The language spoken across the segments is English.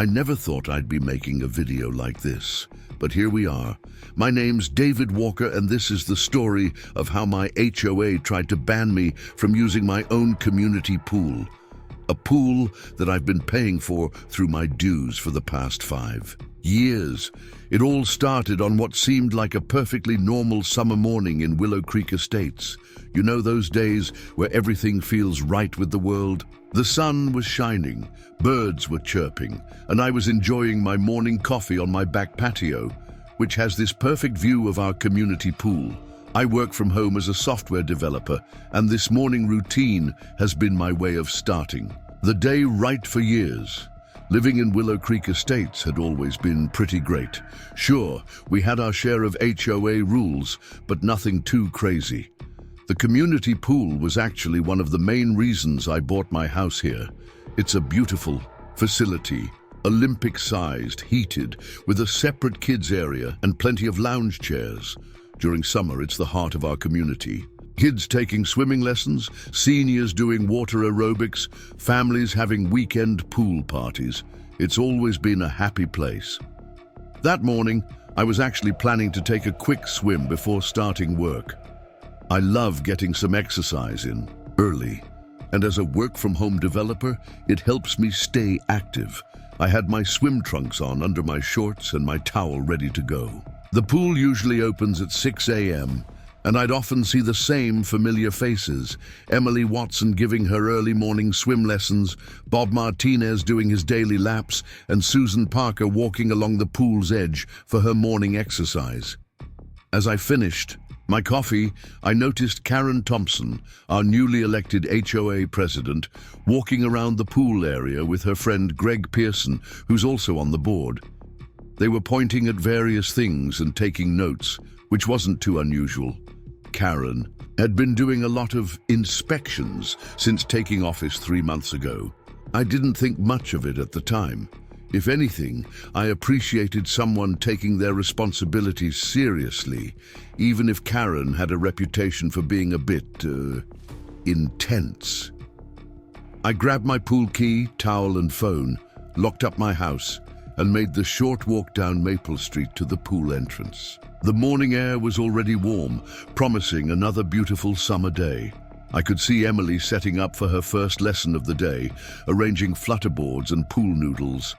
I never thought I'd be making a video like this, but here we are. My name's David Walker, and this is the story of how my HOA tried to ban me from using my own community pool. A pool that I've been paying for through my dues for the past 5 years. It all started on what seemed like a perfectly normal summer morning in Willow Creek Estates. You know those days where everything feels right with the world? The sun was shining, birds were chirping, and I was enjoying my morning coffee on my back patio, which has this perfect view of our community pool. I work from home as a software developer, and this morning routine has been my way of starting the day right for years. Living in Willow Creek Estates had always been pretty great. Sure, we had our share of HOA rules, but nothing too crazy. The community pool was actually one of the main reasons I bought my house here. It's a beautiful facility, Olympic-sized, heated, with a separate kids area and plenty of lounge chairs. During summer, it's the heart of our community. Kids taking swimming lessons, seniors doing water aerobics, families having weekend pool parties. It's always been a happy place. That morning, I was actually planning to take a quick swim before starting work. I love getting some exercise in early, and as a work-from-home developer, it helps me stay active. I had my swim trunks on under my shorts and my towel ready to go. The pool usually opens at 6 a.m., and I'd often see the same familiar faces. Emily Watson giving her early morning swim lessons, Bob Martinez doing his daily laps, and Susan Parker walking along the pool's edge for her morning exercise. As I finished my coffee, I noticed Karen Thompson, our newly elected HOA president, walking around the pool area with her friend Greg Pearson, who's also on the board. They were pointing at various things and taking notes, which wasn't too unusual. Karen had been doing a lot of inspections since taking office 3 months ago. I didn't think much of it at the time. If anything, I appreciated someone taking their responsibilities seriously, even if Karen had a reputation for being a bit, intense. I grabbed my pool key, towel and phone, locked up my house, and made the short walk down Maple Street to the pool entrance. The morning air was already warm, promising another beautiful summer day. I could see Emily setting up for her first lesson of the day, arranging flutterboards and pool noodles.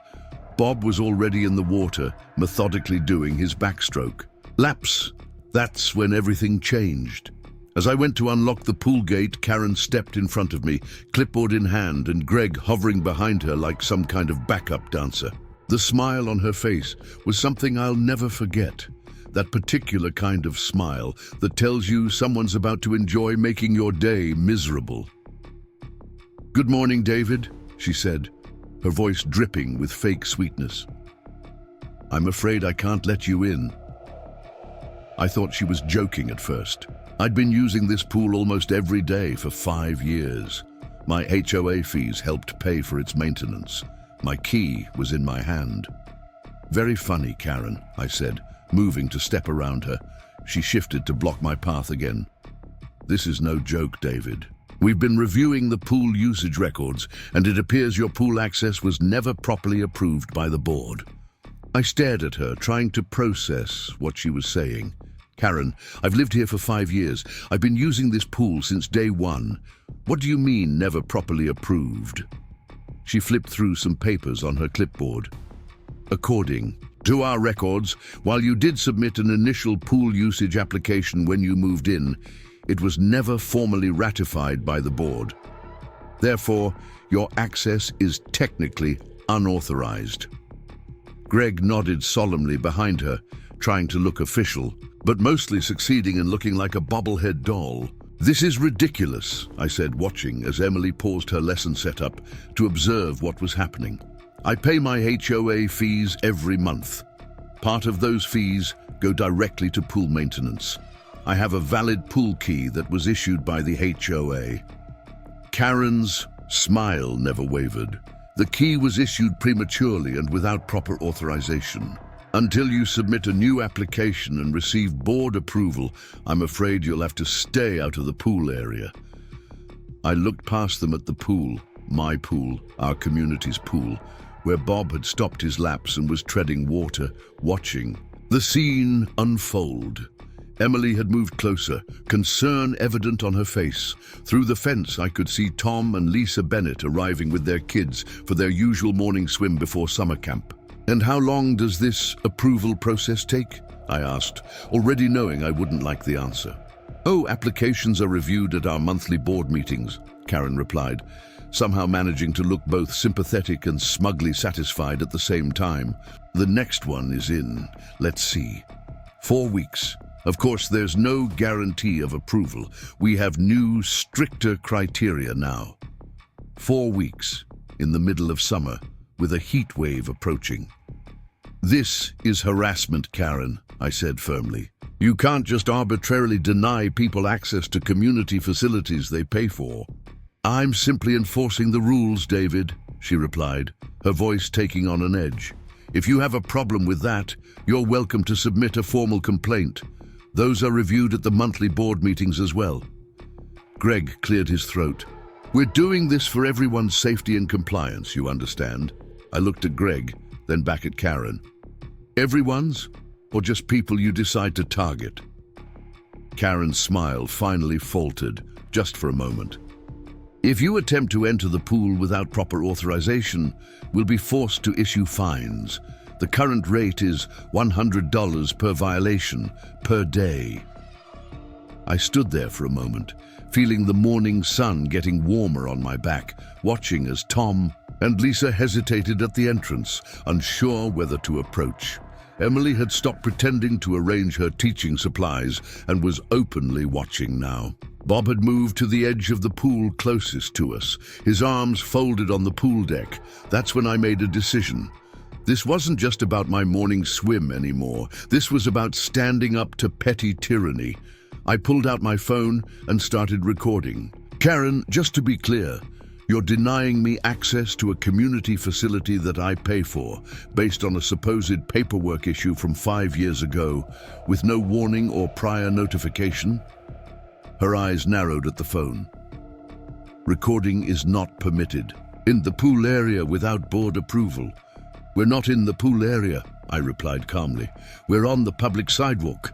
Bob was already in the water, methodically doing his backstroke. Laps. That's when everything changed. As I went to unlock the pool gate, Karen stepped in front of me, clipboard in hand, and Greg hovering behind her like some kind of backup dancer. The smile on her face was something I'll never forget. That particular kind of smile that tells you someone's about to enjoy making your day miserable. "Good morning, David," she said, her voice dripping with fake sweetness. "I'm afraid I can't let you in." I thought she was joking at first. I'd been using this pool almost every day for 5 years. My HOA fees helped pay for its maintenance. My key was in my hand. "Very funny, Karen," I said, moving to step around her. She shifted to block my path again. "This is no joke, David. We've been reviewing the pool usage records, and it appears your pool access was never properly approved by the board." I stared at her, trying to process what she was saying. "Karen, I've lived here for 5 years. I've been using this pool since day one. What do you mean, never properly approved?" She flipped through some papers on her clipboard. "According to our records, while you did submit an initial pool usage application when you moved in, it was never formally ratified by the board. Therefore, your access is technically unauthorized." Greg nodded solemnly behind her, trying to look official, but mostly succeeding in looking like a bobblehead doll. "This is ridiculous," I said, watching as Emily paused her lesson setup to observe what was happening. "I pay my HOA fees every month. Part of those fees go directly to pool maintenance. I have a valid pool key that was issued by the HOA." Karen's smile never wavered. "The key was issued prematurely and without proper authorization. Until you submit a new application and receive board approval, I'm afraid you'll have to stay out of the pool area." I looked past them at the pool, my pool, our community's pool, where Bob had stopped his laps and was treading water, watching the scene unfold. Emily had moved closer, concern evident on her face. Through the fence, I could see Tom and Lisa Bennett arriving with their kids for their usual morning swim before summer camp. "And how long does this approval process take?" I asked, already knowing I wouldn't like the answer. "Oh, applications are reviewed at our monthly board meetings," Karen replied, somehow managing to look both sympathetic and smugly satisfied at the same time. "The next one is in, let's see, 4 weeks. Of course, there's no guarantee of approval. We have new, stricter criteria now. 4 weeks, in the middle of summer, with a heat wave approaching." "This is harassment, Karen," I said firmly. "You can't just arbitrarily deny people access to community facilities they pay for." "I'm simply enforcing the rules, David," she replied, her voice taking on an edge. "If you have a problem with that, you're welcome to submit a formal complaint. Those are reviewed at the monthly board meetings as well." Greg cleared his throat. "We're doing this for everyone's safety and compliance, you understand?" I looked at Greg, then back at Karen. "Everyone's, or just people you decide to target?" Karen's smile finally faltered, just for a moment. "If you attempt to enter the pool without proper authorization, we'll be forced to issue fines. The current rate is $100 per violation, per day." I stood there for a moment, feeling the morning sun getting warmer on my back, watching as Tom and Lisa hesitated at the entrance, unsure whether to approach. Emily had stopped pretending to arrange her teaching supplies and was openly watching now. Bob had moved to the edge of the pool closest to us, his arms folded on the pool deck. That's when I made a decision. This wasn't just about my morning swim anymore. This was about standing up to petty tyranny. I pulled out my phone and started recording. "Karen, just to be clear, you're denying me access to a community facility that I pay for, based on a supposed paperwork issue from 5 years ago, with no warning or prior notification?" Her eyes narrowed at the phone. "Recording is not permitted. In the pool area without board approval." "We're not in the pool area," I replied calmly. "We're on the public sidewalk.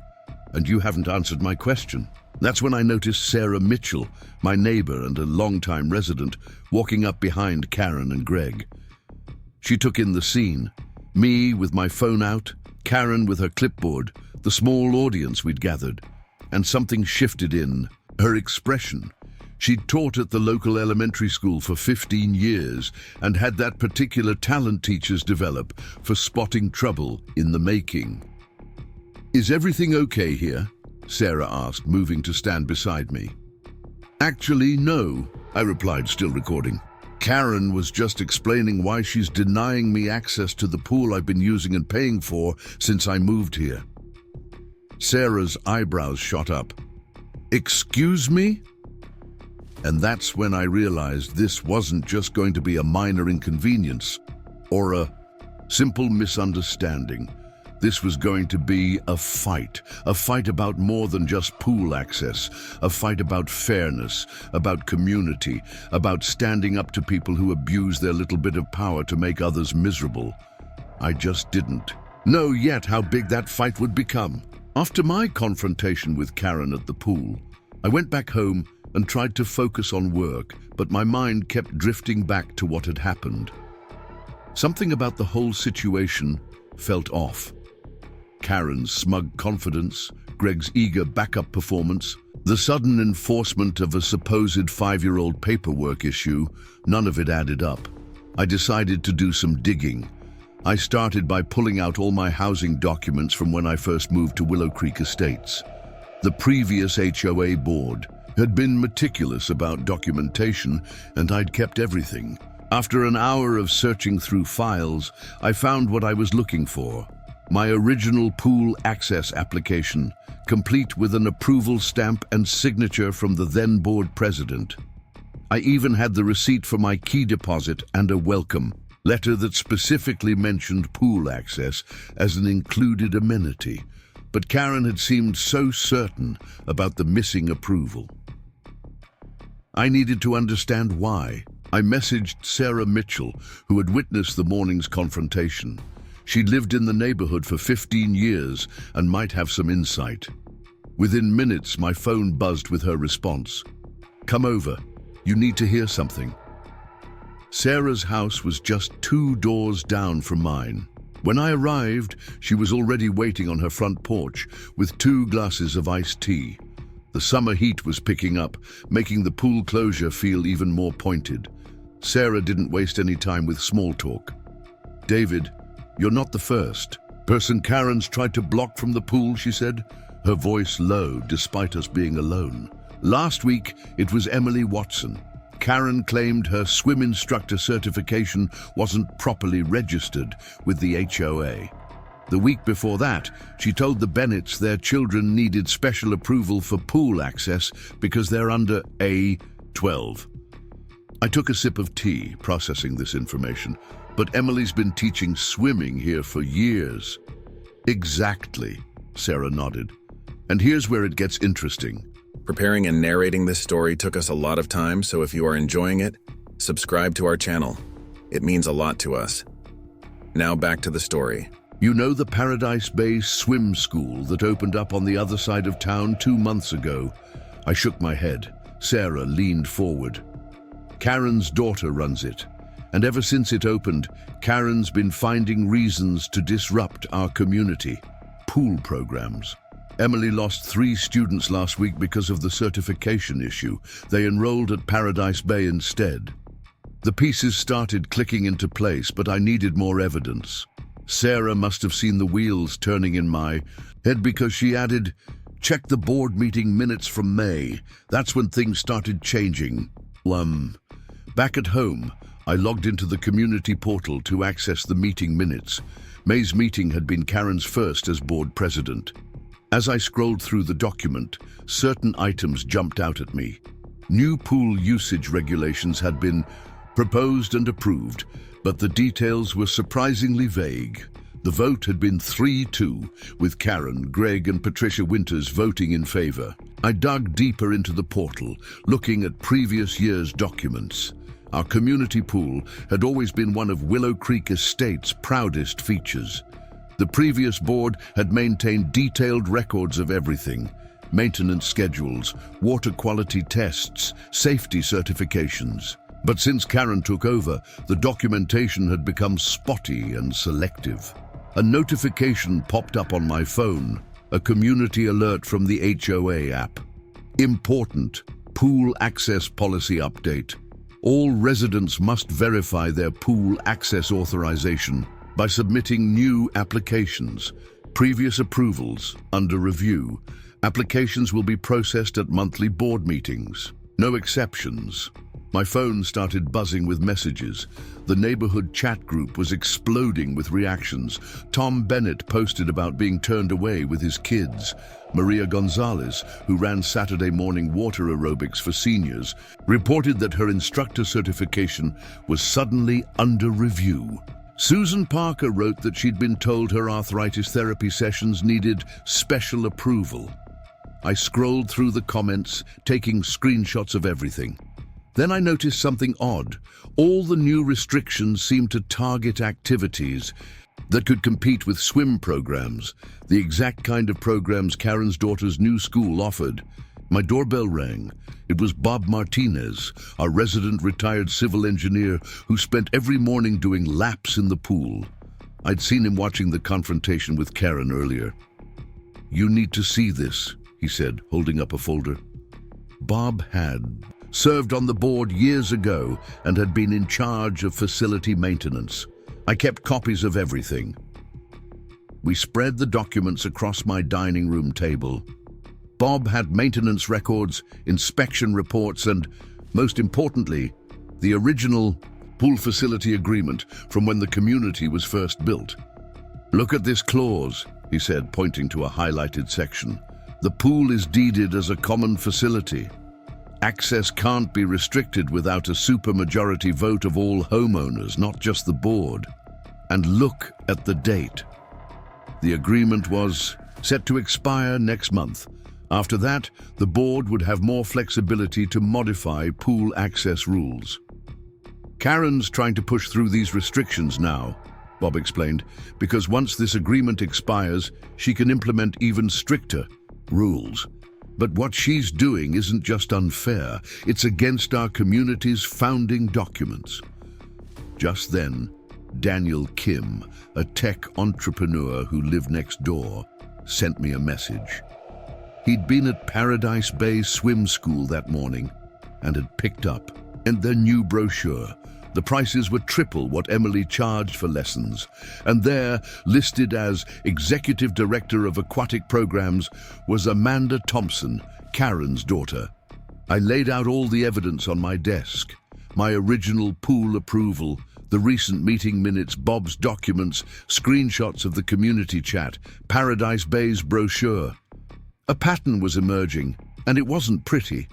And you haven't answered my question." That's when I noticed Sarah Mitchell, my neighbor and a longtime resident, walking up behind Karen and Greg. She took in the scene. Me with my phone out, Karen with her clipboard, the small audience we'd gathered. And something shifted in her expression. She'd taught at the local elementary school for 15 years and had that particular talent teachers develop for spotting trouble in the making. "Is everything okay here?" Sarah asked, moving to stand beside me. "Actually, no," I replied, still recording. "Karen was just explaining why she's denying me access to the pool I've been using and paying for since I moved here." Sarah's eyebrows shot up. "Excuse me?" And that's when I realized this wasn't just going to be a minor inconvenience or a simple misunderstanding. This was going to be a fight about more than just pool access, a fight about fairness, about community, about standing up to people who abuse their little bit of power to make others miserable. I just didn't know yet how big that fight would become. After my confrontation with Karen at the pool, I went back home and tried to focus on work, but my mind kept drifting back to what had happened. Something about the whole situation felt off. Karen's smug confidence, Greg's eager backup performance, the sudden enforcement of a supposed 5-year-old paperwork issue, none of it added up. I decided to do some digging. I started by pulling out all my housing documents from when I first moved to Willow Creek Estates. The previous HOA board had been meticulous about documentation, and I'd kept everything. After an hour of searching through files, I found what I was looking for. My original pool access application, complete with an approval stamp and signature from the then board president. I even had the receipt for my key deposit and a welcome letter that specifically mentioned pool access as an included amenity. But Karen had seemed so certain about the missing approval. I needed to understand why. I messaged Sarah Mitchell, who had witnessed the morning's confrontation. She'd lived in the neighborhood for 15 years and might have some insight. Within minutes, my phone buzzed with her response. "Come over. You need to hear something." Sarah's house was just 2 doors down from mine. When I arrived, she was already waiting on her front porch with 2 glasses of iced tea. The summer heat was picking up, making the pool closure feel even more pointed. Sarah didn't waste any time with small talk. "David, you're not the first person Karen's tried to block from the pool," she said, her voice low despite us being alone. "Last week, it was Emily Watson. Karen claimed her swim instructor certification wasn't properly registered with the HOA. The week before that, she told the Bennetts their children needed special approval for pool access because they're under A12. I took a sip of tea, processing this information, but Emily's been teaching swimming here for years. "Exactly," Sarah nodded. "And here's where it gets interesting. Preparing and narrating this story took us a lot of time, so if you are enjoying it, subscribe to our channel. It means a lot to us. Now back to the story. You know the Paradise Bay swim school that opened up on the other side of town 2 months ago?" I shook my head. Sarah leaned forward. "Karen's daughter runs it, and ever since it opened, Karen's been finding reasons to disrupt our community. Pool programs. Emily lost 3 students last week because of the certification issue. They enrolled at Paradise Bay instead. The pieces started clicking into place, but I needed more evidence. Sarah must have seen the wheels turning in my head because she added, "Check the board meeting minutes from May. That's when things started changing." Back at home, I logged into the community portal to access the meeting minutes. May's meeting had been Karen's first as board president. As I scrolled through the document, certain items jumped out at me. New pool usage regulations had been proposed and approved, but the details were surprisingly vague. The vote had been 3-2, with Karen, Greg, and Patricia Winters voting in favor. I dug deeper into the portal, looking at previous year's documents. Our community pool had always been one of Willow Creek Estates' proudest features. The previous board had maintained detailed records of everything: maintenance schedules, water quality tests, safety certifications. But since Karen took over, the documentation had become spotty and selective. A notification popped up on my phone, a community alert from the HOA app. Important: pool access policy update. All residents must verify their pool access authorization by submitting new applications. Previous approvals under review. Applications will be processed at monthly board meetings. No exceptions. My phone started buzzing with messages. The neighborhood chat group was exploding with reactions. Tom Bennett posted about being turned away with his kids. Maria Gonzalez, who ran Saturday morning water aerobics for seniors, reported that her instructor certification was suddenly under review. Susan Parker wrote that she'd been told her arthritis therapy sessions needed special approval. I scrolled through the comments, taking screenshots of everything. Then I noticed something odd. All the new restrictions seemed to target activities that could compete with swim programs, the exact kind of programs Karen's daughter's new school offered. My doorbell rang. It was Bob Martinez, our resident retired civil engineer who spent every morning doing laps in the pool. I'd seen him watching the confrontation with Karen earlier. "You need to see this," he said, holding up a folder. Bob had served on the board years ago and had been in charge of facility maintenance. I kept copies of everything. We spread the documents across my dining room table. Bob had maintenance records, inspection reports, and, most importantly, the original pool facility agreement from when the community was first built. "Look at this clause," he said, pointing to a highlighted section. "The pool is deeded as a common facility. Access can't be restricted without a supermajority vote of all homeowners, not just the board. And look at the date. The agreement was set to expire next month. After that, the board would have more flexibility to modify pool access rules." Karen's trying to push through these restrictions now, Bob explained, because once this agreement expires, she can implement even stricter rules. But what she's doing isn't just unfair, it's against our community's founding documents. Just then, Daniel Kim, a tech entrepreneur who lived next door, sent me a message. He'd been at Paradise Bay Swim School that morning and had picked up their new brochure. The prices were triple what Emily charged for lessons, and there, listed as Executive Director of Aquatic Programs, was Amanda Thompson, Karen's daughter. I laid out all the evidence on my desk, my original pool approval, the recent meeting minutes, Bob's documents, screenshots of the community chat, Paradise Bay's brochure. A pattern was emerging, and it wasn't pretty.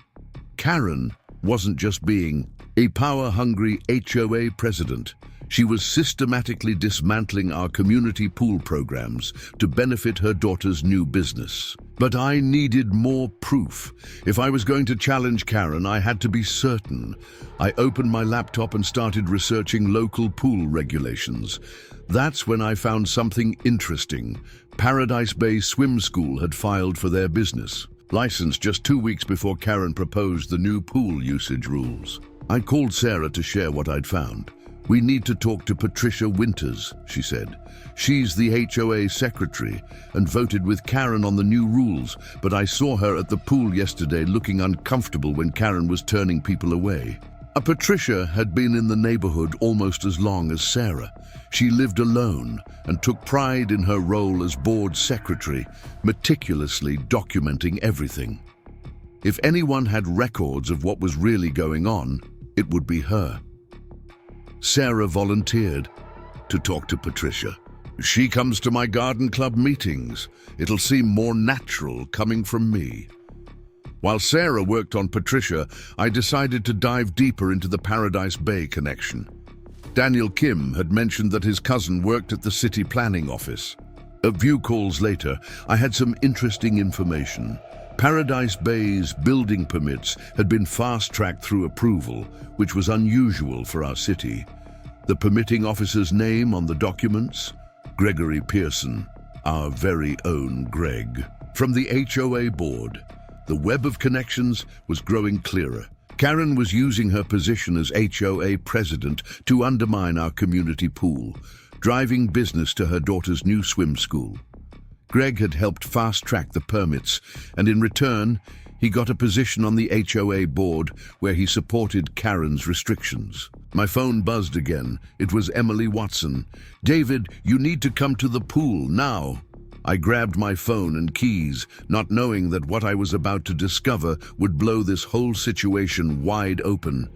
Karen wasn't just being a power-hungry HOA president. She was systematically dismantling our community pool programs to benefit her daughter's new business. But I needed more proof. If I was going to challenge Karen, I had to be certain. I opened my laptop and started researching local pool regulations. That's when I found something interesting. Paradise Bay Swim School had filed for their business license just 2 weeks before Karen proposed the new pool usage rules. I called Sarah to share what I'd found. "We need to talk to Patricia Winters," she said. "She's the HOA secretary and voted with Karen on the new rules, but I saw her at the pool yesterday looking uncomfortable when Karen was turning people away." Patricia had been in the neighborhood almost as long as Sarah. She lived alone and took pride in her role as board secretary, meticulously documenting everything. If anyone had records of what was really going on, it would be her. Sarah volunteered to talk to Patricia. "She comes to my garden club meetings. It'll seem more natural coming from me." While Sarah worked on Patricia, I decided to dive deeper into the Paradise Bay connection. Daniel Kim had mentioned that his cousin worked at the city planning office. A few calls later, I had some interesting information. Paradise Bay's building permits had been fast-tracked through approval, which was unusual for our city. The permitting officer's name on the documents? Gregory Pearson, our very own Greg. From the HOA board, the web of connections was growing clearer. Karen was using her position as HOA president to undermine our community pool, driving business to her daughter's new swim school. Greg had helped fast-track the permits, and in return, he got a position on the HOA board where he supported Karen's restrictions. My phone buzzed again. It was Emily Watson. "David, you need to come to the pool now." I grabbed my phone and keys, not knowing that what I was about to discover would blow this whole situation wide open.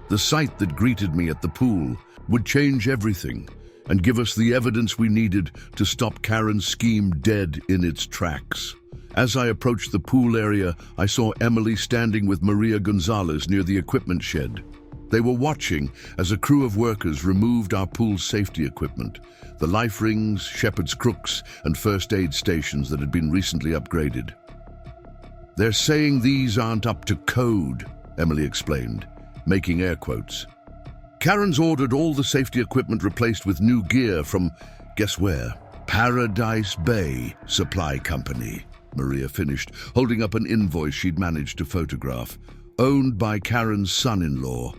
The sight that greeted me at the pool would change everything and give us the evidence we needed to stop Karen's scheme dead in its tracks. As I approached the pool area, I saw Emily standing with Maria Gonzalez near the equipment shed. They were watching as a crew of workers removed our pool's safety equipment, the life rings, shepherd's crooks, and first aid stations that had been recently upgraded. "They're saying these aren't up to code," Emily explained, making air quotes. "Karen's ordered all the safety equipment replaced with new gear from, guess where? Paradise Bay Supply Company," Maria finished, holding up an invoice she'd managed to photograph, "owned by Karen's son-in-law."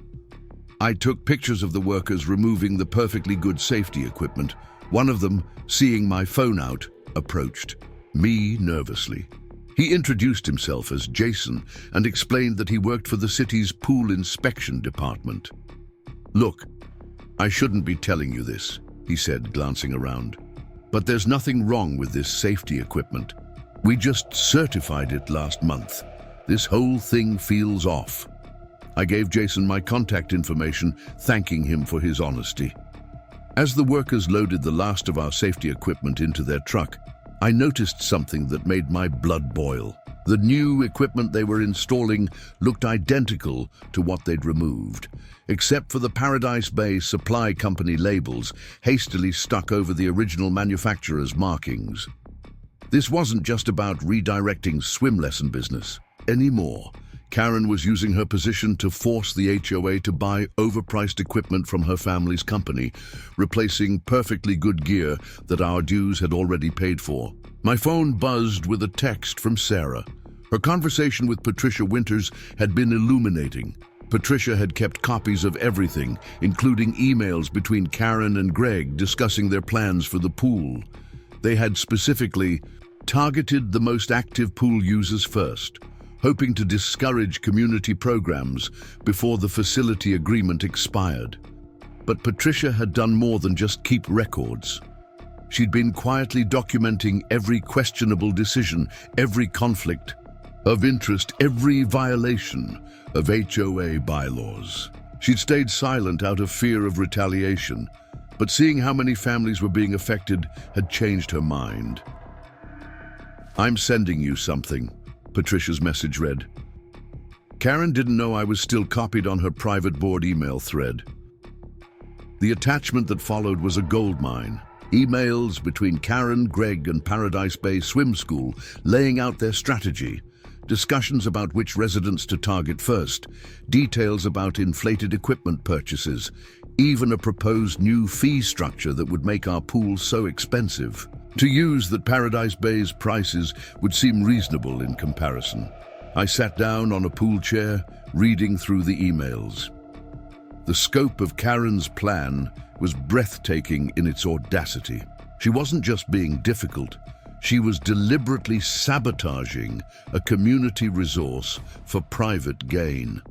I took pictures of the workers removing the perfectly good safety equipment. One of them, seeing my phone out, approached me nervously. He introduced himself as Jason and explained that he worked for the city's pool inspection department. "Look, I shouldn't be telling you this," he said, glancing around, "but there's nothing wrong with this safety equipment. We just certified it last month. This whole thing feels off." I gave Jason my contact information, thanking him for his honesty. As the workers loaded the last of our safety equipment into their truck, I noticed something that made my blood boil. The new equipment they were installing looked identical to what they'd removed, except for the Paradise Bay Supply Company labels hastily stuck over the original manufacturer's markings. This wasn't just about redirecting swim lesson business anymore. Karen was using her position to force the HOA to buy overpriced equipment from her family's company, replacing perfectly good gear that our dues had already paid for. My phone buzzed with a text from Sarah. Her conversation with Patricia Winters had been illuminating. Patricia had kept copies of everything, including emails between Karen and Greg discussing their plans for the pool. They had specifically targeted the most active pool users first, hoping to discourage community programs before the facility agreement expired. But Patricia had done more than just keep records. She'd been quietly documenting every questionable decision, every conflict of interest, every violation of HOA bylaws. She'd stayed silent out of fear of retaliation, but seeing how many families were being affected had changed her mind. "I'm sending you something," Patricia's message read. Karen didn't know I was still copied on her private board email thread. The attachment that followed was a goldmine. Emails between Karen, Greg, and Paradise Bay Swim School laying out their strategy. Discussions about which residents to target first, details about inflated equipment purchases, even a proposed new fee structure that would make our pool so expensive to use that Paradise Bay's prices would seem reasonable in comparison. I sat down on a pool chair, reading through the emails. The scope of Karen's plan was breathtaking in its audacity. She wasn't just being difficult, she was deliberately sabotaging a community resource for private gain.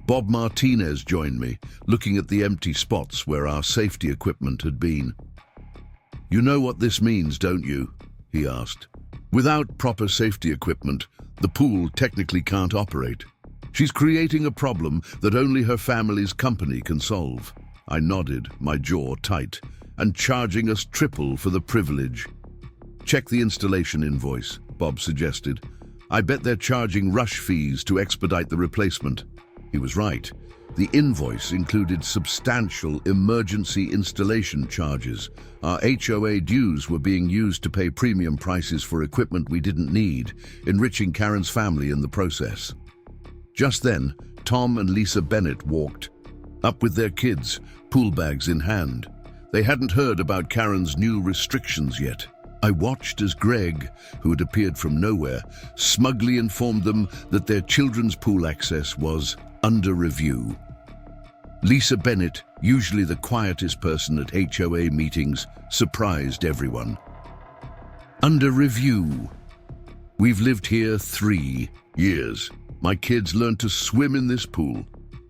Bob Martinez joined me, looking at the empty spots where our safety equipment had been. "You know what this means, don't you?" he asked. "Without proper safety equipment, the pool technically can't operate. She's creating a problem that only her family's company can solve." I nodded, my jaw tight, "and charging us triple for the privilege." "Check the installation invoice," Bob suggested. "I bet they're charging rush fees to expedite the replacement." He was right. The invoice included substantial emergency installation charges. Our HOA dues were being used to pay premium prices for equipment we didn't need, enriching Karen's family in the process. Just then, Tom and Lisa Bennett walked up with their kids, pool bags in hand. They hadn't heard about Karen's new restrictions yet. I watched as Greg, who had appeared from nowhere, smugly informed them that their children's pool access was under review. Lisa Bennett, usually the quietest person at HOA meetings, surprised everyone. "Under review? We've lived here 3 years. My kids learned to swim in this pool.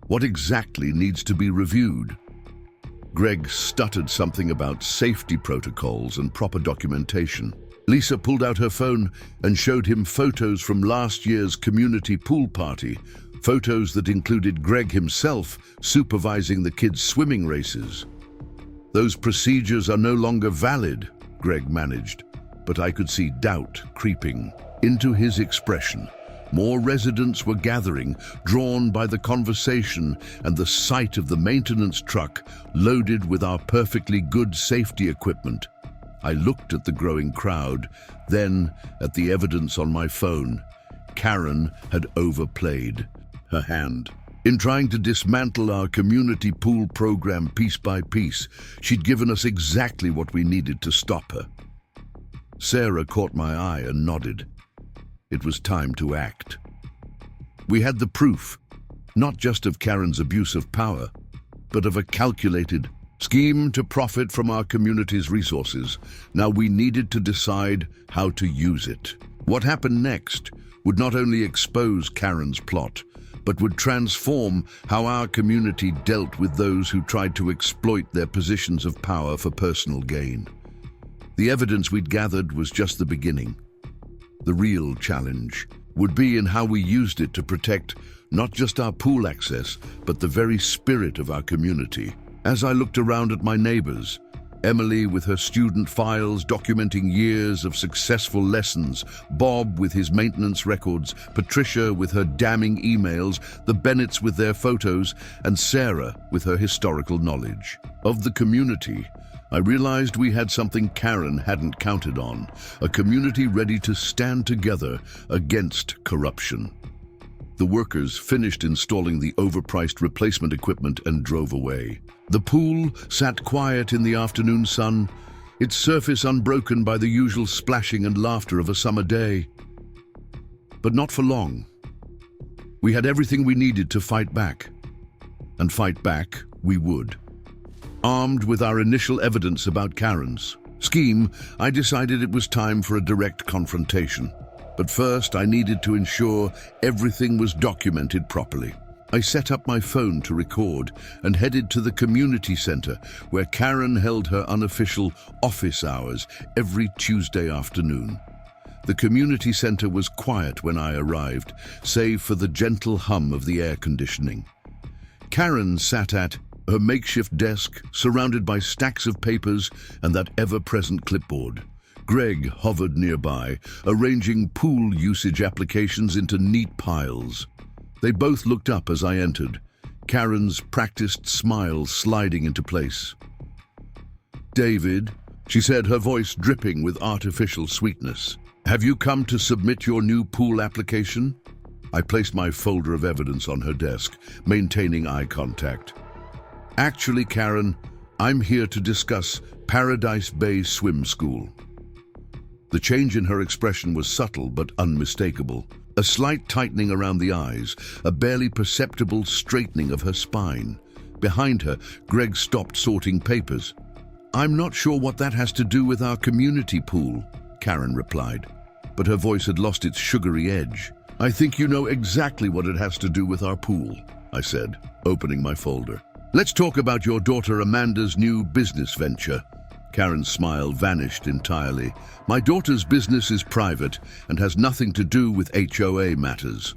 What exactly needs to be reviewed?" Greg stuttered something about safety protocols and proper documentation. Lisa pulled out her phone and showed him photos from last year's community pool party, photos that included Greg himself supervising the kids' swimming races. "Those procedures are no longer valid," Greg managed, but I could see doubt creeping into his expression. More residents were gathering, drawn by the conversation and the sight of the maintenance truck loaded with our perfectly good safety equipment. I looked at the growing crowd, then at the evidence on my phone. Karen had overplayed her hand. In trying to dismantle our community pool program piece by piece, she'd given us exactly what we needed to stop her. Sarah caught my eye and nodded. It was time to act. We had the proof, not just of Karen's abuse of power, but of a calculated scheme to profit from our community's resources. Now we needed to decide how to use it. What happened next would not only expose Karen's plot, but would transform how our community dealt with those who tried to exploit their positions of power for personal gain. The evidence we'd gathered was just the beginning. The real challenge would be in how we used it to protect not just our pool access, but the very spirit of our community. As I looked around at my neighbors, Emily with her student files documenting years of successful lessons, Bob with his maintenance records, Patricia with her damning emails, the Bennetts with their photos, and Sarah with her historical knowledge of the community, I realized we had something Karen hadn't counted on, a community ready to stand together against corruption. The workers finished installing the overpriced replacement equipment and drove away. The pool sat quiet in the afternoon sun, its surface unbroken by the usual splashing and laughter of a summer day. But not for long. We had everything we needed to fight back. And fight back we would. Armed with our initial evidence about Karen's scheme, I decided it was time for a direct confrontation. But first, I needed to ensure everything was documented properly. I set up my phone to record and headed to the community center where Karen held her unofficial office hours every Tuesday afternoon. The community center was quiet when I arrived, save for the gentle hum of the air conditioning. Karen sat at her makeshift desk, surrounded by stacks of papers and that ever-present clipboard. Greg hovered nearby, arranging pool usage applications into neat piles. They both looked up as I entered, Karen's practiced smile sliding into place. "David," she said, her voice dripping with artificial sweetness, "have you come to submit your new pool application?" I placed my folder of evidence on her desk, maintaining eye contact. "Actually, Karen, I'm here to discuss Paradise Bay Swim School." The change in her expression was subtle but unmistakable. A slight tightening around the eyes, a barely perceptible straightening of her spine. Behind her, Greg stopped sorting papers. "I'm not sure what that has to do with our community pool," Karen replied, but her voice had lost its sugary edge. "I think you know exactly what it has to do with our pool," I said, opening my folder. "Let's talk about your daughter Amanda's new business venture." Karen's smile vanished entirely. "My daughter's business is private and has nothing to do with HOA matters."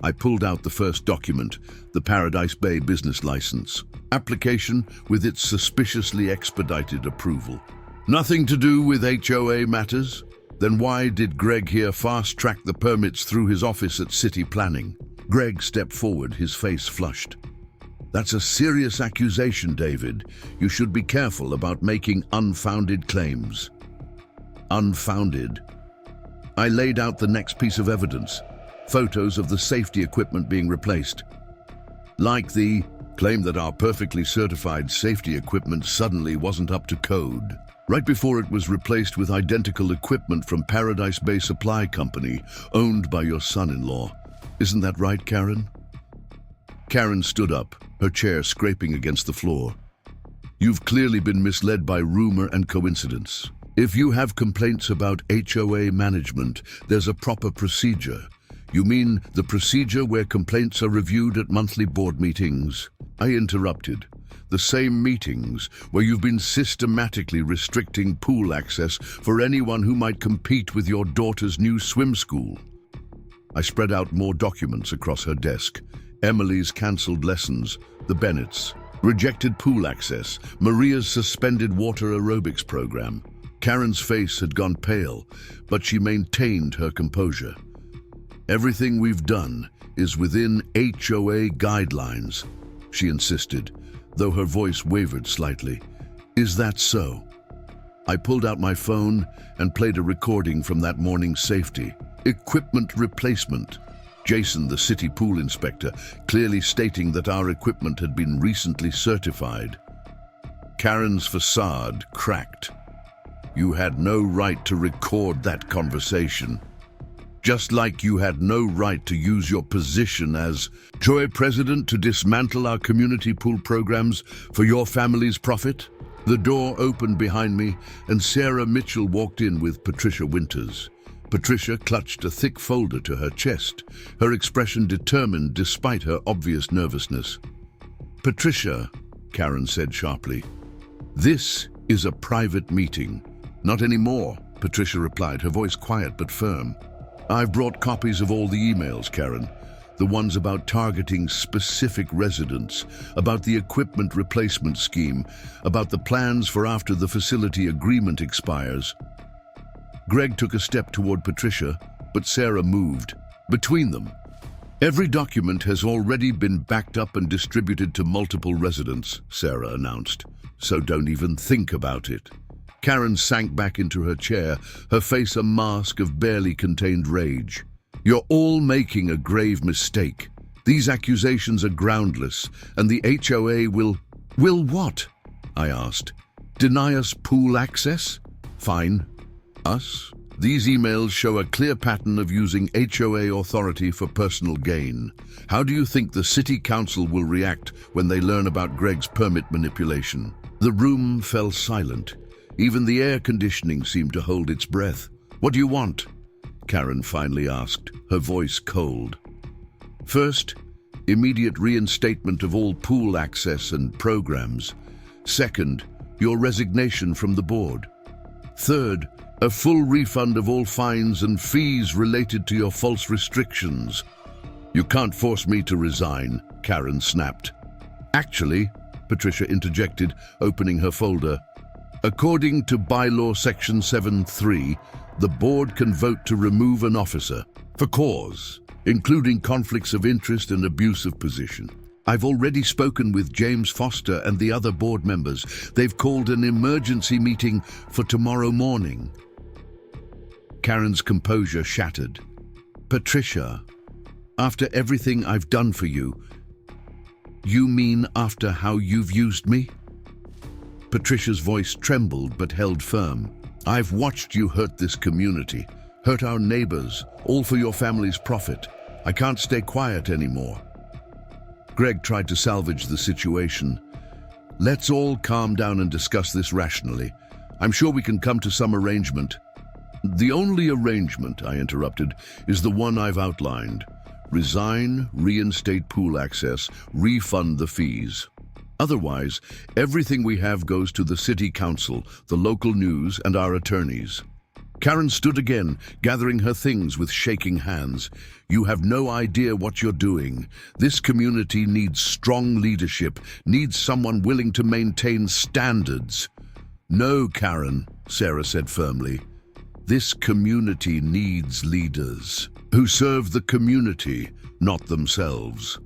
I pulled out the first document, the Paradise Bay business license application with its suspiciously expedited approval. "Nothing to do with HOA matters? Then why did Greg here fast-track the permits through his office at City Planning?" Greg stepped forward, his face flushed. "That's a serious accusation, David. You should be careful about making unfounded claims." Unfounded? I laid out the next piece of evidence, photos of the safety equipment being replaced. Like the claim that our perfectly certified safety equipment suddenly wasn't up to code, right before it was replaced with identical equipment from Paradise Bay Supply Company, owned by your son-in-law. Isn't that right, Karen? Karen stood up, her chair scraping against the floor. "You've clearly been misled by rumor and coincidence. If you have complaints about HOA management, there's a proper procedure. You mean the procedure where complaints are reviewed at monthly board meetings?" I interrupted. "The same meetings where you've been systematically restricting pool access for anyone who might compete with your daughter's new swim school." I spread out more documents across her desk. Emily's cancelled lessons, the Bennetts, rejected pool access, Maria's suspended water aerobics program. Karen's face had gone pale, but she maintained her composure. "Everything we've done is within HOA guidelines," she insisted, though her voice wavered slightly. "Is that so?" I pulled out my phone and played a recording from that morning's safety equipment replacement. Jason, the city pool inspector, clearly stating that our equipment had been recently certified. Karen's facade cracked. "You had no right to record that conversation. Just like you had no right to use your position as HOA president to dismantle our community pool programs for your family's profit." The door opened behind me and Sarah Mitchell walked in with Patricia Winters. Patricia clutched a thick folder to her chest, her expression determined despite her obvious nervousness. "Patricia," Karen said sharply, "this is a private meeting." "Not anymore," Patricia replied, her voice quiet but firm. "I've brought copies of all the emails, Karen. The ones about targeting specific residents, about the equipment replacement scheme, about the plans for after the facility agreement expires." Greg took a step toward Patricia, but Sarah moved between them. "Every document has already been backed up and distributed to multiple residents," Sarah announced, "so don't even think about it." Karen sank back into her chair, her face a mask of barely contained rage. You're all making a grave mistake. These accusations are groundless, and the HOA will... Will what? I asked. Deny us pool access? Fine. Us? These emails show a clear pattern of using HOA authority for personal gain. How do you think the city council will react when they learn about Greg's permit manipulation? The room fell silent. Even the air conditioning seemed to hold its breath. What do you want? Karen finally asked, her voice cold. First, immediate reinstatement of all pool access and programs. Second, your resignation from the board. Third, a full refund of all fines and fees related to your false restrictions. You can't force me to resign, Karen snapped. Actually, Patricia interjected, opening her folder. According to Bylaw Section 7.3, the board can vote to remove an officer for cause, including conflicts of interest and abuse of position. I've already spoken with James Foster and the other board members. They've called an emergency meeting for tomorrow morning. Karen's composure shattered. Patricia, after everything I've done for you, you mean after how you've used me? Patricia's voice trembled but held firm. I've watched you hurt this community, hurt our neighbors, all for your family's profit. I can't stay quiet anymore. Greg tried to salvage the situation. Let's all calm down and discuss this rationally. I'm sure we can come to some arrangement. The only arrangement, I interrupted, is the one I've outlined. Resign, reinstate pool access, refund the fees. Otherwise, everything we have goes to the city council, the local news, and our attorneys. Karen stood again, gathering her things with shaking hands. You have no idea what you're doing. This community needs strong leadership, needs someone willing to maintain standards. No, Karen, Sarah said firmly. This community needs leaders who serve the community, not themselves.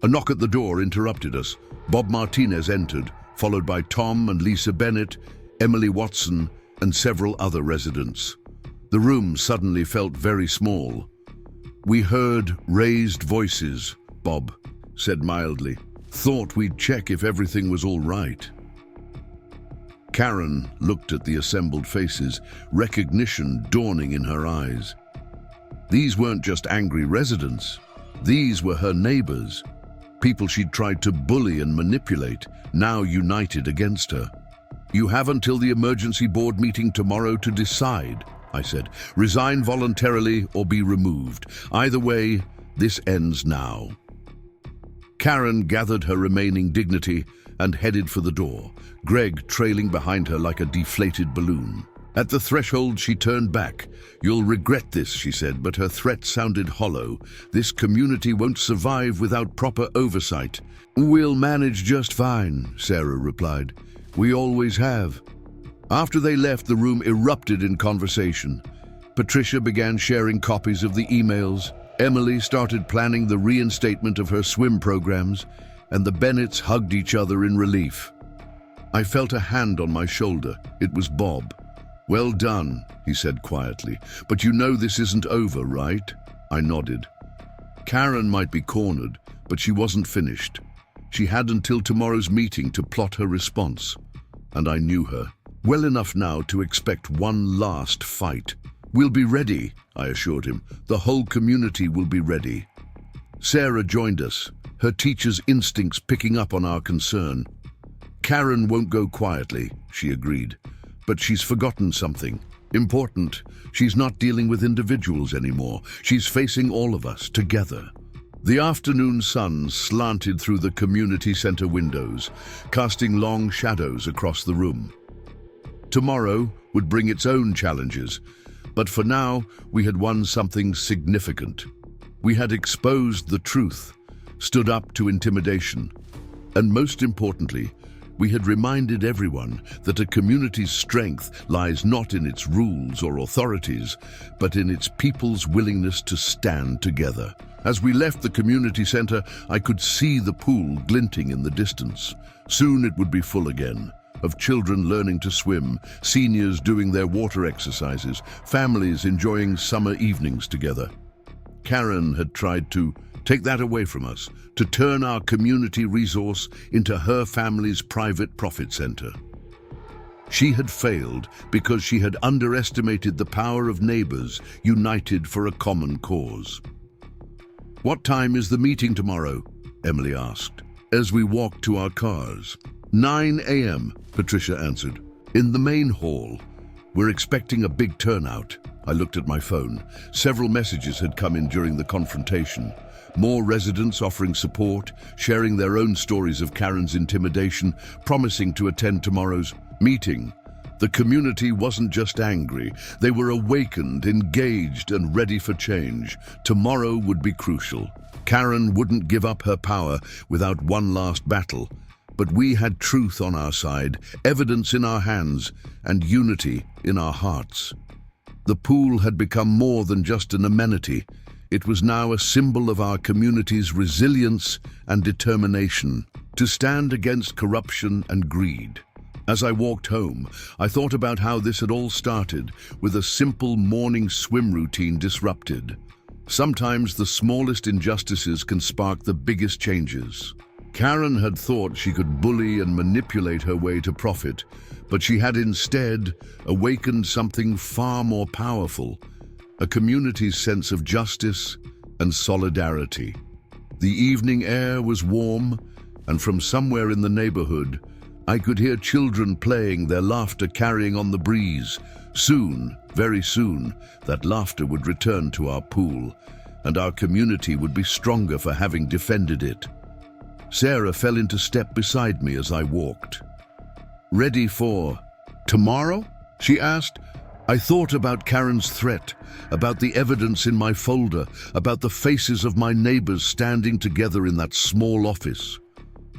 A knock at the door interrupted us. Bob Martinez entered, followed by Tom and Lisa Bennett, Emily Watson, and several other residents. The room suddenly felt very small. We heard raised voices, Bob said mildly. Thought we'd check if everything was all right. Karen looked at the assembled faces, recognition dawning in her eyes. These weren't just angry residents. These were her neighbors. People she'd tried to bully and manipulate, now united against her. You have until the emergency board meeting tomorrow to decide, I said. Resign voluntarily or be removed. Either way, this ends now. Karen gathered her remaining dignity and headed for the door, Greg trailing behind her like a deflated balloon. At the threshold, she turned back. You'll regret this, she said, but her threat sounded hollow. This community won't survive without proper oversight. We'll manage just fine, Sarah replied. We always have. After they left, the room erupted in conversation. Patricia began sharing copies of the emails. Emily started planning the reinstatement of her swim programs, and the Bennetts hugged each other in relief. I felt a hand on my shoulder. It was Bob. Well done, he said quietly. But you know this isn't over, right? I nodded. Karen might be cornered, but she wasn't finished. She had until tomorrow's meeting to plot her response. And I knew her well enough now to expect one last fight. We'll be ready, I assured him. The whole community will be ready. Sarah joined us, her teacher's instincts picking up on our concern. Karen won't go quietly, she agreed. But she's forgotten something important. She's not dealing with individuals anymore. She's facing all of us together. The afternoon sun slanted through the community center windows, casting long shadows across the room. Tomorrow would bring its own challenges, but for now we had won something significant. We had exposed the truth, stood up to intimidation, and most importantly, we had reminded everyone that a community's strength lies not in its rules or authorities, but in its people's willingness to stand together. As we left the community center, I could see the pool glinting in the distance. Soon it would be full again, of children learning to swim, seniors doing their water exercises, families enjoying summer evenings together. Karen had tried to take that away from us, to turn our community resource into her family's private profit center. She had failed because she had underestimated the power of neighbors united for a common cause. "What time is the meeting tomorrow?" Emily asked, as we walked to our cars. 9 a.m., Patricia answered. "In the main hall. We're expecting a big turnout." I looked at my phone. Several messages had come in during the confrontation. More residents offering support, sharing their own stories of Karen's intimidation, promising to attend tomorrow's meeting. The community wasn't just angry. They were awakened, engaged, and ready for change. Tomorrow would be crucial. Karen wouldn't give up her power without one last battle. But we had truth on our side, evidence in our hands, and unity in our hearts. The pool had become more than just an amenity. It was now a symbol of our community's resilience and determination to stand against corruption and greed. As I walked home, I thought about how this had all started with a simple morning swim routine disrupted. Sometimes the smallest injustices can spark the biggest changes. Karen had thought she could bully and manipulate her way to profit, but she had instead awakened something far more powerful, a community's sense of justice and solidarity. The evening air was warm, and from somewhere in the neighborhood, I could hear children playing, their laughter carrying on the breeze. Soon, very soon, that laughter would return to our pool, and our community would be stronger for having defended it. Sarah fell into step beside me as I walked. "Ready for tomorrow?" she asked. I thought about Karen's threat, about the evidence in my folder, about the faces of my neighbors standing together in that small office.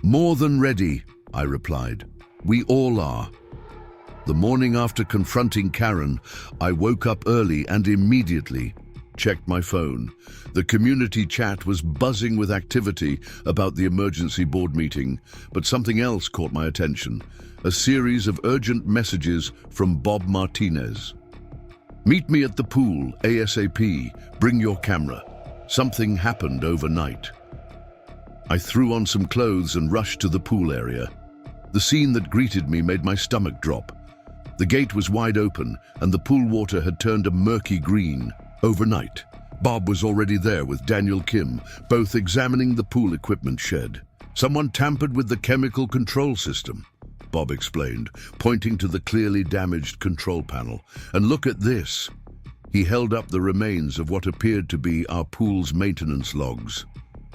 "More than ready," I replied. "We all are." The morning after confronting Karen, I woke up early and immediately checked my phone. The community chat was buzzing with activity about the emergency board meeting, but something else caught my attention. A series of urgent messages from Bob Martinez. "Meet me at the pool, ASAP. Bring your camera. Something happened overnight." I threw on some clothes and rushed to the pool area. The scene that greeted me made my stomach drop. The gate was wide open, and the pool water had turned a murky green. Overnight, Bob was already there with Daniel Kim, both examining the pool equipment shed. "Someone tampered with the chemical control system," Bob explained, pointing to the clearly damaged control panel. "And look at this." He held up the remains of what appeared to be our pool's maintenance logs,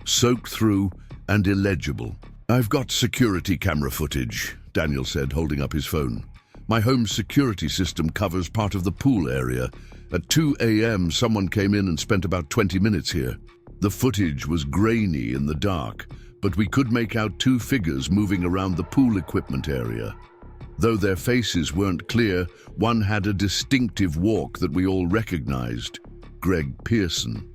soaked through and illegible. "I've got security camera footage," Daniel said, holding up his phone. "My home's security system covers part of the pool area. At 2 a.m., someone came in and spent about 20 minutes here. The footage was grainy in the dark, but we could make out two figures moving around the pool equipment area. Though their faces weren't clear, one had a distinctive walk that we all recognized: Greg Pearson."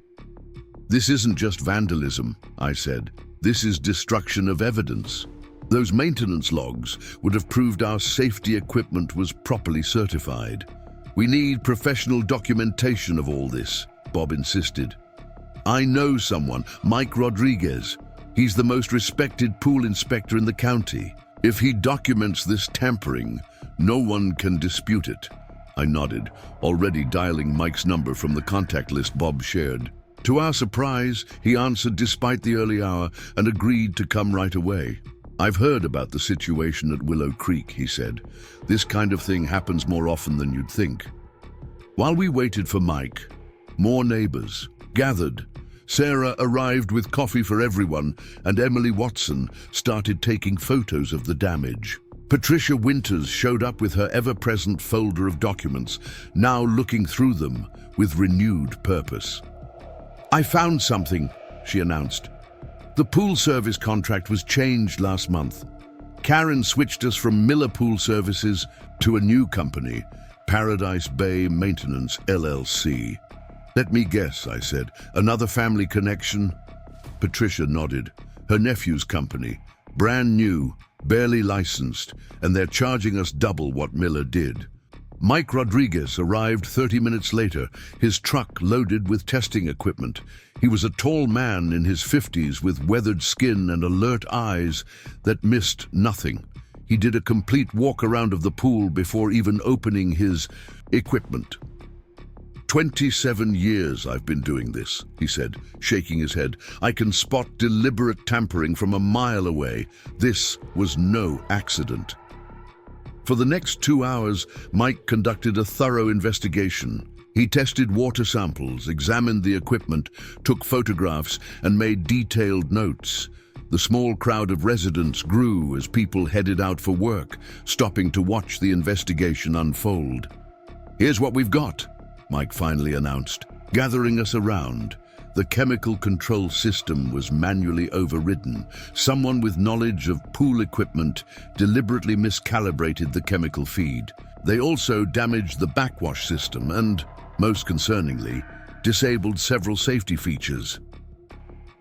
"This isn't just vandalism," I said. "This is destruction of evidence. Those maintenance logs would have proved our safety equipment was properly certified. We need professional documentation of all this," Bob insisted. "I know someone, Mike Rodriguez. He's the most respected pool inspector in the county. If he documents this tampering, no one can dispute it." I nodded, already dialing Mike's number from the contact list Bob shared. To our surprise, he answered despite the early hour and agreed to come right away. "I've heard about the situation at Willow Creek," he said. "This kind of thing happens more often than you'd think." While we waited for Mike, more neighbors gathered. Sarah arrived with coffee for everyone, and Emily Watson started taking photos of the damage. Patricia Winters showed up with her ever-present folder of documents, now looking through them with renewed purpose. "I found something," she announced. "The pool service contract was changed last month. Karen switched us from Miller Pool Services to a new company, Paradise Bay Maintenance, LLC. "Let me guess," I said. "Another family connection?" Patricia nodded. "Her nephew's company. Brand new, barely licensed, and they're charging us double what Miller did." Mike Rodriguez arrived 30 minutes later, his truck loaded with testing equipment. He was a tall man in his 50s with weathered skin and alert eyes that missed nothing. He did a complete walk around of the pool before even opening his equipment. 27 years I've been doing this, he said, shaking his head. I can spot deliberate tampering from a mile away. This was no accident. For the next 2 hours, Mike conducted a thorough investigation. He tested water samples, examined the equipment, took photographs, and made detailed notes. The small crowd of residents grew as people headed out for work, stopping to watch the investigation unfold. Here's what we've got, Mike finally announced, gathering us around. The chemical control system was manually overridden. Someone with knowledge of pool equipment deliberately miscalibrated the chemical feed. They also damaged the backwash system and, most concerningly, disabled several safety features.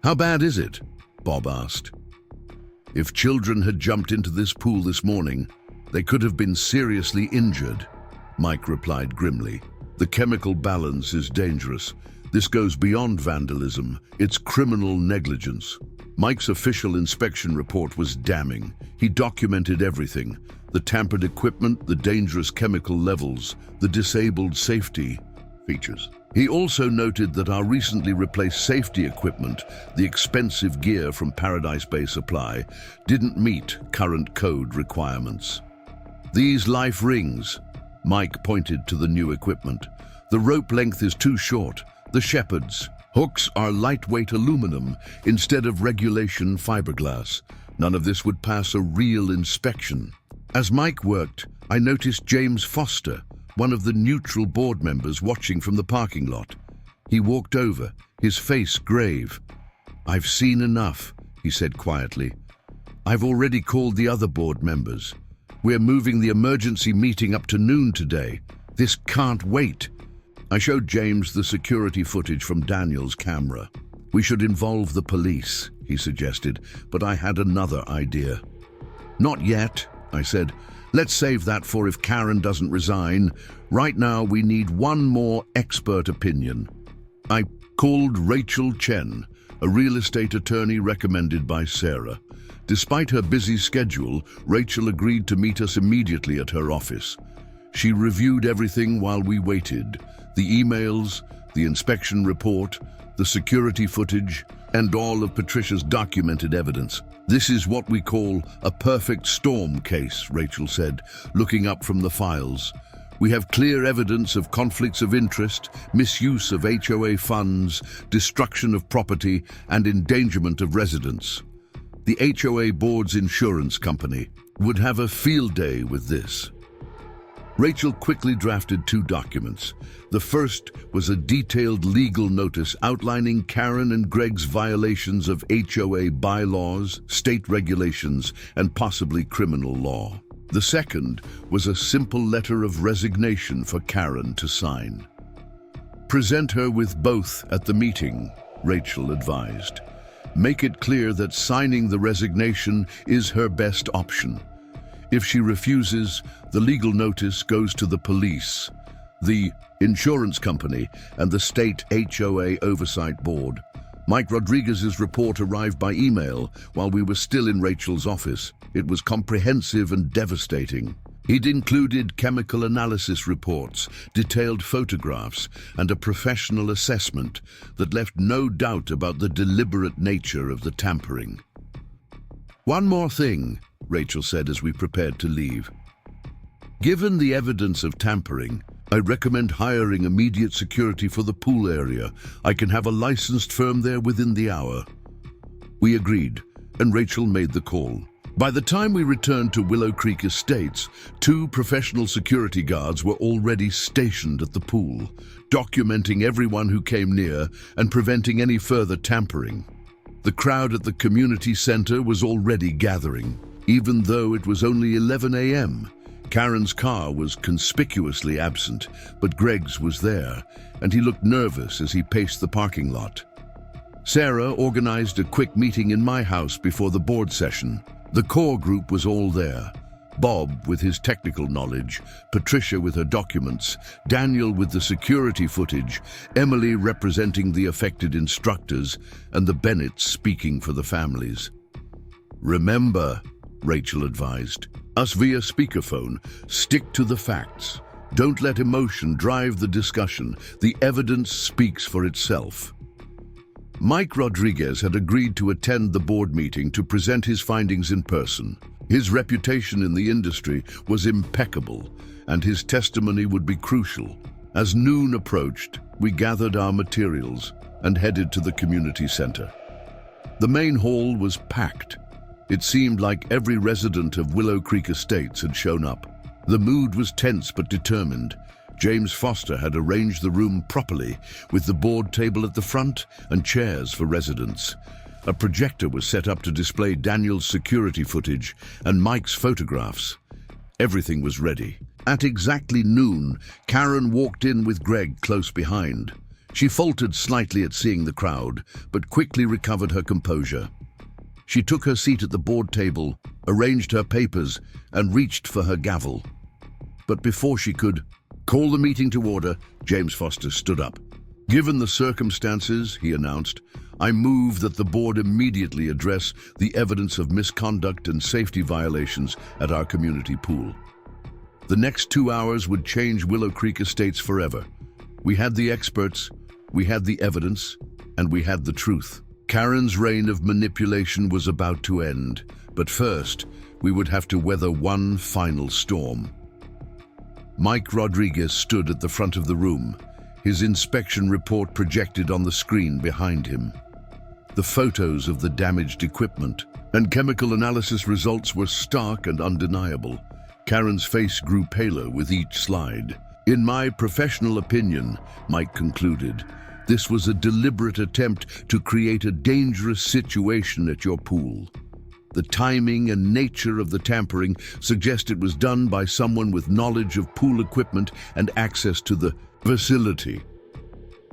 How bad is it? Bob asked. If children had jumped into this pool this morning, they could have been seriously injured, Mike replied grimly. The chemical balance is dangerous. This goes beyond vandalism. It's criminal negligence. Mike's official inspection report was damning. He documented everything: the tampered equipment, the dangerous chemical levels, the disabled safety features. He also noted that our recently replaced safety equipment, the expensive gear from Paradise Bay Supply, didn't meet current code requirements. These life rings, Mike pointed to the new equipment. The rope length is too short. The Shepherd's hooks are lightweight aluminum instead of regulation fiberglass. None of this would pass a real inspection. As Mike worked, I noticed James Foster, one of the neutral board members, watching from the parking lot. He walked over, his face grave. I've seen enough, he said quietly. I've already called the other board members. We're moving the emergency meeting up to noon today. This can't wait. I showed James the security footage from Daniel's camera. We should involve the police, he suggested, but I had another idea. Not yet, I said. Let's save that for if Karen doesn't resign. Right now, we need one more expert opinion. I called Rachel Chen, a real estate attorney recommended by Sarah. Despite her busy schedule, Rachel agreed to meet us immediately at her office. She reviewed everything while we waited: the emails, the inspection report, the security footage, and all of Patricia's documented evidence. This is what we call a perfect storm case, Rachel said, looking up from the files. We have clear evidence of conflicts of interest, misuse of HOA funds, destruction of property, and endangerment of residents. The HOA board's insurance company would have a field day with this. Rachel quickly drafted 2 documents. The first was a detailed legal notice outlining Karen and Greg's violations of HOA bylaws, state regulations, and possibly criminal law. The second was a simple letter of resignation for Karen to sign. Present her with both at the meeting, Rachel advised. Make it clear that signing the resignation is her best option. If she refuses, the legal notice goes to the police, the insurance company, and the state HOA oversight board. Mike Rodriguez's report arrived by email while we were still in Rachel's office. It was comprehensive and devastating. He'd included chemical analysis reports, detailed photographs, and a professional assessment that left no doubt about the deliberate nature of the tampering. One more thing, Rachel said as we prepared to leave. Given the evidence of tampering, I recommend hiring immediate security for the pool area. I can have a licensed firm there within the hour. We agreed, and Rachel made the call. By the time we returned to Willow Creek Estates, 2 professional security guards were already stationed at the pool, documenting everyone who came near and preventing any further tampering. The crowd at the community center was already gathering. Even though it was only 11 a.m., Karen's car was conspicuously absent, but Greg's was there, and he looked nervous as he paced the parking lot. Sarah organized a quick meeting in my house before the board session. The core group was all there. Bob with his technical knowledge, Patricia with her documents, Daniel with the security footage, Emily representing the affected instructors, and the Bennetts speaking for the families. "Remember," Rachel advised, "us via speakerphone, stick to the facts. Don't let emotion drive the discussion. The evidence speaks for itself." Mike Rodriguez had agreed to attend the board meeting to present his findings in person. His reputation in the industry was impeccable, and his testimony would be crucial. As noon approached, we gathered our materials and headed to the community center. The main hall was packed. It seemed like every resident of Willow Creek Estates had shown up. The mood was tense but determined. James Foster had arranged the room properly, with the board table at the front and chairs for residents. A projector was set up to display Daniel's security footage and Mike's photographs. Everything was ready. At exactly noon, Karen walked in with Greg close behind. She faltered slightly at seeing the crowd, but quickly recovered her composure. She took her seat at the board table, arranged her papers, and reached for her gavel. But before she could call the meeting to order, James Foster stood up. "Given the circumstances," he announced, "I move that the board immediately address the evidence of misconduct and safety violations at our community pool." The next 2 hours would change Willow Creek Estates forever. We had the experts, we had the evidence, and we had the truth. Karen's reign of manipulation was about to end, but first, we would have to weather one final storm. Mike Rodriguez stood at the front of the room, his inspection report projected on the screen behind him. The photos of the damaged equipment and chemical analysis results were stark and undeniable. Karen's face grew paler with each slide. "In my professional opinion," Mike concluded, "this was a deliberate attempt to create a dangerous situation at your pool. The timing and nature of the tampering suggest it was done by someone with knowledge of pool equipment and access to the facility."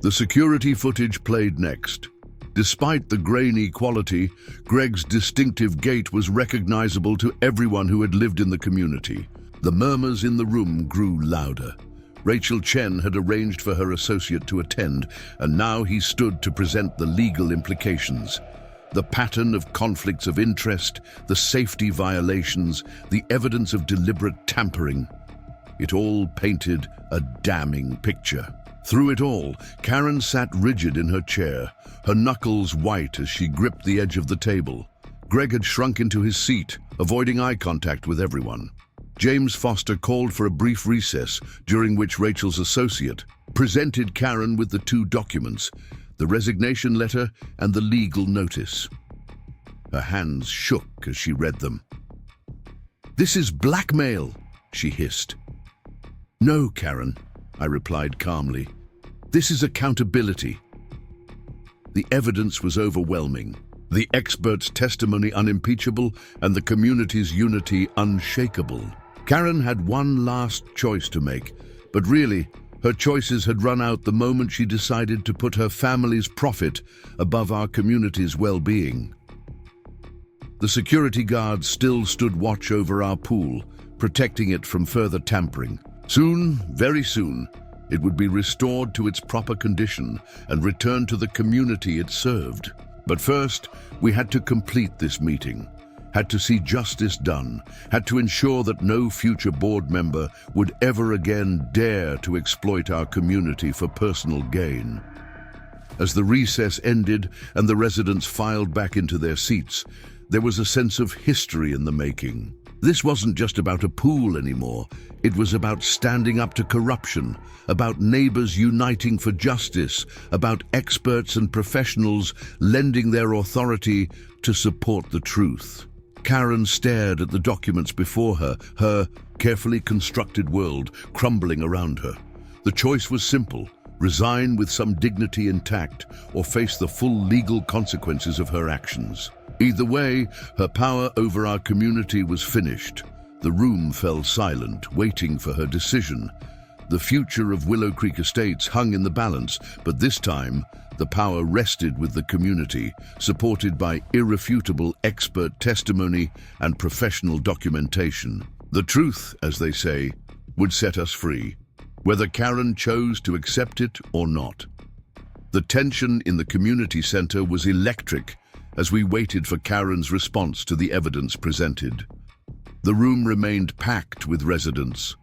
The security footage played next. Despite the grainy quality, Greg's distinctive gait was recognizable to everyone who had lived in the community. The murmurs in the room grew louder. Rachel Chen had arranged for her associate to attend, and now he stood to present the legal implications. The pattern of conflicts of interest, the safety violations, the evidence of deliberate tampering. It all painted a damning picture. Through it all, Karen sat rigid in her chair, her knuckles white as she gripped the edge of the table. Greg had shrunk into his seat, avoiding eye contact with everyone. James Foster called for a brief recess, during which Rachel's associate presented Karen with the 2 documents, the resignation letter and the legal notice. Her hands shook as she read them. "This is blackmail," she hissed. "No, Karen," I replied calmly. "This is accountability." The evidence was overwhelming, the expert's testimony unimpeachable, and the community's unity unshakable. Karen had one last choice to make, but really, her choices had run out the moment she decided to put her family's profit above our community's well-being. The security guards still stood watch over our pool, protecting it from further tampering. Soon, very soon, it would be restored to its proper condition and returned to the community it served. But first, we had to complete this meeting, had to see justice done, had to ensure that no future board member would ever again dare to exploit our community for personal gain. As the recess ended and the residents filed back into their seats, there was a sense of history in the making. This wasn't just about a pool anymore. It was about standing up to corruption, about neighbors uniting for justice, about experts and professionals lending their authority to support the truth. Karen stared at the documents before her, her carefully constructed world crumbling around her. The choice was simple: resign with some dignity intact or face the full legal consequences of her actions. Either way, her power over our community was finished. The room fell silent, waiting for her decision. The future of Willow Creek Estates hung in the balance, but this time, the power rested with the community, supported by irrefutable expert testimony and professional documentation. The truth, as they say, would set us free, whether Karen chose to accept it or not. The tension in the community center was electric as we waited for Karen's response to the evidence presented. The room remained packed with residents,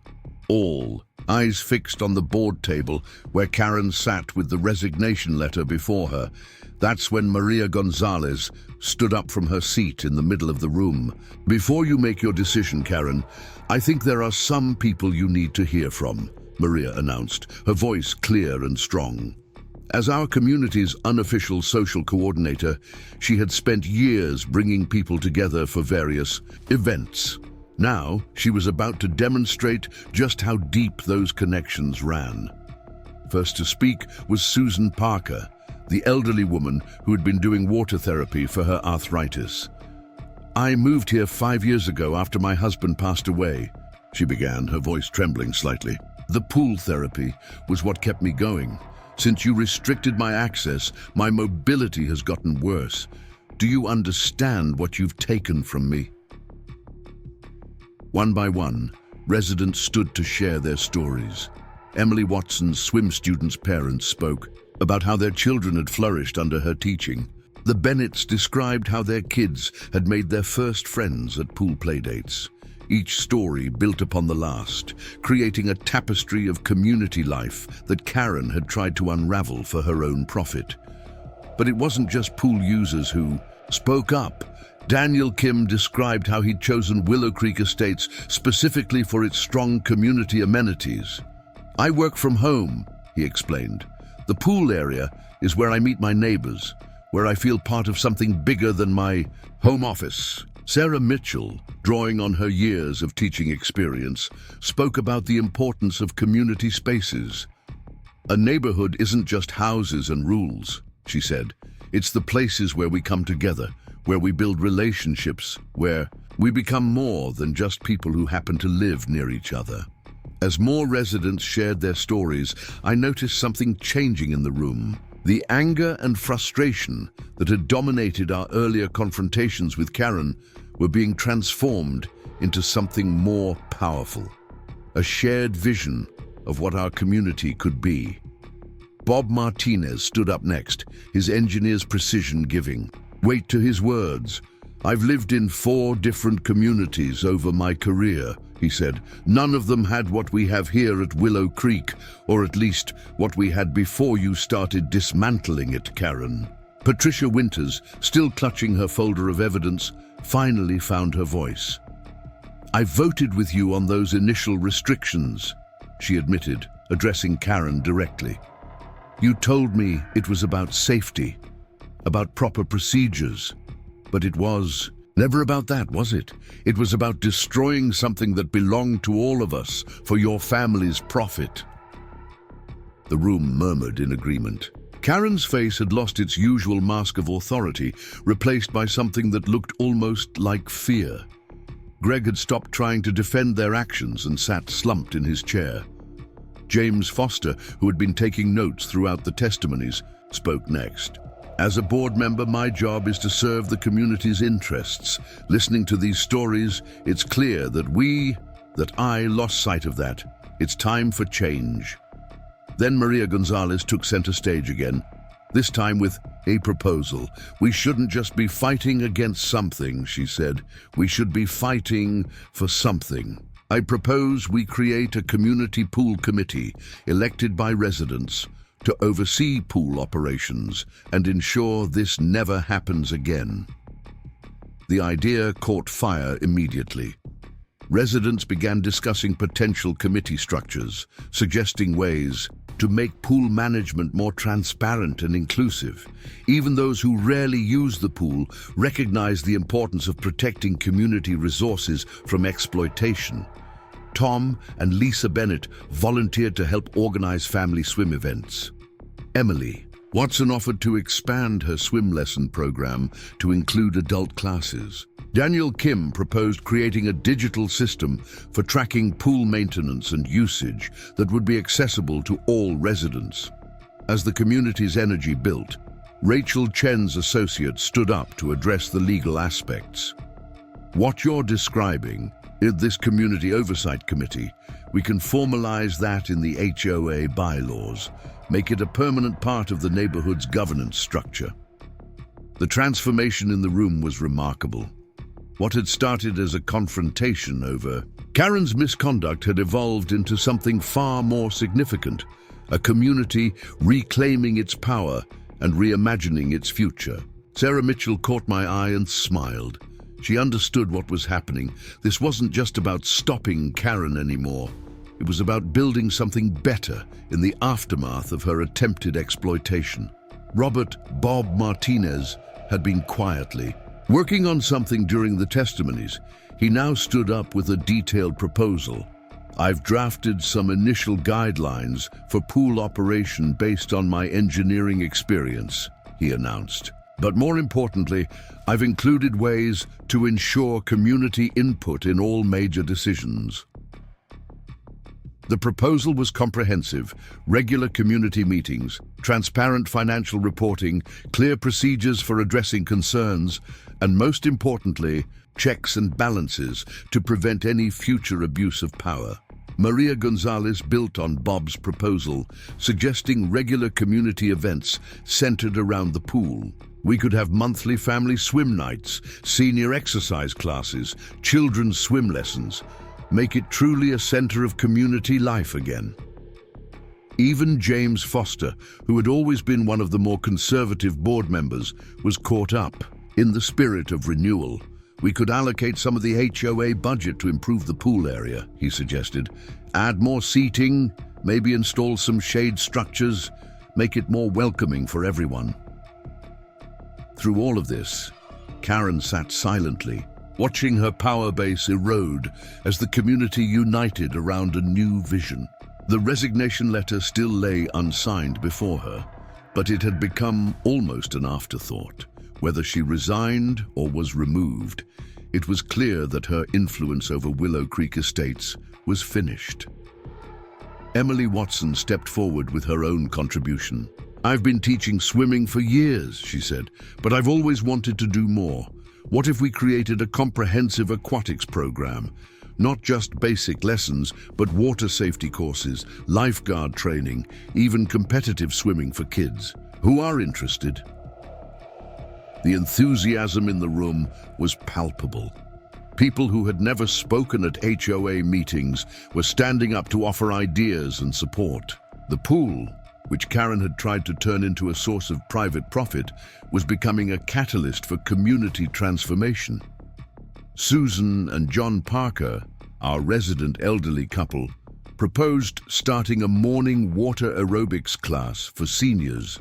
all eyes fixed on the board table where Karen sat with the resignation letter before her. That's when Maria Gonzalez stood up from her seat in the middle of the room. "Before you make your decision, Karen, I think there are some people you need to hear from," Maria announced, her voice clear and strong. As our community's unofficial social coordinator, she had spent years bringing people together for various events. Now, she was about to demonstrate just how deep those connections ran. First to speak was Susan Parker, the elderly woman who had been doing water therapy for her arthritis. "I moved here 5 years ago after my husband passed away," she began, her voice trembling slightly. "The pool therapy was what kept me going. Since you restricted my access, my mobility has gotten worse. Do you understand what you've taken from me?" One by one, residents stood to share their stories. Emily Watson's swim students' parents spoke about how their children had flourished under her teaching. The Bennetts described how their kids had made their first friends at pool playdates. Each story built upon the last, creating a tapestry of community life that Karen had tried to unravel for her own profit. But it wasn't just pool users who spoke up. Daniel Kim described how he'd chosen Willow Creek Estates specifically for its strong community amenities. "I work from home," he explained. "The pool area is where I meet my neighbors, where I feel part of something bigger than my home office." Sarah Mitchell, drawing on her years of teaching experience, spoke about the importance of community spaces. "A neighborhood isn't just houses and rules," she said. "It's the places where we come together, where we build relationships, where we become more than just people who happen to live near each other." As more residents shared their stories, I noticed something changing in the room. The anger and frustration that had dominated our earlier confrontations with Karen were being transformed into something more powerful. A shared vision of what our community could be. Bob Martinez stood up next, his engineer's precision giving weight to his words. "I've lived in 4 different communities over my career," he said. "None of them had what we have here at Willow Creek, or at least what we had before you started dismantling it, Karen." Patricia Winters, still clutching her folder of evidence, finally found her voice. "I voted with you on those initial restrictions," she admitted, addressing Karen directly. "You told me it was about safety, about proper procedures, but it was never about that, was it? It was about destroying something that belonged to all of us for your family's profit." The room murmured in agreement. Karen's face had lost its usual mask of authority, replaced by something that looked almost like fear. Greg had stopped trying to defend their actions and sat slumped in his chair. James Foster, who had been taking notes throughout the testimonies, spoke next. "As a board member, my job is to serve the community's interests. Listening to these stories, it's clear that I lost sight of that. It's time for change." Then Maria Gonzalez took center stage again, this time with a proposal. "We shouldn't just be fighting against something," she said. "We should be fighting for something. I propose we create a community pool committee elected by residents to oversee pool operations and ensure this never happens again." The idea caught fire immediately. Residents began discussing potential committee structures, suggesting ways to make pool management more transparent and inclusive. Even those who rarely use the pool recognize the importance of protecting community resources from exploitation. Tom and Lisa Bennett volunteered to help organize family swim events. Emily Watson offered to expand her swim lesson program to include adult classes. Daniel Kim proposed creating a digital system for tracking pool maintenance and usage that would be accessible to all residents. As the community's energy built, Rachel Chen's associate stood up to address the legal aspects. "What you're describing In this Community Oversight Committee, we can formalize that in the HOA bylaws, make it a permanent part of the neighborhood's governance structure. The transformation in the room was remarkable. What had started as a confrontation over Karen's misconduct had evolved into something far more significant, a community reclaiming its power and reimagining its future. Sarah Mitchell caught my eye and smiled. She understood what was happening. This wasn't just about stopping Karen anymore. It was about building something better in the aftermath of her attempted exploitation. Robert Bob Martinez had been quietly working on something during the testimonies. He now stood up with a detailed proposal. I've drafted some initial guidelines for pool operation based on my engineering experience, he announced. But more importantly, I've included ways to ensure community input in all major decisions. The proposal was comprehensive: regular community meetings, transparent financial reporting, clear procedures for addressing concerns, and most importantly, checks and balances to prevent any future abuse of power. Maria Gonzalez built on Bob's proposal, suggesting regular community events centered around the pool. We could have monthly family swim nights, senior exercise classes, children's swim lessons. Make it truly a center of community life again. Even James Foster, who had always been one of the more conservative board members, was caught up. In the spirit of renewal, we could allocate some of the HOA budget to improve the pool area, he suggested. Add more seating, maybe install some shade structures, make it more welcoming for everyone. Through all of this, Karen sat silently, watching her power base erode as the community united around a new vision. The resignation letter still lay unsigned before her, but it had become almost an afterthought. Whether she resigned or was removed, it was clear that her influence over Willow Creek Estates was finished. Emily Watson stepped forward with her own contribution. I've been teaching swimming for years, she said, but I've always wanted to do more. What if we created a comprehensive aquatics program? Not just basic lessons, but water safety courses, lifeguard training, even competitive swimming for kids. Who are interested? The enthusiasm in the room was palpable. People who had never spoken at HOA meetings were standing up to offer ideas and support. The pool, which Karen had tried to turn into a source of private profit, was becoming a catalyst for community transformation. Susan and John Parker, our resident elderly couple, proposed starting a morning water aerobics class for seniors.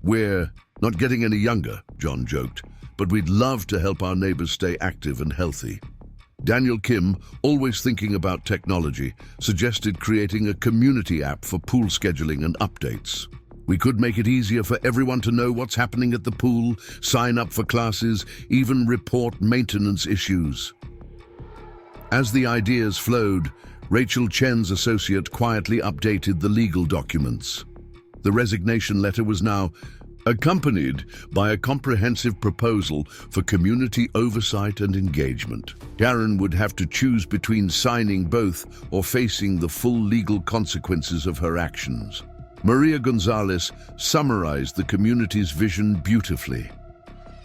We're not getting any younger, John joked, but we'd love to help our neighbors stay active and healthy. Daniel Kim, always thinking about technology, suggested creating a community app for pool scheduling and updates. We could make it easier for everyone to know what's happening at the pool, sign up for classes, even report maintenance issues. As the ideas flowed, Rachel Chen's associate quietly updated the legal documents. The resignation letter was now accompanied by a comprehensive proposal for community oversight and engagement. Karen would have to choose between signing both or facing the full legal consequences of her actions. Maria Gonzalez summarized the community's vision beautifully.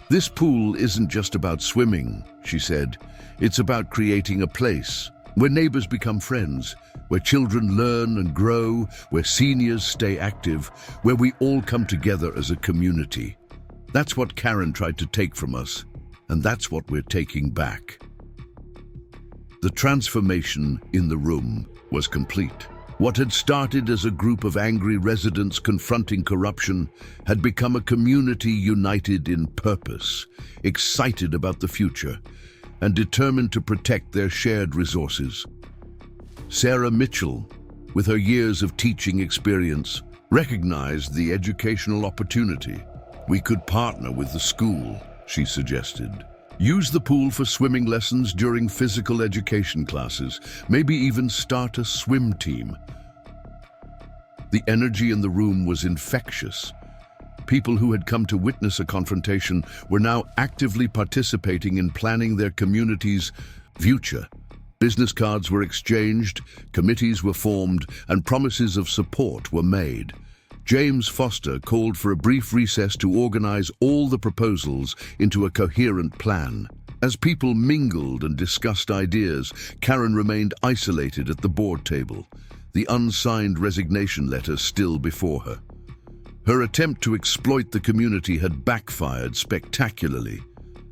This pool isn't just about swimming, she said. It's about creating a place where neighbors become friends, where children learn and grow, where seniors stay active, where we all come together as a community. That's what Karen tried to take from us, and that's what we're taking back. The transformation in the room was complete. What had started as a group of angry residents confronting corruption had become a community united in purpose, excited about the future, and determined to protect their shared resources. Sarah Mitchell, with her years of teaching experience, recognized the educational opportunity. We could partner with the school, she suggested. Use the pool for swimming lessons during physical education classes, maybe even start a swim team. The energy in the room was infectious. People who had come to witness a confrontation were now actively participating in planning their community's future. Business cards were exchanged, committees were formed, and promises of support were made. James Foster called for a brief recess to organize all the proposals into a coherent plan. As people mingled and discussed ideas, Karen remained isolated at the board table, the unsigned resignation letter still before her. Her attempt to exploit the community had backfired spectacularly,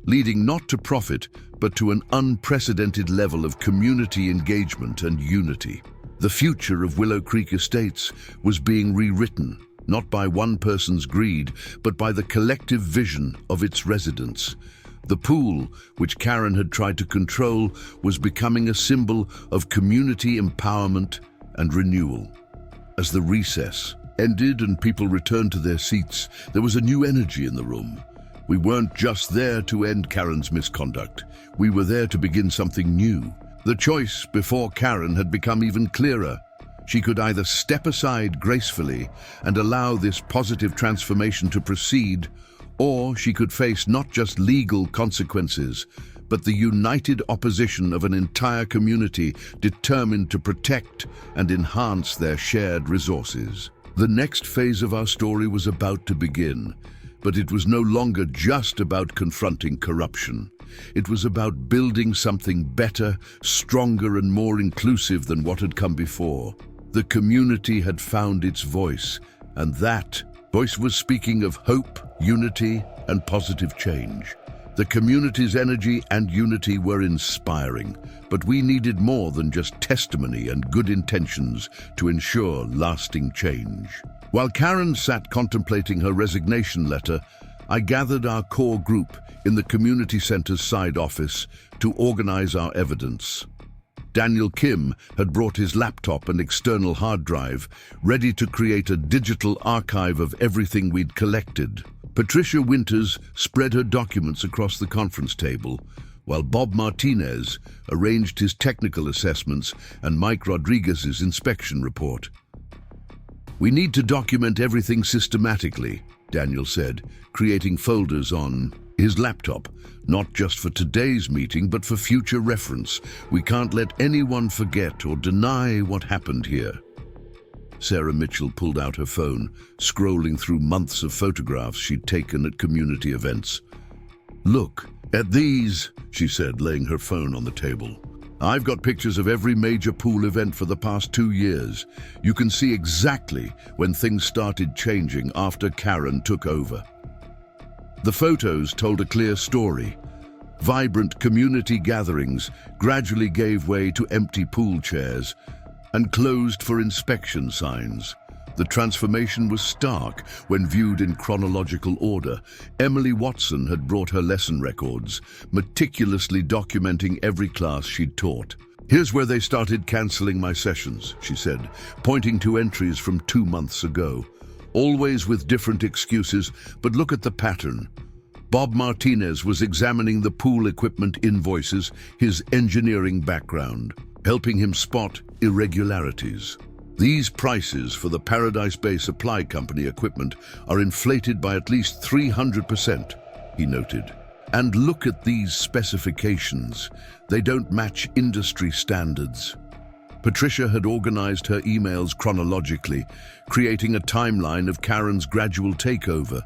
leading not to profit, but to an unprecedented level of community engagement and unity. The future of Willow Creek Estates was being rewritten, not by one person's greed, but by the collective vision of its residents. The pool, which Karen had tried to control, was becoming a symbol of community empowerment and renewal. As the recess ended and people returned to their seats, there was a new energy in the room. We weren't just there to end Karen's misconduct. We were there to begin something new. The choice before Karen had become even clearer. She could either step aside gracefully and allow this positive transformation to proceed, or she could face not just legal consequences, but the united opposition of an entire community determined to protect and enhance their shared resources. The next phase of our story was about to begin, but it was no longer just about confronting corruption. It was about building something better, stronger, and more inclusive than what had come before. The community had found its voice, and that voice was speaking of hope, unity, and positive change. The community's energy and unity were inspiring, but we needed more than just testimony and good intentions to ensure lasting change. While Karen sat contemplating her resignation letter, I gathered our core group in the community center's side office to organize our evidence. Daniel Kim had brought his laptop and external hard drive, ready to create a digital archive of everything we'd collected. Patricia Winters spread her documents across the conference table, while Bob Martinez arranged his technical assessments and Mike Rodriguez's inspection report. "We need to document everything systematically," Daniel said, creating folders on his laptop, not just for today's meeting, but for future reference. "We can't let anyone forget or deny what happened here." Sarah Mitchell pulled out her phone, scrolling through months of photographs she'd taken at community events. "Look at these," she said, laying her phone on the table. "I've got pictures of every major pool event for the past 2 years. You can see exactly when things started changing after Karen took over." The photos told a clear story. Vibrant community gatherings gradually gave way to empty pool chairs and closed for inspection signs. The transformation was stark when viewed in chronological order. Emily Watson had brought her lesson records, meticulously documenting every class she'd taught. "Here's where they started canceling my sessions," she said, pointing to entries from 2 months ago. Always with different excuses, but look at the pattern. Bob Martinez was examining the pool equipment invoices, his engineering background, helping him spot irregularities. "These prices for the Paradise Bay Supply Company equipment are inflated by at least 300%, he noted. "And look at these specifications. They don't match industry standards." Patricia had organized her emails chronologically, creating a timeline of Karen's gradual takeover.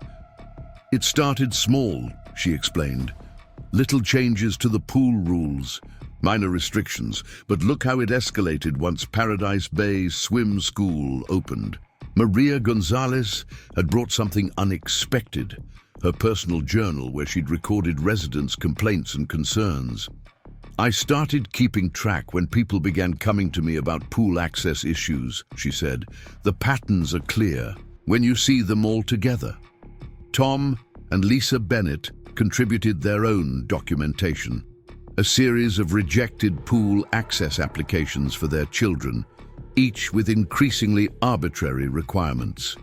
"It started small," she explained. "Little changes to the pool rules, minor restrictions, but look how it escalated once Paradise Bay's swim school opened." Maria Gonzalez had brought something unexpected, her personal journal where she'd recorded residents' complaints and concerns. "I started keeping track when people began coming to me about pool access issues," she said. "The patterns are clear when you see them all together." Tom and Lisa Bennett contributed their own documentation, a series of rejected pool access applications for their children, each with increasingly arbitrary requirements.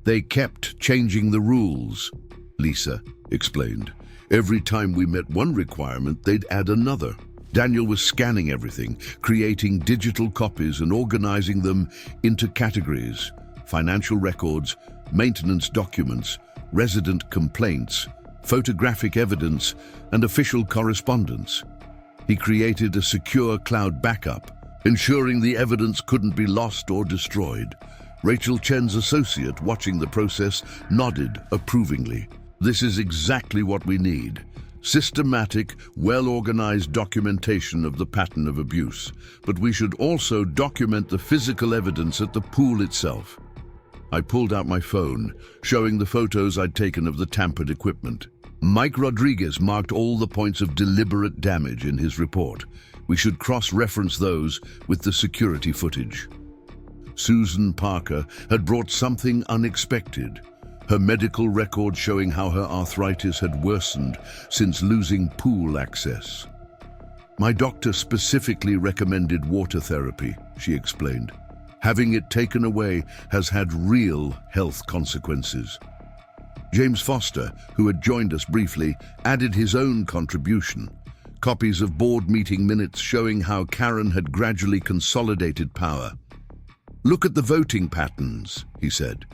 "They kept changing the rules," Lisa explained. "Every time we met one requirement, they'd add another." Daniel was scanning everything, creating digital copies and organizing them into categories: financial records, maintenance documents, resident complaints, photographic evidence, and official correspondence. He created a secure cloud backup, ensuring the evidence couldn't be lost or destroyed. Rachel Chen's associate, watching the process, nodded approvingly. This is exactly what we need. Systematic, well-organized documentation of the pattern of abuse. But we should also document the physical evidence at the pool itself. I pulled out my phone, showing the photos I'd taken of the tampered equipment. Mike Rodriguez marked all the points of deliberate damage in his report. We should cross-reference those with the security footage. Susan Parker had brought something unexpected. Her medical record showing how her arthritis had worsened since losing pool access. My doctor specifically recommended water therapy, she explained. Having it taken away has had real health consequences. James Foster, who had joined us briefly, added his own contribution. Copies of board meeting minutes showing how Karen had gradually consolidated power. "Look at the voting patterns," he said.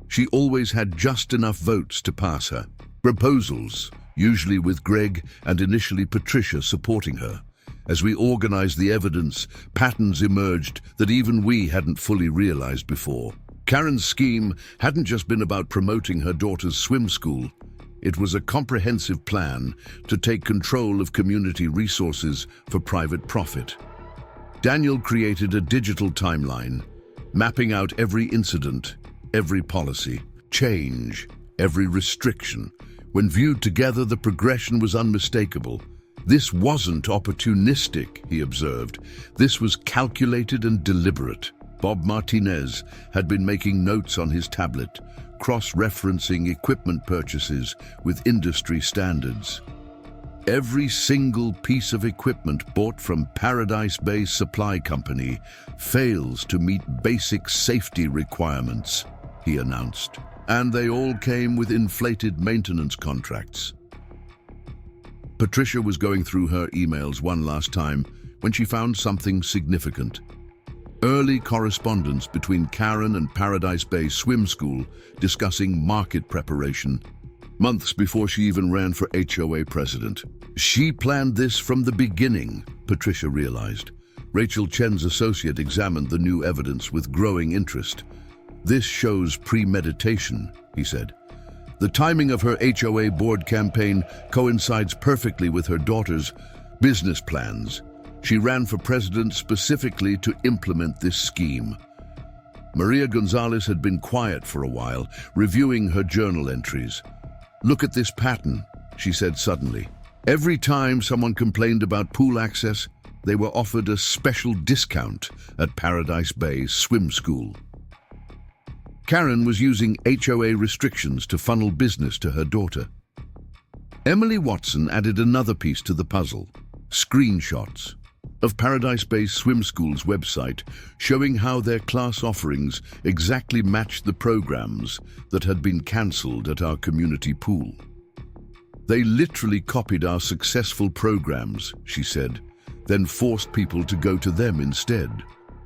She always had just enough votes to pass her. Proposals, usually with Greg and initially Patricia supporting her. As we organized the evidence, patterns emerged that even we hadn't fully realized before. Karen's scheme hadn't just been about promoting her daughter's swim school. It was a comprehensive plan to take control of community resources for private profit. Daniel created a digital timeline, mapping out every incident, every policy, change, every restriction. When viewed together, the progression was unmistakable. This wasn't opportunistic, he observed. This was calculated and deliberate. Bob Martinez had been making notes on his tablet, cross-referencing equipment purchases with industry standards. Every single piece of equipment bought from Paradise Bay Supply Company fails to meet basic safety requirements, he announced. And they all came with inflated maintenance contracts. Patricia was going through her emails one last time when she found something significant. Early correspondence between Karen and Paradise Bay Swim School discussing market preparation, months before she even ran for HOA president. She planned this from the beginning, Patricia realized. Rachel Chen's associate examined the new evidence with growing interest. "This shows premeditation," he said. "The timing of her HOA board campaign coincides perfectly with her daughter's business plans. She ran for president specifically to implement this scheme." Maria Gonzalez had been quiet for a while, reviewing her journal entries. "Look at this pattern," she said suddenly. "Every time someone complained about pool access, they were offered a special discount at Paradise Bay Swim School." Karen was using HOA restrictions to funnel business to her daughter. Emily Watson added another piece to the puzzle: screenshots of Paradise Bay Swim School's website showing how their class offerings exactly matched the programs that had been cancelled at our community pool. "They literally copied our successful programs," she said, "then forced people to go to them instead."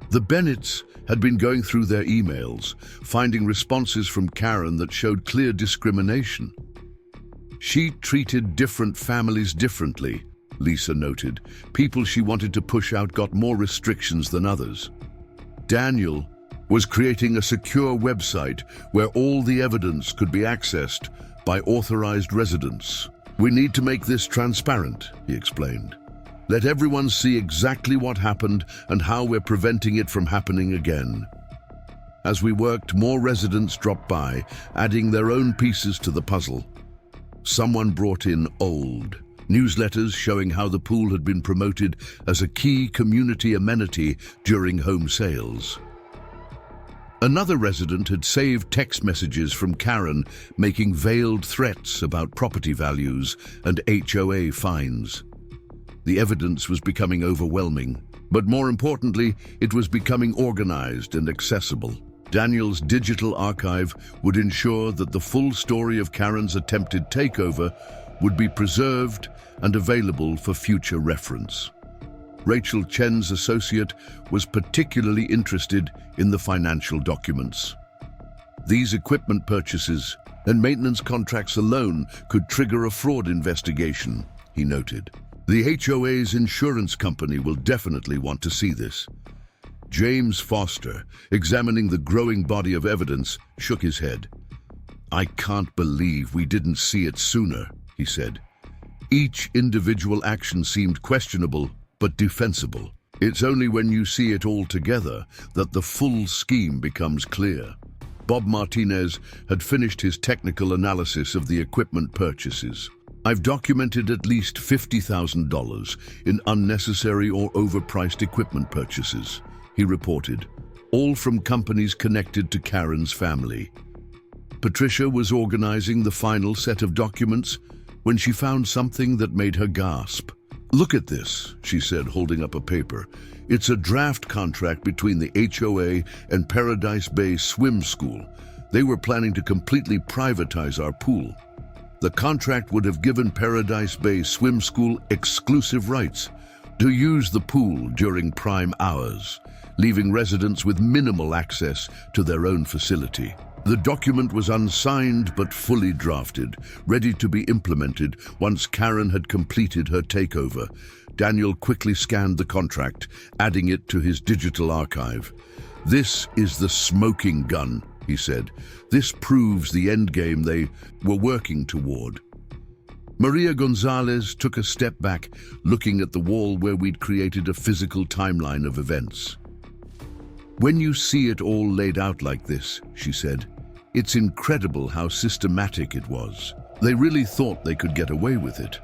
The Bennetts had been going through their emails, finding responses from Karen that showed clear discrimination. "She treated different families differently," Lisa noted. "People she wanted to push out got more restrictions than others." Daniel was creating a secure website where all the evidence could be accessed by authorized residents. "We need to make this transparent," he explained. "Let everyone see exactly what happened and how we're preventing it from happening again." As we worked, more residents dropped by, adding their own pieces to the puzzle. Someone brought in old newsletters showing how the pool had been promoted as a key community amenity during home sales. Another resident had saved text messages from Karen making veiled threats about property values and HOA fines. The evidence was becoming overwhelming, but more importantly, it was becoming organized and accessible. Daniel's digital archive would ensure that the full story of Karen's attempted takeover would be preserved and available for future reference. Rachel Chen's associate was particularly interested in the financial documents. These equipment purchases and maintenance contracts alone could trigger a fraud investigation, he noted. The HOA's insurance company will definitely want to see this. James Foster, examining the growing body of evidence, shook his head. "I can't believe we didn't see it sooner," he said. "Each individual action seemed questionable, but defensible. It's only when you see it all together that the full scheme becomes clear." Bob Martinez had finished his technical analysis of the equipment purchases. "I've documented at least $50,000 in unnecessary or overpriced equipment purchases," he reported, "all from companies connected to Karen's family." Patricia was organizing the final set of documents when she found something that made her gasp. "Look at this," she said, holding up a paper. "It's a draft contract between the HOA and Paradise Bay Swim School. They were planning to completely privatize our pool. The contract would have given Paradise Bay Swim School exclusive rights to use the pool during prime hours, leaving residents with minimal access to their own facility. The document was unsigned but fully drafted, ready to be implemented once Karen had completed her takeover. Daniel quickly scanned the contract, adding it to his digital archive. "This is the smoking gun," he said. "This proves the endgame they were working toward." Maria Gonzalez took a step back, looking at the wall where we'd created a physical timeline of events. "When you see it all laid out like this," she said, "it's incredible how systematic it was. They really thought they could get away with it.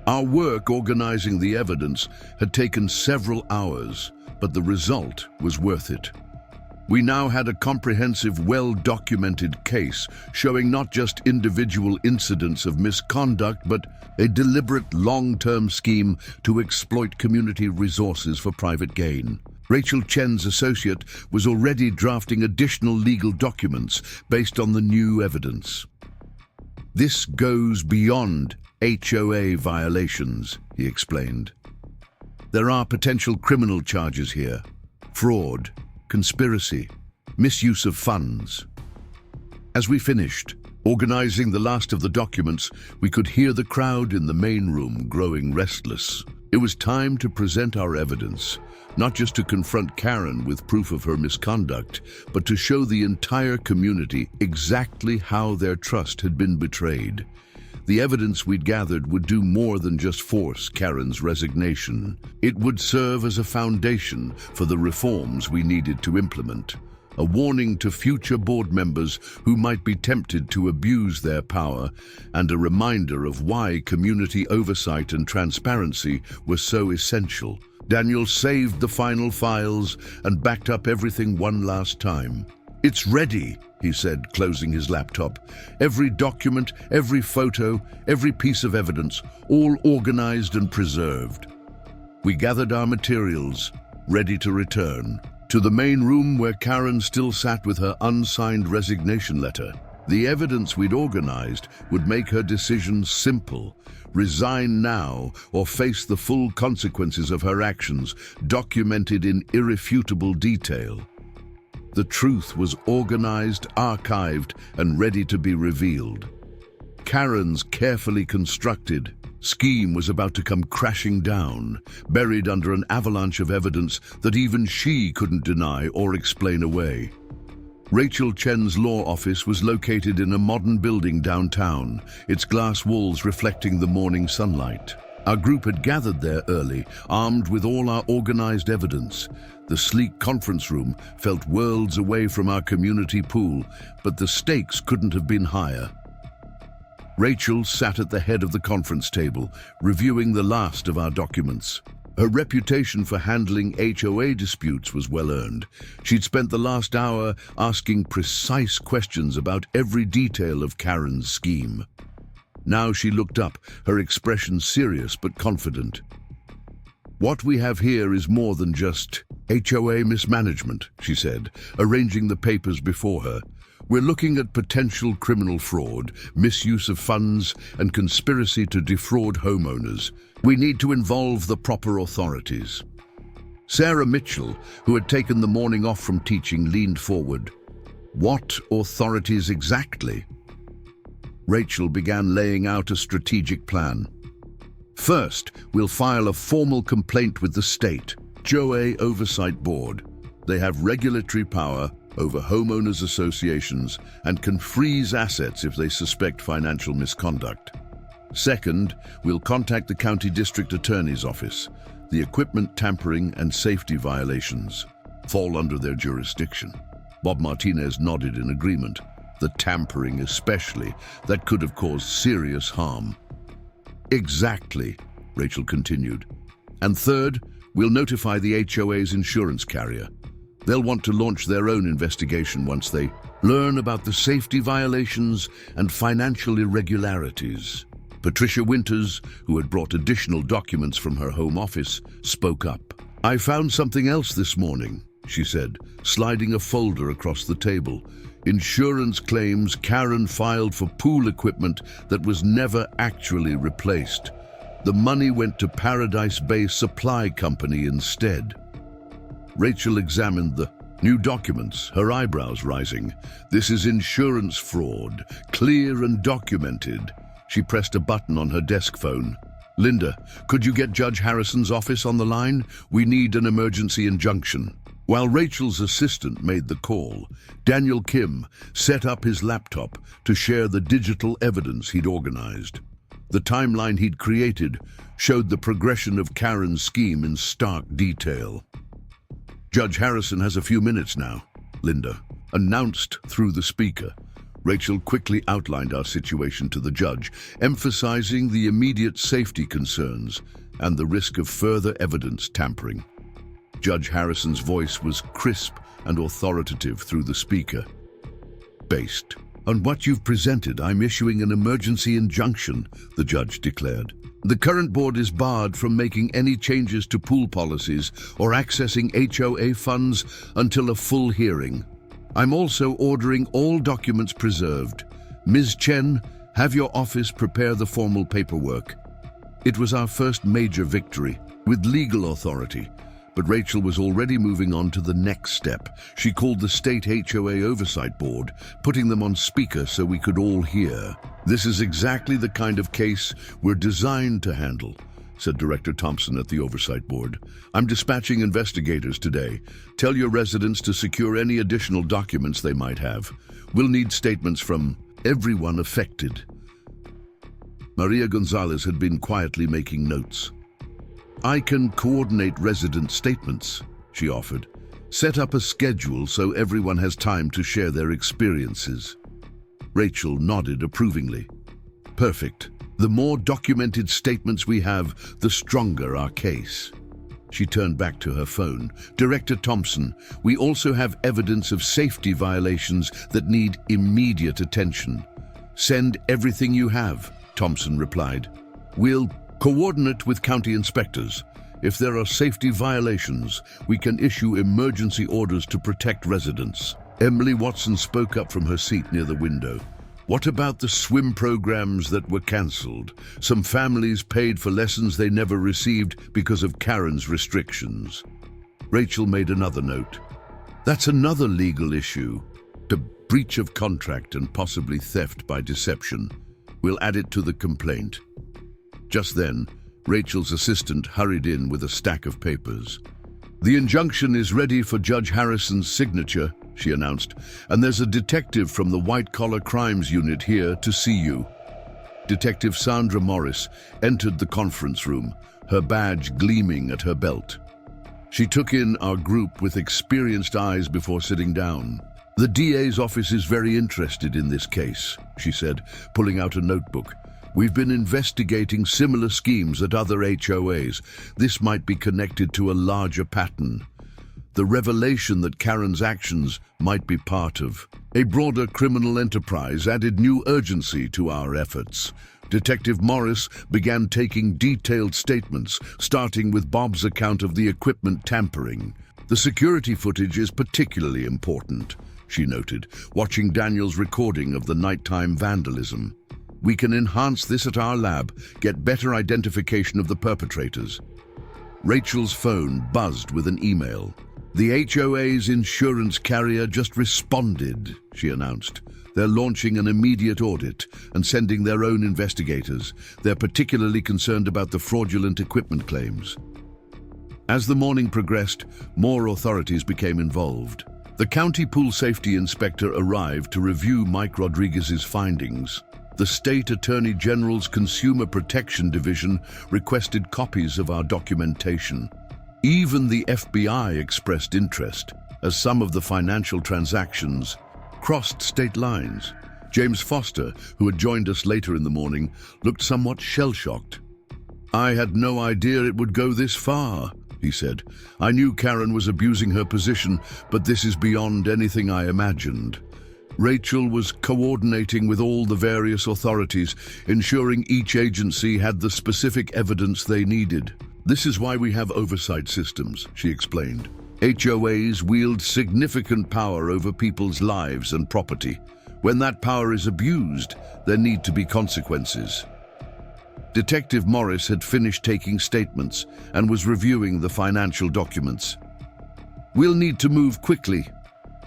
Our work organizing the evidence had taken several hours, but the result was worth it. We now had a comprehensive, well-documented case showing not just individual incidents of misconduct, but a deliberate long-term scheme to exploit community resources for private gain." Rachel Chen's associate was already drafting additional legal documents based on the new evidence. "This goes beyond HOA violations," he explained. "There are potential criminal charges here: fraud, conspiracy, misuse of funds." As we finished organizing the last of the documents, we could hear the crowd in the main room growing restless. It was time to present our evidence, not just to confront Karen with proof of her misconduct, but to show the entire community exactly how their trust had been betrayed. The evidence we'd gathered would do more than just force Karen's resignation. It would serve as a foundation for the reforms we needed to implement, a warning to future board members who might be tempted to abuse their power, and a reminder of why community oversight and transparency were so essential. Daniel saved the final files and backed up everything one last time. "It's ready," he said, closing his laptop. "Every document, every photo, every piece of evidence, all organized and preserved." We gathered our materials, ready to return to the main room where Karen still sat with her unsigned resignation letter. The evidence we'd organized would make her decision simple: resign now or face the full consequences of her actions, documented in irrefutable detail. The truth was organized, archived, and ready to be revealed. Karen's carefully constructed scheme was about to come crashing down, buried under an avalanche of evidence that even she couldn't deny or explain away. Rachel Chen's law office was located in a modern building downtown, its glass walls reflecting the morning sunlight. Our group had gathered there early, armed with all our organized evidence. The sleek conference room felt worlds away from our community pool, but the stakes couldn't have been higher. Rachel sat at the head of the conference table, reviewing the last of our documents. Her reputation for handling HOA disputes was well earned. She'd spent the last hour asking precise questions about every detail of Karen's scheme. Now she looked up, her expression serious but confident. "What we have here is more than just HOA mismanagement," she said, arranging the papers before her. "We're looking at potential criminal fraud, misuse of funds, and conspiracy to defraud homeowners. We need to involve the proper authorities." Sarah Mitchell, who had taken the morning off from teaching, leaned forward. "What authorities exactly?" Rachel began laying out a strategic plan. First, we'll file a formal complaint with the state, HOA Oversight Board. They have regulatory power over homeowners associations and can freeze assets if they suspect financial misconduct. Second, we'll contact the County District Attorney's Office. The equipment tampering and safety violations fall under their jurisdiction. Bob Martinez nodded in agreement. The tampering especially, that could have caused serious harm. Exactly, Rachel continued. And third, we'll notify the HOA's insurance carrier. They'll want to launch their own investigation once they learn about the safety violations and financial irregularities. Patricia Winters, who had brought additional documents from her home office, spoke up. I found something else this morning, she said, sliding a folder across the table. Insurance claims Karen filed for pool equipment that was never actually replaced. The money went to Paradise Bay Supply Company instead. Rachel examined the new documents, her eyebrows rising. This is insurance fraud, clear and documented. She pressed a button on her desk phone. Linda, could you get Judge Harrison's office on the line? We need an emergency injunction. While Rachel's assistant made the call, Daniel Kim set up his laptop to share the digital evidence he'd organized. The timeline he'd created showed the progression of Karen's scheme in stark detail. Judge Harrison has a few minutes now, Linda announced through the speaker. Rachel quickly outlined our situation to the judge, emphasizing the immediate safety concerns and the risk of further evidence tampering. Judge Harrison's voice was crisp and authoritative through the speaker. Based on what you've presented, I'm issuing an emergency injunction, the judge declared. The current board is barred from making any changes to pool policies or accessing HOA funds until a full hearing. I'm also ordering all documents preserved. Ms. Chen, have your office prepare the formal paperwork. It was our first major victory, with legal authority, but Rachel was already moving on to the next step. She called the State HOA Oversight Board, putting them on speaker so we could all hear. This is exactly the kind of case we're designed to handle, said Director Thompson at the Oversight Board. I'm dispatching investigators today. Tell your residents to secure any additional documents they might have. We'll need statements from everyone affected. Maria Gonzalez had been quietly making notes. I can coordinate resident statements, she offered. Set up a schedule so everyone has time to share their experiences. Rachel nodded approvingly. Perfect. The more documented statements we have, the stronger our case. She turned back to her phone. Director Thompson, we also have evidence of safety violations that need immediate attention. Send everything you have, Thompson replied. We'll coordinate with county inspectors. If there are safety violations, we can issue emergency orders to protect residents. Emily Watson spoke up from her seat near the window. What about the swim programs that were cancelled? Some families paid for lessons they never received because of Karen's restrictions. Rachel made another note. That's another legal issue. The breach of contract and possibly theft by deception. We'll add it to the complaint. Just then, Rachel's assistant hurried in with a stack of papers. The injunction is ready for Judge Harrison's signature, she announced, and there's a detective from the white-collar crimes unit here to see you. Detective Sandra Morris entered the conference room, her badge gleaming at her belt. She took in our group with experienced eyes before sitting down. The DA's office is very interested in this case, she said, pulling out a notebook. We've been investigating similar schemes at other HOAs. This might be connected to a larger pattern. The revelation that Karen's actions might be part of a broader criminal enterprise added new urgency to our efforts. Detective Morris began taking detailed statements, starting with Bob's account of the equipment tampering. The security footage is particularly important, she noted, watching Daniel's recording of the nighttime vandalism. We can enhance this at our lab, get better identification of the perpetrators. Rachel's phone buzzed with an email. The HOA's insurance carrier just responded, she announced. They're launching an immediate audit and sending their own investigators. They're particularly concerned about the fraudulent equipment claims. As the morning progressed, more authorities became involved. The county pool safety inspector arrived to review Mike Rodriguez's findings. The State Attorney General's Consumer Protection Division requested copies of our documentation. Even the FBI expressed interest, as some of the financial transactions crossed state lines. James Foster, who had joined us later in the morning, looked somewhat shell-shocked. "I had no idea it would go this far," he said. "I knew Karen was abusing her position, but this is beyond anything I imagined." Rachel was coordinating with all the various authorities, ensuring each agency had the specific evidence they needed. "This is why we have oversight systems," she explained. "HOAs wield significant power over people's lives and property. When that power is abused, there need to be consequences." Detective Morris had finished taking statements and was reviewing the financial documents. "We'll need to move quickly,"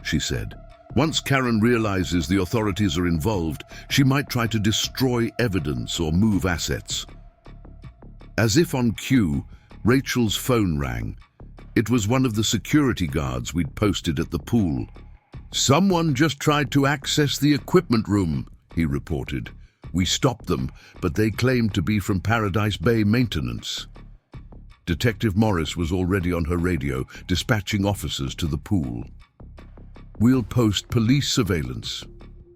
she said. "Once Karen realizes the authorities are involved, she might try to destroy evidence or move assets." As if on cue, Rachel's phone rang. It was one of the security guards we'd posted at the pool. "Someone just tried to access the equipment room," he reported. "We stopped them, but they claimed to be from Paradise Bay Maintenance." Detective Morris was already on her radio, dispatching officers to the pool. "We'll post police surveillance,"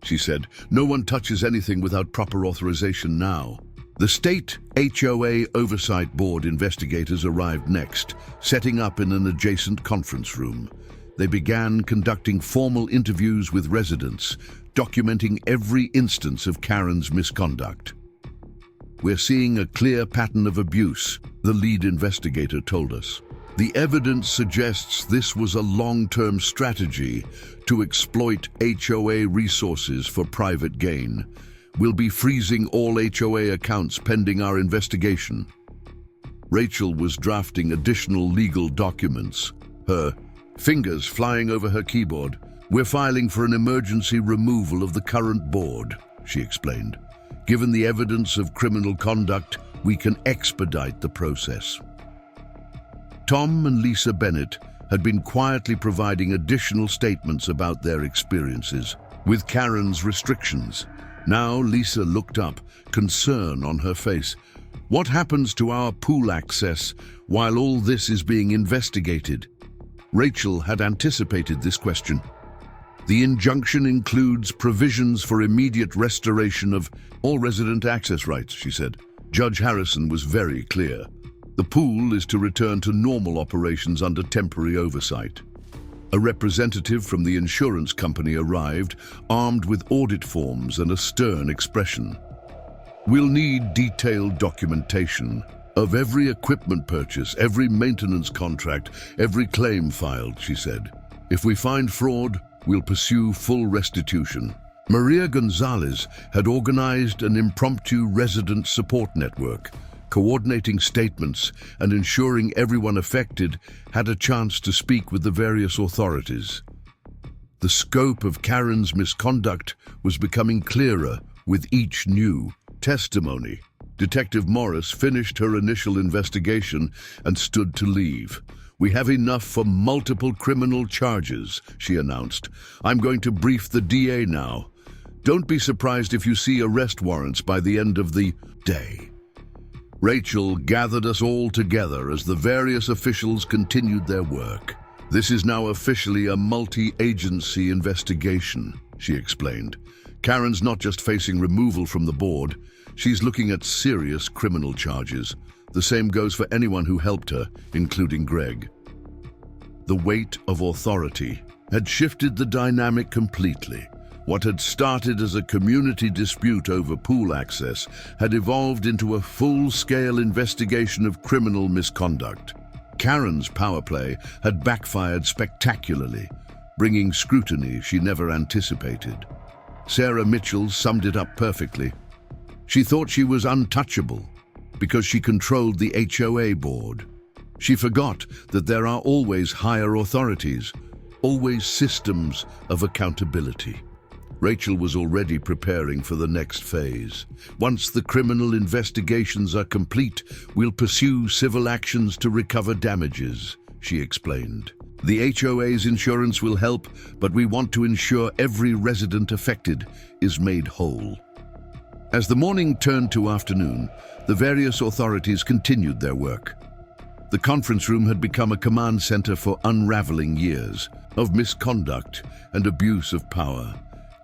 she said. "No one touches anything without proper authorization now." The State HOA Oversight Board investigators arrived next, setting up in an adjacent conference room. They began conducting formal interviews with residents, documenting every instance of Karen's misconduct. "We're seeing a clear pattern of abuse," the lead investigator told us. "The evidence suggests this was a long-term strategy to exploit HOA resources for private gain. We'll be freezing all HOA accounts pending our investigation." Rachel was drafting additional legal documents, her fingers flying over her keyboard. "We're filing for an emergency removal of the current board," she explained. "Given the evidence of criminal conduct, we can expedite the process." Tom and Lisa Bennett had been quietly providing additional statements about their experiences with Karen's restrictions. Now Lisa looked up, concern on her face. "What happens to our pool access while all this is being investigated?" Rachel had anticipated this question. "The injunction includes provisions for immediate restoration of all resident access rights," she said. Judge Harrison was very clear. "The pool is to return to normal operations under temporary oversight." A representative from the insurance company arrived, armed with audit forms and a stern expression. "We'll need detailed documentation of every equipment purchase, every maintenance contract, every claim filed," she said. "If we find fraud, we'll pursue full restitution." Maria Gonzalez had organized an impromptu resident support network, coordinating statements and ensuring everyone affected had a chance to speak with the various authorities. The scope of Karen's misconduct was becoming clearer with each new testimony. Detective Morris finished her initial investigation and stood to leave. "We have enough for multiple criminal charges," she announced. "I'm going to brief the DA now. Don't be surprised if you see arrest warrants by the end of the day." Rachel gathered us all together as the various officials continued their work. "This is now officially a multi-agency investigation," she explained. "Karen's not just facing removal from the board, she's looking at serious criminal charges. The same goes for anyone who helped her, including Greg." The weight of authority had shifted the dynamic completely. What had started as a community dispute over pool access had evolved into a full-scale investigation of criminal misconduct. Karen's power play had backfired spectacularly, bringing scrutiny she never anticipated. Sarah Mitchell summed it up perfectly. She thought she was untouchable because she controlled the HOA board. She forgot that there are always higher authorities, always systems of accountability. Rachel was already preparing for the next phase. Once the criminal investigations are complete, we'll pursue civil actions to recover damages, she explained. The HOA's insurance will help, but we want to ensure every resident affected is made whole. As the morning turned to afternoon, the various authorities continued their work. The conference room had become a command center for unraveling years of misconduct and abuse of power.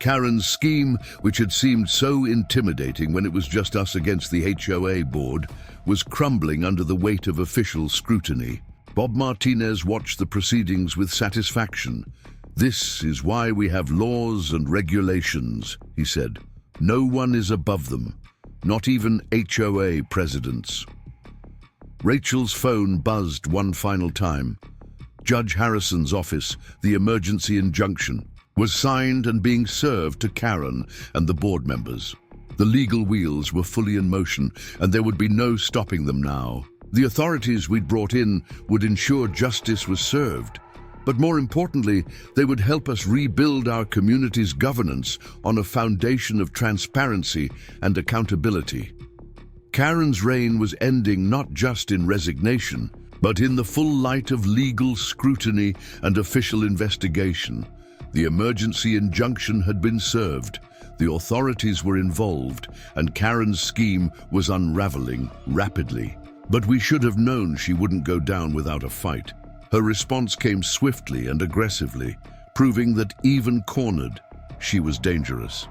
Karen's scheme, which had seemed so intimidating when it was just us against the HOA board, was crumbling under the weight of official scrutiny. Bob Martinez watched the proceedings with satisfaction. "This is why we have laws and regulations," he said. "No one is above them, not even HOA presidents." Rachel's phone buzzed one final time. Judge Harrison's office, the emergency injunction, was signed and being served to Karen and the board members. The legal wheels were fully in motion, and there would be no stopping them now. The authorities we'd brought in would ensure justice was served, but more importantly, they would help us rebuild our community's governance on a foundation of transparency and accountability. Karen's reign was ending not just in resignation, but in the full light of legal scrutiny and official investigation. The emergency injunction had been served, the authorities were involved, and Karen's scheme was unraveling rapidly. But we should have known she wouldn't go down without a fight. Her response came swiftly and aggressively, proving that even cornered, she was dangerous.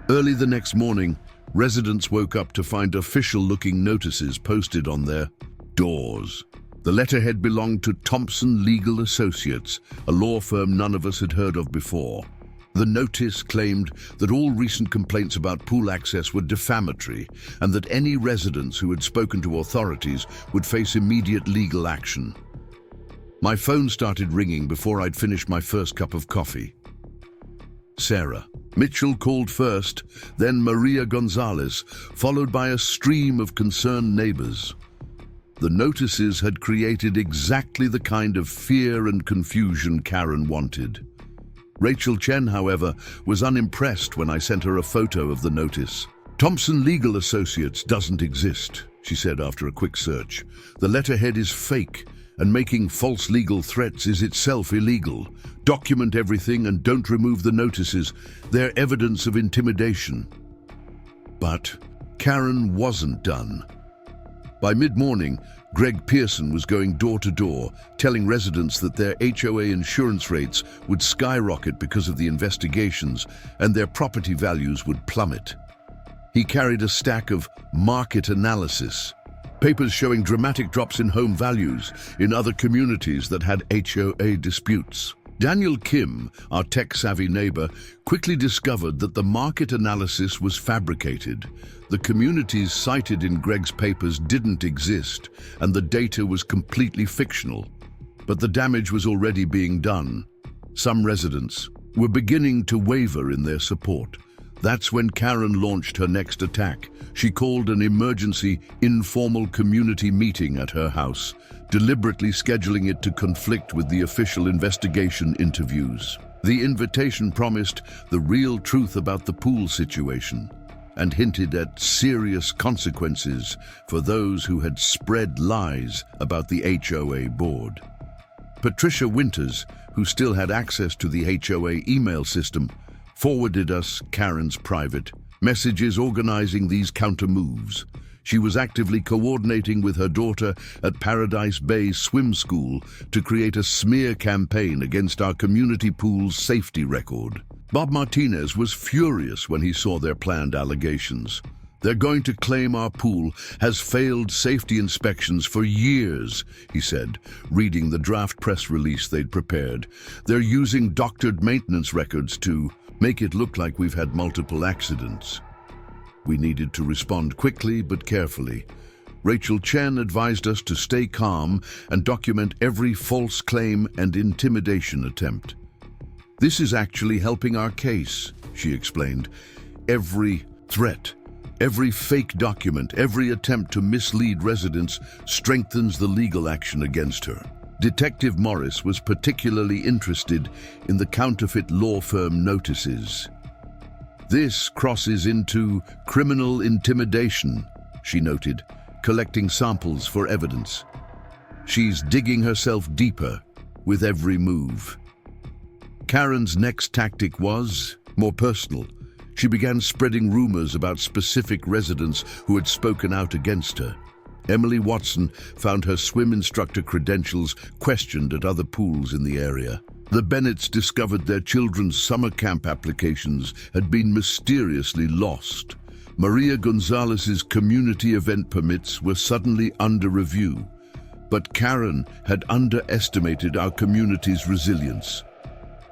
Early the next morning, residents woke up to find official-looking notices posted on their doors. The letterhead belonged to Thompson Legal Associates, a law firm none of us had heard of before. The notice claimed that all recent complaints about pool access were defamatory and that any residents who had spoken to authorities would face immediate legal action. My phone started ringing before I'd finished my first cup of coffee. Sarah. Mitchell called first, then Maria Gonzalez, followed by a stream of concerned neighbors. The notices had created exactly the kind of fear and confusion Karen wanted. Rachel Chen, however, was unimpressed when I sent her a photo of the notice. "Thompson Legal Associates doesn't exist," she said after a quick search. "The letterhead is fake, and making false legal threats is itself illegal. Document everything and don't remove the notices. They're evidence of intimidation." But Karen wasn't done. By mid-morning, Greg Pearson was going door to door, telling residents that their HOA insurance rates would skyrocket because of the investigations and their property values would plummet. He carried a stack of market analysis, papers showing dramatic drops in home values in other communities that had HOA disputes. Daniel Kim, our tech-savvy neighbor, quickly discovered that the market analysis was fabricated. The communities cited in Greg's papers didn't exist, and the data was completely fictional. But the damage was already being done. Some residents were beginning to waver in their support. That's when Karen launched her next attack. She called an emergency, informal community meeting at her house, deliberately scheduling it to conflict with the official investigation interviews. The invitation promised the real truth about the pool situation and hinted at serious consequences for those who had spread lies about the HOA board. Patricia Winters, who still had access to the HOA email system, forwarded us Karen's private messages organizing these counter-moves. She was actively coordinating with her daughter at Paradise Bay Swim School to create a smear campaign against our community pool's safety record. Bob Martinez was furious when he saw their planned allegations. "They're going to claim our pool has failed safety inspections for years," he said, reading the draft press release they'd prepared. "They're using doctored maintenance records to make it look like we've had multiple accidents." We needed to respond quickly but carefully. Rachel Chen advised us to stay calm and document every false claim and intimidation attempt. "This is actually helping our case," she explained. "Every threat, every fake document, every attempt to mislead residents strengthens the legal action against her." Detective Morris was particularly interested in the counterfeit law firm notices. This crosses into criminal intimidation, she noted, collecting samples for evidence. She's digging herself deeper with every move. Karen's next tactic was more personal. She began spreading rumors about specific residents who had spoken out against her. Emily Watson found her swim instructor credentials questioned at other pools in the area. The Bennetts discovered their children's summer camp applications had been mysteriously lost. Maria Gonzalez's community event permits were suddenly under review. But Karen had underestimated our community's resilience.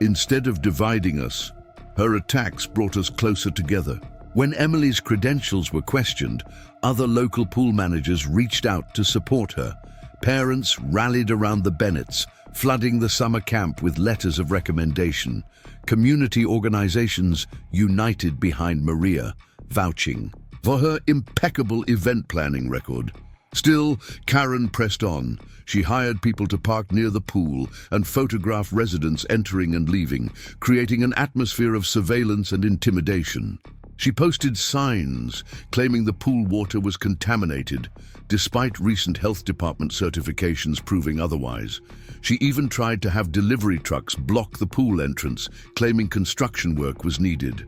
Instead of dividing us, her attacks brought us closer together. When Emily's credentials were questioned, other local pool managers reached out to support her. Parents rallied around the Bennetts, flooding the summer camp with letters of recommendation. Community organizations united behind Maria, vouching for her impeccable event planning record. Still, Karen pressed on. She hired people to park near the pool and photograph residents entering and leaving, creating an atmosphere of surveillance and intimidation. She posted signs claiming the pool water was contaminated, despite recent health department certifications proving otherwise. She even tried to have delivery trucks block the pool entrance, claiming construction work was needed.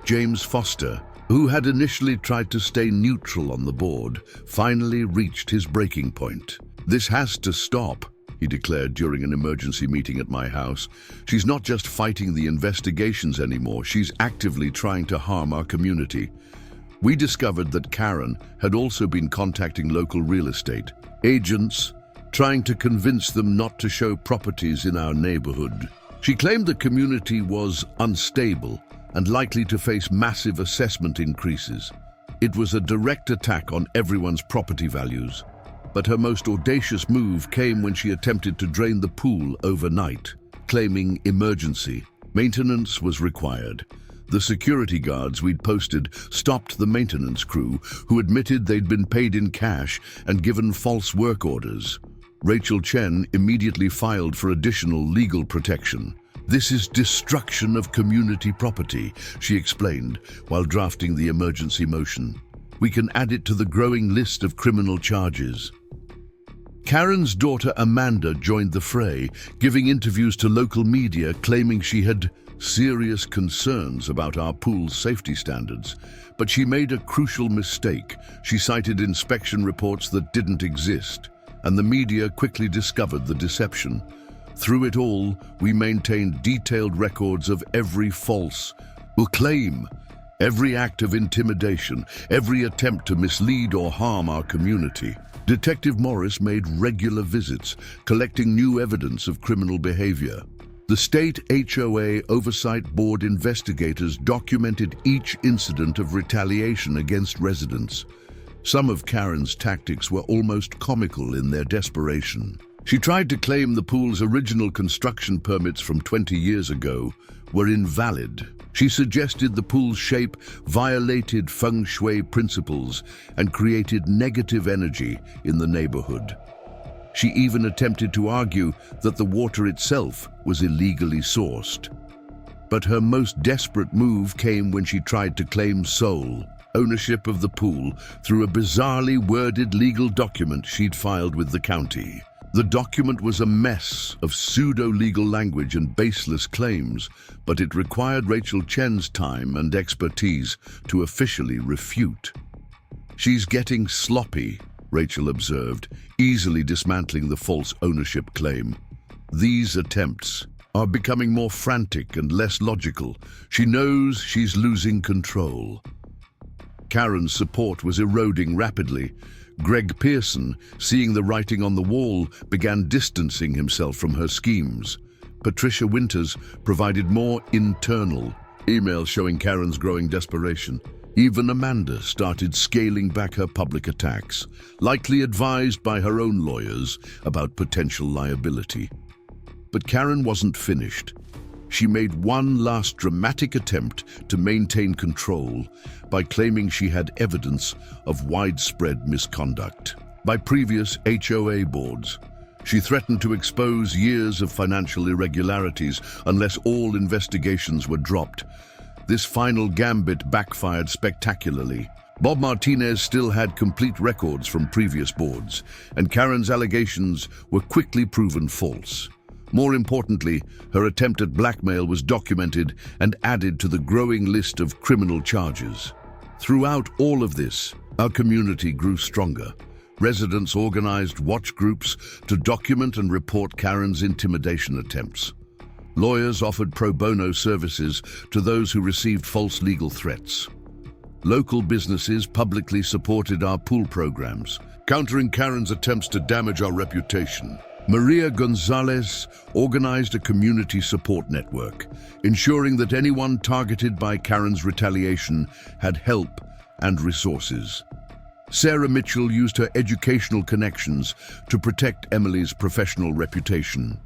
James Foster, who had initially tried to stay neutral on the board, finally reached his breaking point. "This has to stop," he declared during an emergency meeting at my house. "She's not just fighting the investigations anymore, she's actively trying to harm our community." We discovered that Karen had also been contacting local real estate agents, trying to convince them not to show properties in our neighborhood. She claimed the community was unstable and likely to face massive assessment increases. It was a direct attack on everyone's property values. But her most audacious move came when she attempted to drain the pool overnight, claiming emergency. Maintenance was required. The security guards we'd posted stopped the maintenance crew, who admitted they'd been paid in cash and given false work orders. Rachel Chen immediately filed for additional legal protection. "This is destruction of community property," she explained while drafting the emergency motion. "We can add it to the growing list of criminal charges." Karen's daughter Amanda joined the fray, giving interviews to local media claiming she had serious concerns about our pool's safety standards. But she made a crucial mistake. She cited inspection reports that didn't exist, and the media quickly discovered the deception. Through it all, we maintained detailed records of every false claim, every act of intimidation, every attempt to mislead or harm our community. Detective Morris made regular visits, collecting new evidence of criminal behavior. The state HOA Oversight Board investigators documented each incident of retaliation against residents. Some of Karen's tactics were almost comical in their desperation. She tried to claim the pool's original construction permits from 20 years ago were invalid. She suggested the pool's shape violated feng shui principles and created negative energy in the neighborhood. She even attempted to argue that the water itself was illegally sourced. But her most desperate move came when she tried to claim sole ownership of the pool through a bizarrely worded legal document she'd filed with the county. The document was a mess of pseudo-legal language and baseless claims, but it required Rachel Chen's time and expertise to officially refute. "She's getting sloppy," Rachel observed, easily dismantling the false ownership claim. "These attempts are becoming more frantic and less logical. She knows she's losing control." Karen's support was eroding rapidly. Greg Pearson, seeing the writing on the wall, began distancing himself from her schemes. Patricia Winters provided more internal emails showing Karen's growing desperation. Even Amanda started scaling back her public attacks, likely advised by her own lawyers about potential liability. But Karen wasn't finished. She made one last dramatic attempt to maintain control by claiming she had evidence of widespread misconduct by previous HOA boards. She threatened to expose years of financial irregularities unless all investigations were dropped. This final gambit backfired spectacularly. Bob Martinez still had complete records from previous boards, and Karen's allegations were quickly proven false. More importantly, her attempt at blackmail was documented and added to the growing list of criminal charges. Throughout all of this, our community grew stronger. Residents organized watch groups to document and report Karen's intimidation attempts. Lawyers offered pro bono services to those who received false legal threats. Local businesses publicly supported our pool programs, countering Karen's attempts to damage our reputation. Maria Gonzalez organized a community support network, ensuring that anyone targeted by Karen's retaliation had help and resources. Sarah Mitchell used her educational connections to protect Emily's professional reputation.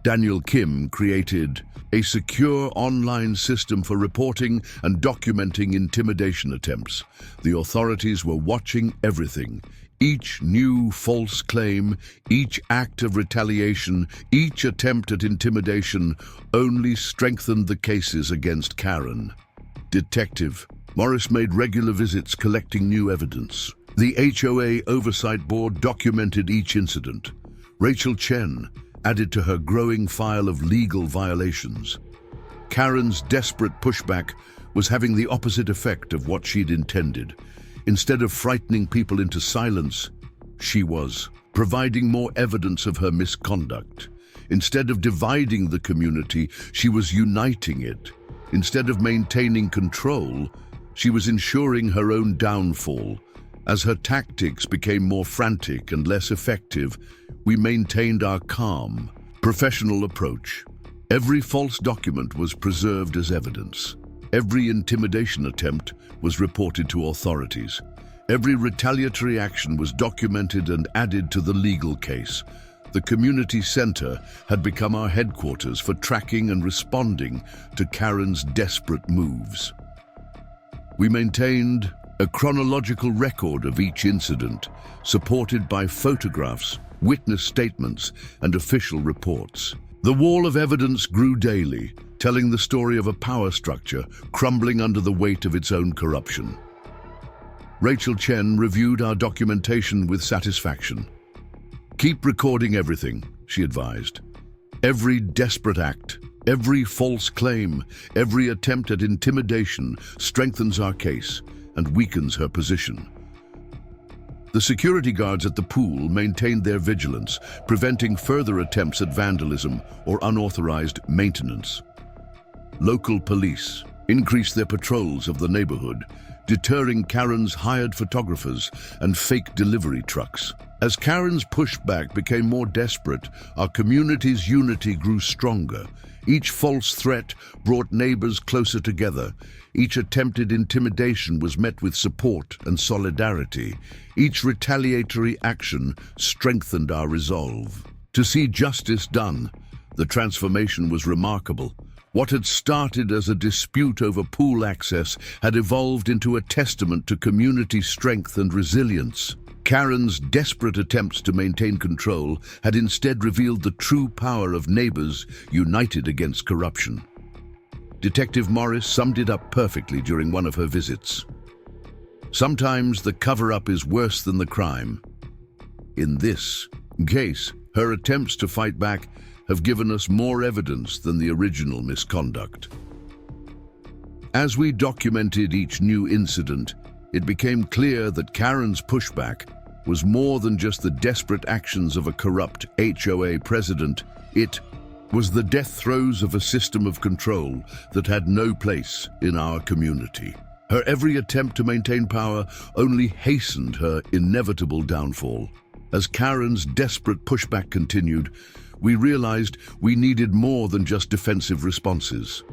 Daniel Kim created a secure online system for reporting and documenting intimidation attempts. The authorities were watching everything. Each new false claim, each act of retaliation, each attempt at intimidation only strengthened the cases against Karen. Detective Morris made regular visits collecting new evidence. The HOA Oversight Board documented each incident. Rachel Chen added to her growing file of legal violations. Karen's desperate pushback was having the opposite effect of what she'd intended. Instead of frightening people into silence, she was providing more evidence of her misconduct. Instead of dividing the community, she was uniting it. Instead of maintaining control, she was ensuring her own downfall. As her tactics became more frantic and less effective, we maintained our calm, professional approach. Every false document was preserved as evidence. Every intimidation attempt was reported to authorities. Every retaliatory action was documented and added to the legal case. The community center had become our headquarters for tracking and responding to Karen's desperate moves. We maintained a chronological record of each incident, supported by photographs, witness statements, and official reports. The wall of evidence grew daily, telling the story of a power structure crumbling under the weight of its own corruption. Rachel Chen reviewed our documentation with satisfaction. "Keep recording everything," she advised. "Every desperate act, every false claim, every attempt at intimidation strengthens our case and weakens her position." The security guards at the pool maintained their vigilance, preventing further attempts at vandalism or unauthorized maintenance. Local police increased their patrols of the neighborhood, deterring Karen's hired photographers and fake delivery trucks. As Karen's pushback became more desperate, our community's unity grew stronger. Each false threat brought neighbors closer together. Each attempted intimidation was met with support and solidarity. Each retaliatory action strengthened our resolve. To see justice done, the transformation was remarkable. What had started as a dispute over pool access had evolved into a testament to community strength and resilience. Karen's desperate attempts to maintain control had instead revealed the true power of neighbors united against corruption. Detective Morris summed it up perfectly during one of her visits. "Sometimes the cover-up is worse than the crime. In this case, her attempts to fight back have given us more evidence than the original misconduct." As we documented each new incident, it became clear that Karen's pushback was more than just the desperate actions of a corrupt HOA president. It was the death throes of a system of control that had no place in our community. Her every attempt to maintain power only hastened her inevitable downfall. As Karen's desperate pushback continued, we realized we needed more than just defensive responses.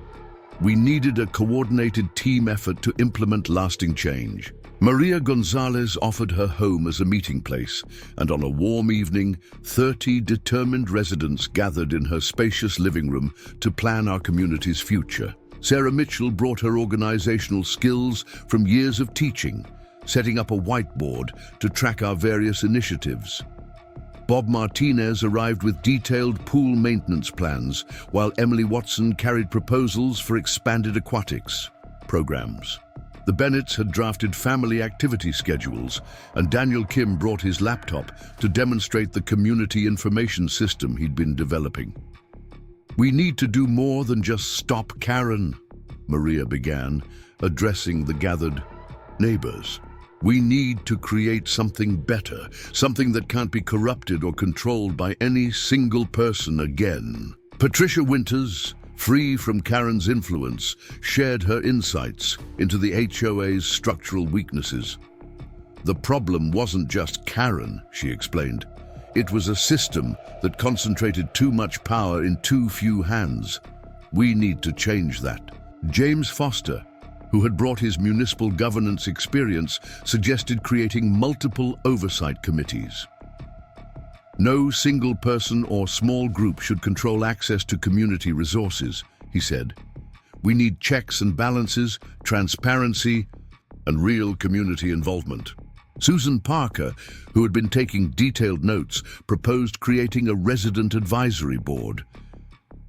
We needed a coordinated team effort to implement lasting change. Maria Gonzalez offered her home as a meeting place, and on a warm evening, 30 determined residents gathered in her spacious living room to plan our community's future. Sarah Mitchell brought her organizational skills from years of teaching, setting up a whiteboard to track our various initiatives. Bob Martinez arrived with detailed pool maintenance plans, while Emily Watson carried proposals for expanded aquatics. programs. The Bennetts had drafted family activity schedules, and Daniel Kim brought his laptop to demonstrate the community information system he'd been developing. "We need to do more than just stop Karen," Maria began, addressing the gathered neighbors. "We need to create something better, something that can't be corrupted or controlled by any single person again." Patricia Winters, free from Karen's influence, shared her insights into the HOA's structural weaknesses. "The problem wasn't just Karen," she explained. "It was a system that concentrated too much power in too few hands. We need to change that." James Foster, who had brought his municipal governance experience, suggested creating multiple oversight committees. "No single person or small group should control access to community resources," he said. "We need checks and balances, transparency, and real community involvement." Susan Parker, who had been taking detailed notes, proposed creating a resident advisory board.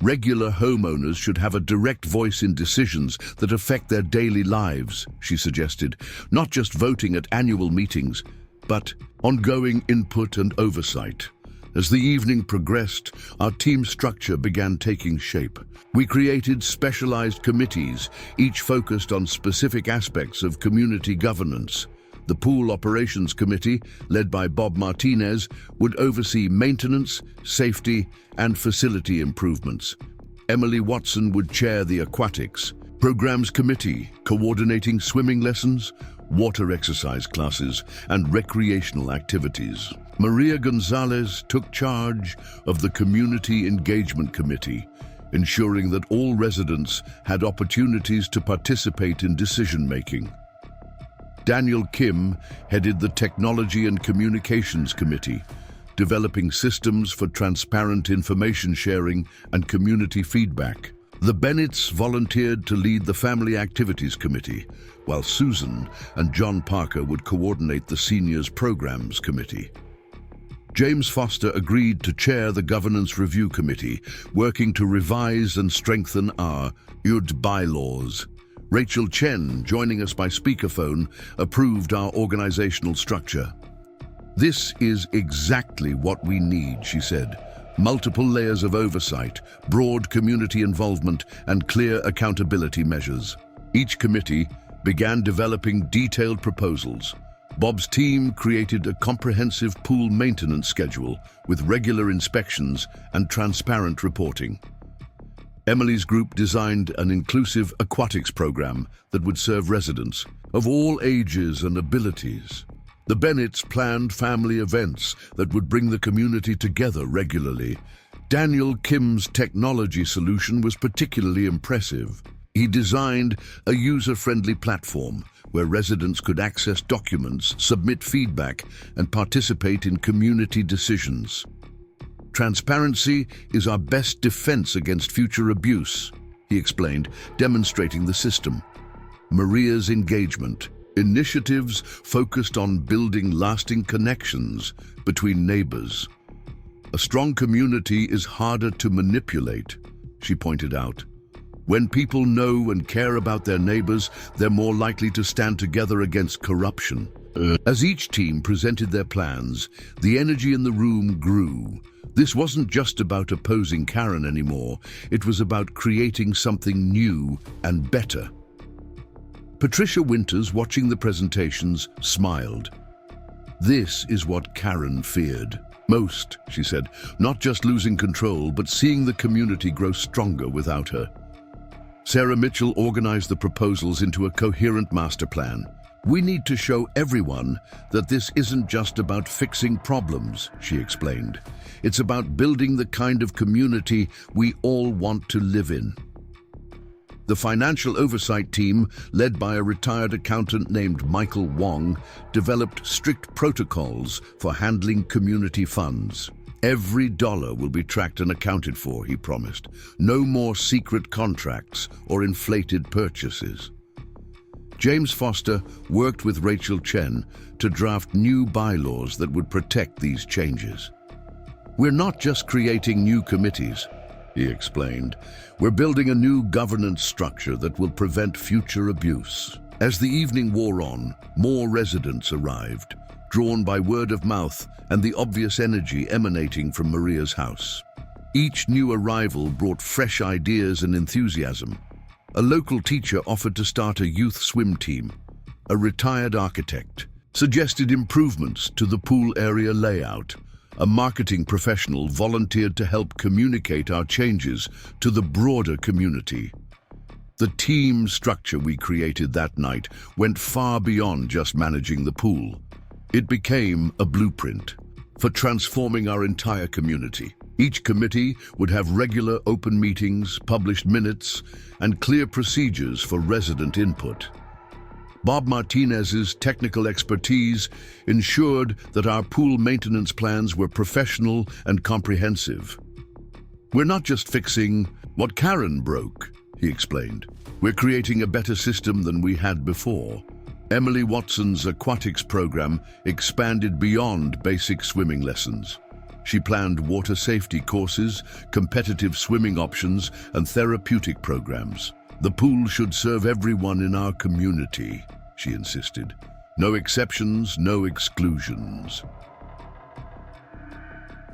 "Regular homeowners should have a direct voice in decisions that affect their daily lives," she suggested, "not just voting at annual meetings, but ongoing input and oversight." As the evening progressed, our team structure began taking shape. We created specialized committees, each focused on specific aspects of community governance. The Pool Operations Committee, led by Bob Martinez, would oversee maintenance, safety, and facility improvements. Emily Watson would chair the Aquatics Programs Committee, coordinating swimming lessons, water exercise classes, and recreational activities. Maria Gonzalez took charge of the Community Engagement Committee, ensuring that all residents had opportunities to participate in decision-making. Daniel Kim headed the Technology and Communications Committee, developing systems for transparent information sharing and community feedback. The Bennetts volunteered to lead the Family Activities Committee, while Susan and John Parker would coordinate the Seniors Programs Committee. James Foster agreed to chair the Governance Review Committee, working to revise and strengthen our UD bylaws. Rachel Chen, joining us by speakerphone, approved our organizational structure. "This is exactly what we need," she said. "Multiple layers of oversight, broad community involvement, and clear accountability measures." Each committee began developing detailed proposals. Bob's team created a comprehensive pool maintenance schedule with regular inspections and transparent reporting. Emily's group designed an inclusive aquatics program that would serve residents of all ages and abilities. The Bennetts planned family events that would bring the community together regularly. Daniel Kim's technology solution was particularly impressive. He designed a user-friendly platform where residents could access documents, submit feedback, and participate in community decisions. "Transparency is our best defense against future abuse," he explained, demonstrating the system. Maria's engagement, initiatives focused on building lasting connections between neighbors. "A strong community is harder to manipulate," she pointed out. "When people know and care about their neighbors, they're more likely to stand together against corruption." As each team presented their plans, the energy in the room grew. This wasn't just about opposing Karen anymore. It was about creating something new and better. Patricia Winters, watching the presentations, smiled. "This is what Karen feared most," she said. "Not just losing control, but seeing the community grow stronger without her." Sarah Mitchell organized the proposals into a coherent master plan. "We need to show everyone that this isn't just about fixing problems," she explained. "It's about building the kind of community we all want to live in." The financial oversight team, led by a retired accountant named Michael Wong, developed strict protocols for handling community funds. "Every dollar will be tracked and accounted for," he promised. "No more secret contracts or inflated purchases." James Foster worked with Rachel Chen to draft new bylaws that would protect these changes. "We're not just creating new committees. he explained. "We're building a new governance structure that will prevent future abuse." As the evening wore on, more residents arrived, drawn by word of mouth and the obvious energy emanating from Maria's house. Each new arrival brought fresh ideas and enthusiasm. A local teacher offered to start a youth swim team. A retired architect suggested improvements to the pool area layout. A marketing professional volunteered to help communicate our changes to the broader community. The team structure we created that night went far beyond just managing the pool. It became a blueprint for transforming our entire community. Each committee would have regular open meetings, published minutes, and clear procedures for resident input. Bob Martinez's technical expertise ensured that our pool maintenance plans were professional and comprehensive. "We're not just fixing what Karen broke," he explained. "We're creating a better system than we had before." Emily Watson's aquatics program expanded beyond basic swimming lessons. She planned water safety courses, competitive swimming options, and therapeutic programs. "The pool should serve everyone in our community," she insisted. "No exceptions, no exclusions."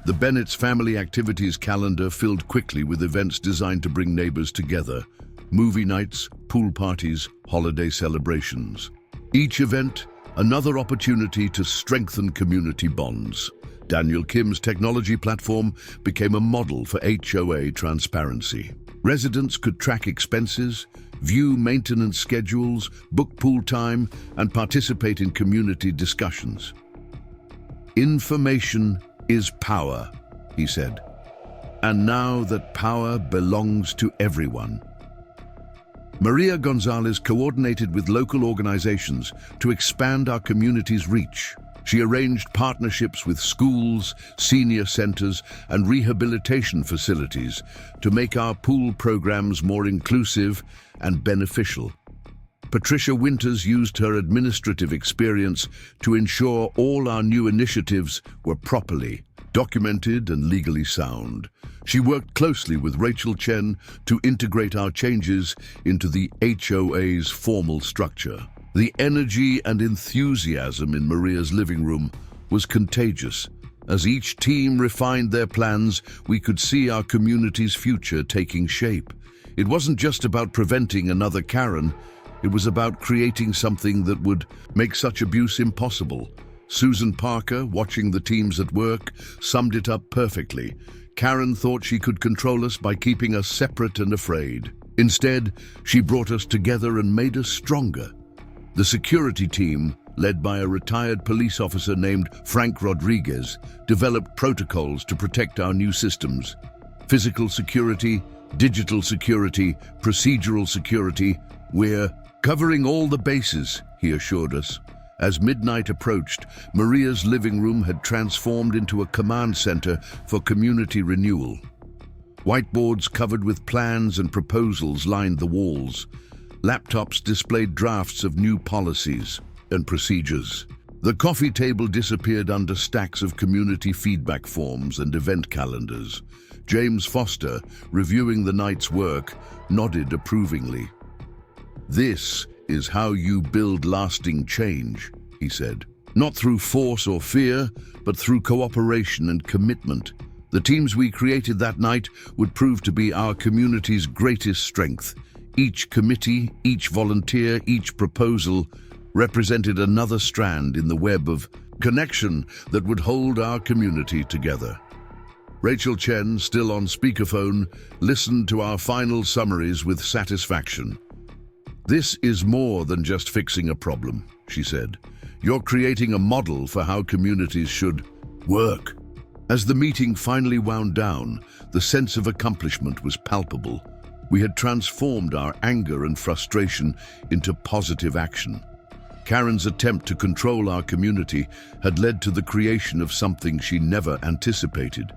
The Bennett's family activities calendar filled quickly with events designed to bring neighbors together. Movie nights, pool parties, holiday celebrations. Each event, another opportunity to strengthen community bonds. Daniel Kim's technology platform became a model for HOA transparency. Residents could track expenses, view maintenance schedules, book pool time, and participate in community discussions. "Information is power," he said. "And now that power belongs to everyone." Maria Gonzalez coordinated with local organizations to expand our community's reach. She arranged partnerships with schools, senior centers, and rehabilitation facilities to make our pool programs more inclusive and beneficial. Patricia Winters used her administrative experience to ensure all our new initiatives were properly documented and legally sound. She worked closely with Rachel Chen to integrate our changes into the HOA's formal structure. The energy and enthusiasm in Maria's living room was contagious. As each team refined their plans, we could see our community's future taking shape. It wasn't just about preventing another Karen, it was about creating something that would make such abuse impossible. Susan Parker, watching the teams at work, summed it up perfectly. Karen thought she could control us by keeping us separate and afraid. Instead, she brought us together and made us stronger. The security team, led by a retired police officer named Frank Rodriguez, developed protocols to protect our new systems. Physical security, digital security, procedural security. "We're covering all the bases," he assured us. As midnight approached, Maria's living room had transformed into a command center for community renewal. Whiteboards covered with plans and proposals lined the walls. Laptops displayed drafts of new policies and procedures. The coffee table disappeared under stacks of community feedback forms and event calendars. James Foster, reviewing the night's work, nodded approvingly. "This is how you build lasting change," he said. "Not through force or fear, but through cooperation and commitment." The teams we created that night would prove to be our community's greatest strength. Each committee, each volunteer, each proposal represented another strand in the web of connection that would hold our community together. Rachel Chen, still on speakerphone, listened to our final summaries with satisfaction. "This is more than just fixing a problem," she said. "You're creating a model for how communities should work." As the meeting finally wound down, the sense of accomplishment was palpable. We had transformed our anger and frustration into positive action. Karen's attempt to control our community had led to the creation of something she never anticipated.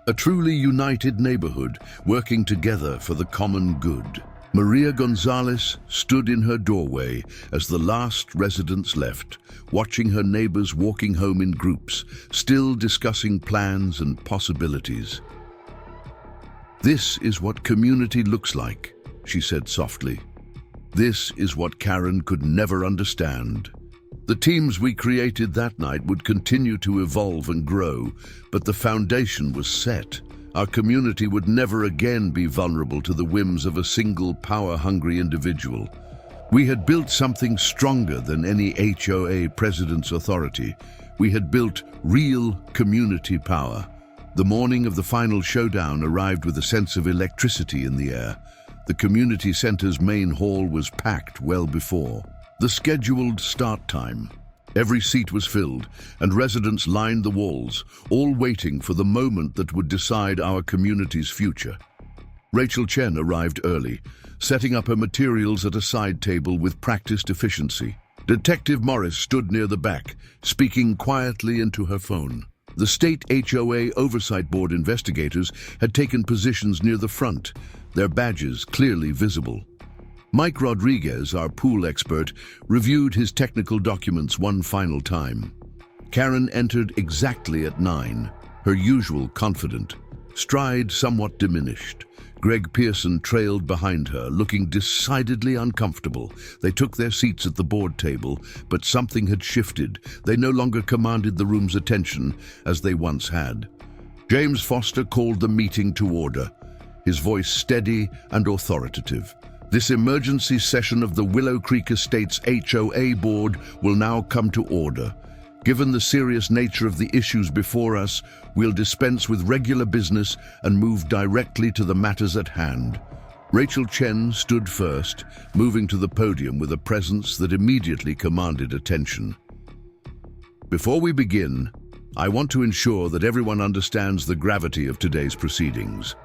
A truly united neighborhood working together for the common good. Maria Gonzalez stood in her doorway as the last residents left, watching her neighbors walking home in groups, still discussing plans and possibilities. "This is what community looks like," she said softly. "This is what Karen could never understand." The teams we created that night would continue to evolve and grow, but the foundation was set. Our community would never again be vulnerable to the whims of a single power-hungry individual. We had built something stronger than any HOA president's authority. We had built real community power. The morning of the final showdown arrived with a sense of electricity in the air. The community center's main hall was packed well before the scheduled start time. Every seat was filled, and residents lined the walls, all waiting for the moment that would decide our community's future. Rachel Chen arrived early, setting up her materials at a side table with practiced efficiency. Detective Morris stood near the back, speaking quietly into her phone. The state HOA Oversight Board investigators had taken positions near the front, their badges clearly visible. Mike Rodriguez, our pool expert, reviewed his technical documents one final time. Karen entered exactly at 9, her usual confident. Stride somewhat diminished. Greg Pearson trailed behind her, looking decidedly uncomfortable. They took their seats at the board table, but something had shifted. They no longer commanded the room's attention as they once had. James Foster called the meeting to order, his voice steady and authoritative. "This emergency session of the Willow Creek Estates HOA board will now come to order. Given the serious nature of the issues before us, we'll dispense with regular business and move directly to the matters at hand." Rachel Chen stood first, moving to the podium with a presence that immediately commanded attention. "Before we begin, I want to ensure that everyone understands the gravity of today's proceedings.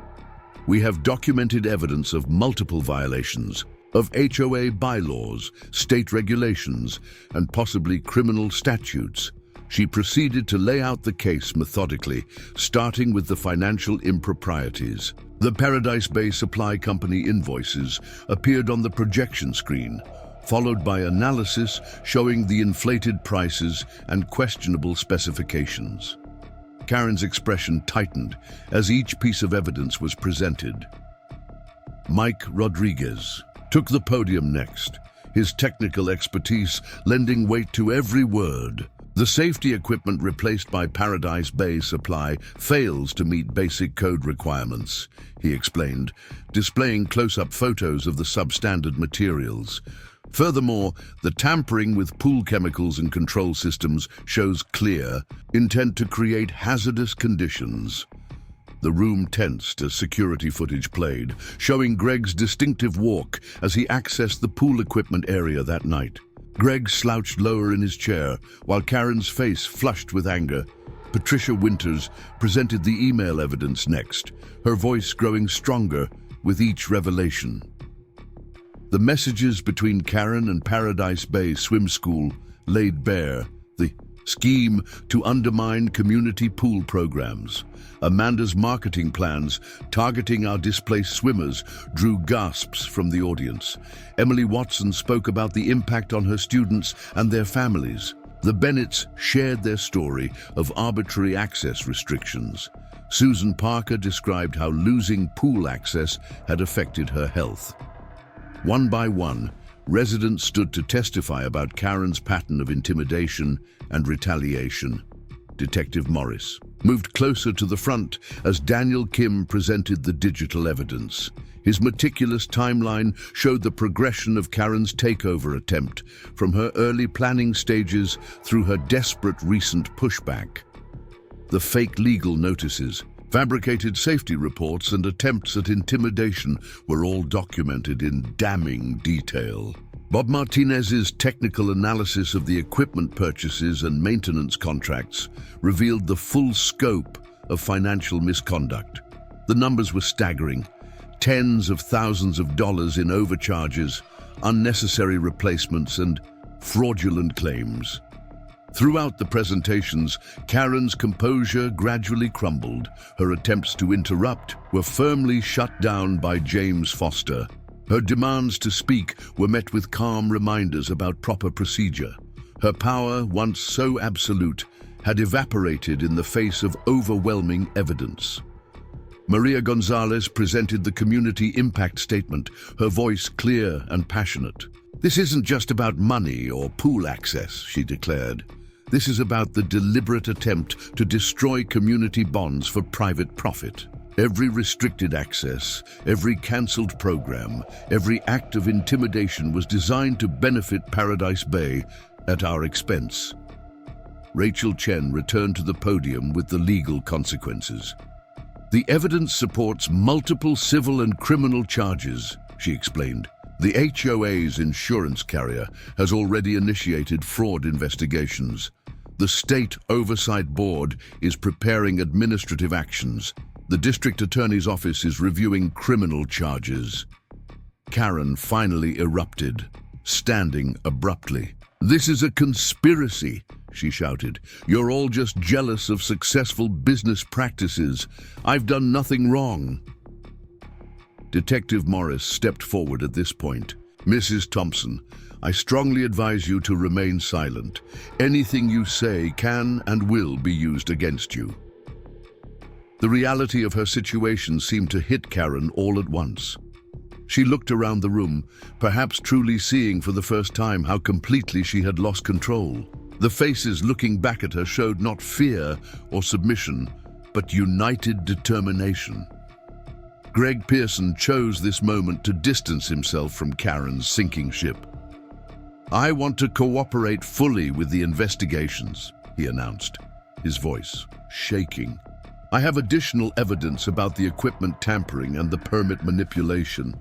We have documented evidence of multiple violations of HOA bylaws, state regulations, and possibly criminal statutes. She proceeded to lay out the case methodically, starting with the financial improprieties. The Paradise Bay Supply Company invoices appeared on the projection screen, followed by analysis showing the inflated prices and questionable specifications. Karen's expression tightened as each piece of evidence was presented. Mike Rodriguez took the podium next, his technical expertise lending weight to every word. "The safety equipment replaced by Paradise Bay Supply fails to meet basic code requirements," he explained, displaying close-up photos of the substandard materials. "Furthermore, the tampering with pool chemicals and control systems shows clear intent to create hazardous conditions." The room tensed as security footage played, showing Greg's distinctive walk as he accessed the pool equipment area that night. Greg slouched lower in his chair, while Karen's face flushed with anger. Patricia Winters presented the email evidence next, her voice growing stronger with each revelation. The messages between Karen and Paradise Bay Swim School laid bare the scheme to undermine community pool programs. Amanda's marketing plans targeting our displaced swimmers drew gasps from the audience. Emily Watson spoke about the impact on her students and their families. The Bennetts shared their story of arbitrary access restrictions. Susan Parker described how losing pool access had affected her health. One by one, residents stood to testify about Karen's pattern of intimidation and retaliation. Detective Morris moved closer to the front as Daniel Kim presented the digital evidence. His meticulous timeline showed the progression of Karen's takeover attempt, from her early planning stages through her desperate recent pushback. The fake legal notices, fabricated safety reports, and attempts at intimidation were all documented in damning detail. Bob Martinez's technical analysis of the equipment purchases and maintenance contracts revealed the full scope of financial misconduct. The numbers were staggering: tens of thousands of dollars in overcharges, unnecessary replacements, and fraudulent claims. Throughout the presentations, Karen's composure gradually crumbled. Her attempts to interrupt were firmly shut down by James Foster. Her demands to speak were met with calm reminders about proper procedure. Her power, once so absolute, had evaporated in the face of overwhelming evidence. Maria Gonzalez presented the community impact statement, her voice clear and passionate. "This isn't just about money or pool access," she declared. "This is about the deliberate attempt to destroy community bonds for private profit. Every restricted access, every cancelled program, every act of intimidation was designed to benefit Paradise Bay at our expense." Rachel Chen returned to the podium with the legal consequences. "The evidence supports multiple civil and criminal charges," she explained. "The HOA's insurance carrier has already initiated fraud investigations. The State Oversight Board is preparing administrative actions. The District Attorney's Office is reviewing criminal charges." Karen finally erupted, standing abruptly. "This is a conspiracy," she shouted. "You're all just jealous of successful business practices. I've done nothing wrong." Detective Morris stepped forward at this point. "Mrs. Thompson, I strongly advise you to remain silent. Anything you say can and will be used against you." The reality of her situation seemed to hit Karen all at once. She looked around the room, perhaps truly seeing for the first time how completely she had lost control. The faces looking back at her showed not fear or submission, but united determination. Greg Pearson chose this moment to distance himself from Karen's sinking ship. "I want to cooperate fully with the investigations," he announced, his voice shaking. "I have additional evidence about the equipment tampering and the permit manipulation."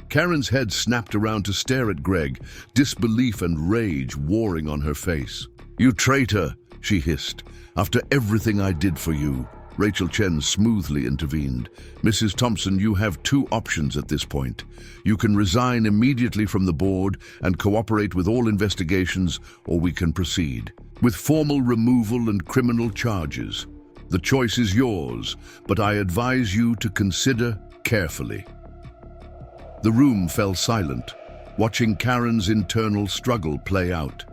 Karen's head snapped around to stare at Greg, disbelief and rage warring on her face. "You traitor," she hissed. "After everything I did for you." Rachel Chen smoothly intervened. "Mrs. Thompson, you have two options at this point. You can resign immediately from the board and cooperate with all investigations, or we can proceed with formal removal and criminal charges. The choice is yours, but I advise you to consider carefully." The room fell silent, watching Karen's internal struggle play out.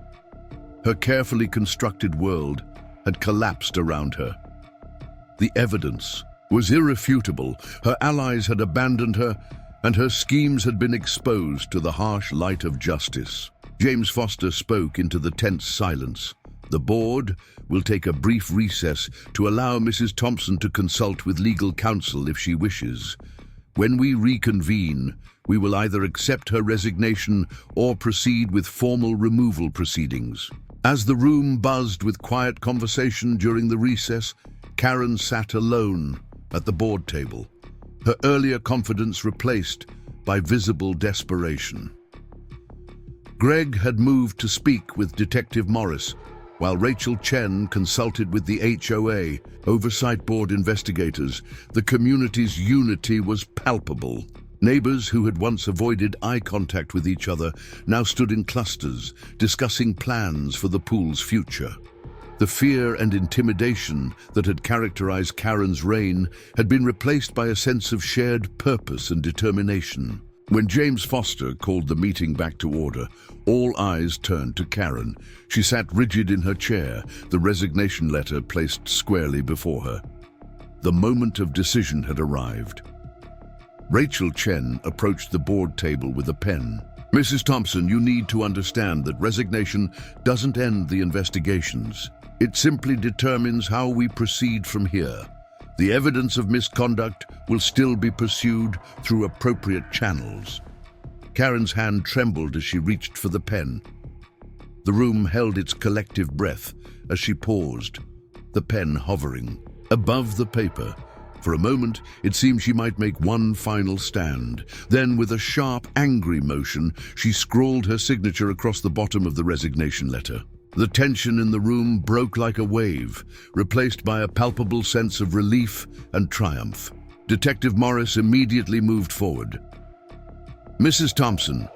Her carefully constructed world had collapsed around her. The evidence was irrefutable. Her allies had abandoned her, and her schemes had been exposed to the harsh light of justice. James Foster spoke into the tense silence. "The board will take a brief recess to allow Mrs. Thompson to consult with legal counsel if she wishes. When we reconvene, we will either accept her resignation or proceed with formal removal proceedings." As the room buzzed with quiet conversation during the recess, Karen sat alone at the board table, her earlier confidence replaced by visible desperation. Greg had moved to speak with Detective Morris, while Rachel Chen consulted with the HOA, Oversight Board investigators. The community's unity was palpable. Neighbors who had once avoided eye contact with each other now stood in clusters, discussing plans for the pool's future. The fear and intimidation that had characterized Karen's reign had been replaced by a sense of shared purpose and determination. When James Foster called the meeting back to order, all eyes turned to Karen. She sat rigid in her chair, the resignation letter placed squarely before her. The moment of decision had arrived. Rachel Chen approached the board table with a pen. "Mrs. Thompson, you need to understand that resignation doesn't end the investigations. It simply determines how we proceed from here. The evidence of misconduct will still be pursued through appropriate channels." Karen's hand trembled as she reached for the pen. The room held its collective breath as she paused, the pen hovering above the paper. For a moment, it seemed she might make one final stand. Then, with a sharp, angry motion, she scrawled her signature across the bottom of the resignation letter. The tension in the room broke like a wave, replaced by a palpable sense of relief and triumph. Detective Morris immediately moved forward. "Mrs. Thompson,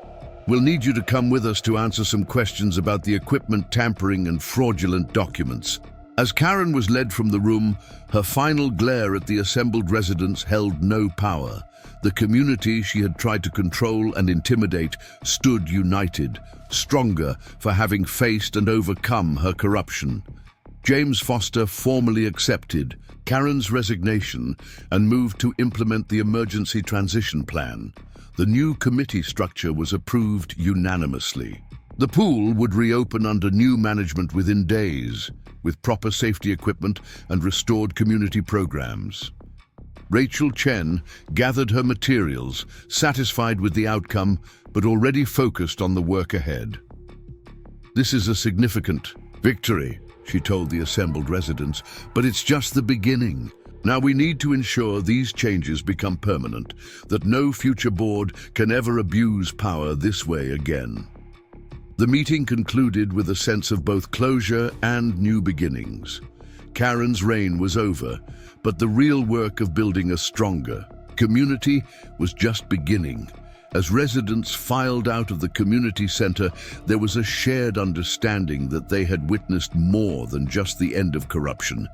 we'll need you to come with us to answer some questions about the equipment tampering and fraudulent documents." As Karen was led from the room, her final glare at the assembled residents held no power. The community she had tried to control and intimidate stood united, stronger for having faced and overcome her corruption. James Foster formally accepted Karen's resignation and moved to implement the emergency transition plan. The new committee structure was approved unanimously. The pool would reopen under new management within days, with proper safety equipment and restored community programs. Rachel Chen gathered her materials, satisfied with the outcome, but already focused on the work ahead. "This is a significant victory," she told the assembled residents, "but it's just the beginning. Now we need to ensure these changes become permanent, that no future board can ever abuse power this way again." The meeting concluded with a sense of both closure and new beginnings. Karen's reign was over, but the real work of building a stronger community was just beginning. As residents filed out of the community center, there was a shared understanding that they had witnessed more than just the end of corruption.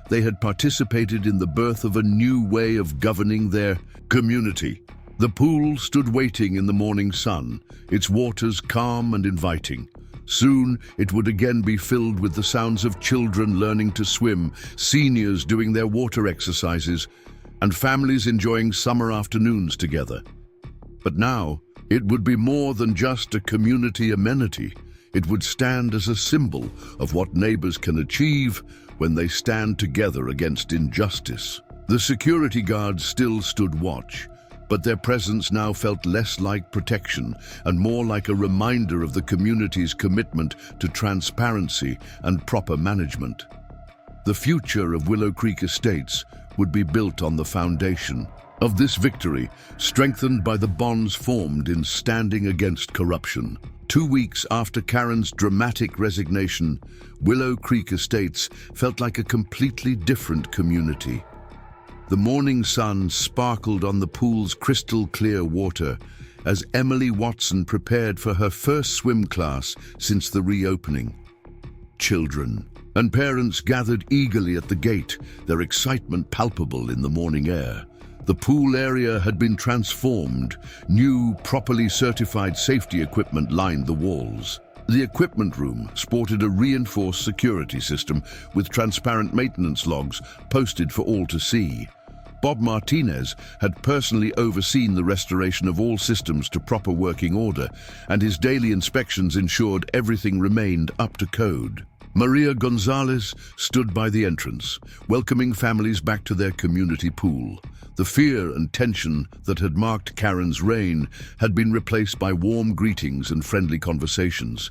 They had participated in the birth of a new way of governing their community. The pool stood waiting in the morning sun, its waters calm and inviting. Soon it would again be filled with the sounds of children learning to swim, seniors doing their water exercises, and families enjoying summer afternoons together. But now, it would be more than just a community amenity. It would stand as a symbol of what neighbors can achieve when they stand together against injustice. The security guards still stood watch, but their presence now felt less like protection and more like a reminder of the community's commitment to transparency and proper management. The future of Willow Creek Estates would be built on the foundation of this victory, strengthened by the bonds formed in standing against corruption. 2 weeks after Karen's dramatic resignation, Willow Creek Estates felt like a completely different community. The morning sun sparkled on the pool's crystal-clear water as Emily Watson prepared for her first swim class since the reopening. Children and parents gathered eagerly at the gate, their excitement palpable in the morning air. The pool area had been transformed. New, properly certified safety equipment lined the walls. The equipment room sported a reinforced security system with transparent maintenance logs posted for all to see. Bob Martinez had personally overseen the restoration of all systems to proper working order, and his daily inspections ensured everything remained up to code. Maria Gonzalez stood by the entrance, welcoming families back to their community pool. The fear and tension that had marked Karen's reign had been replaced by warm greetings and friendly conversations.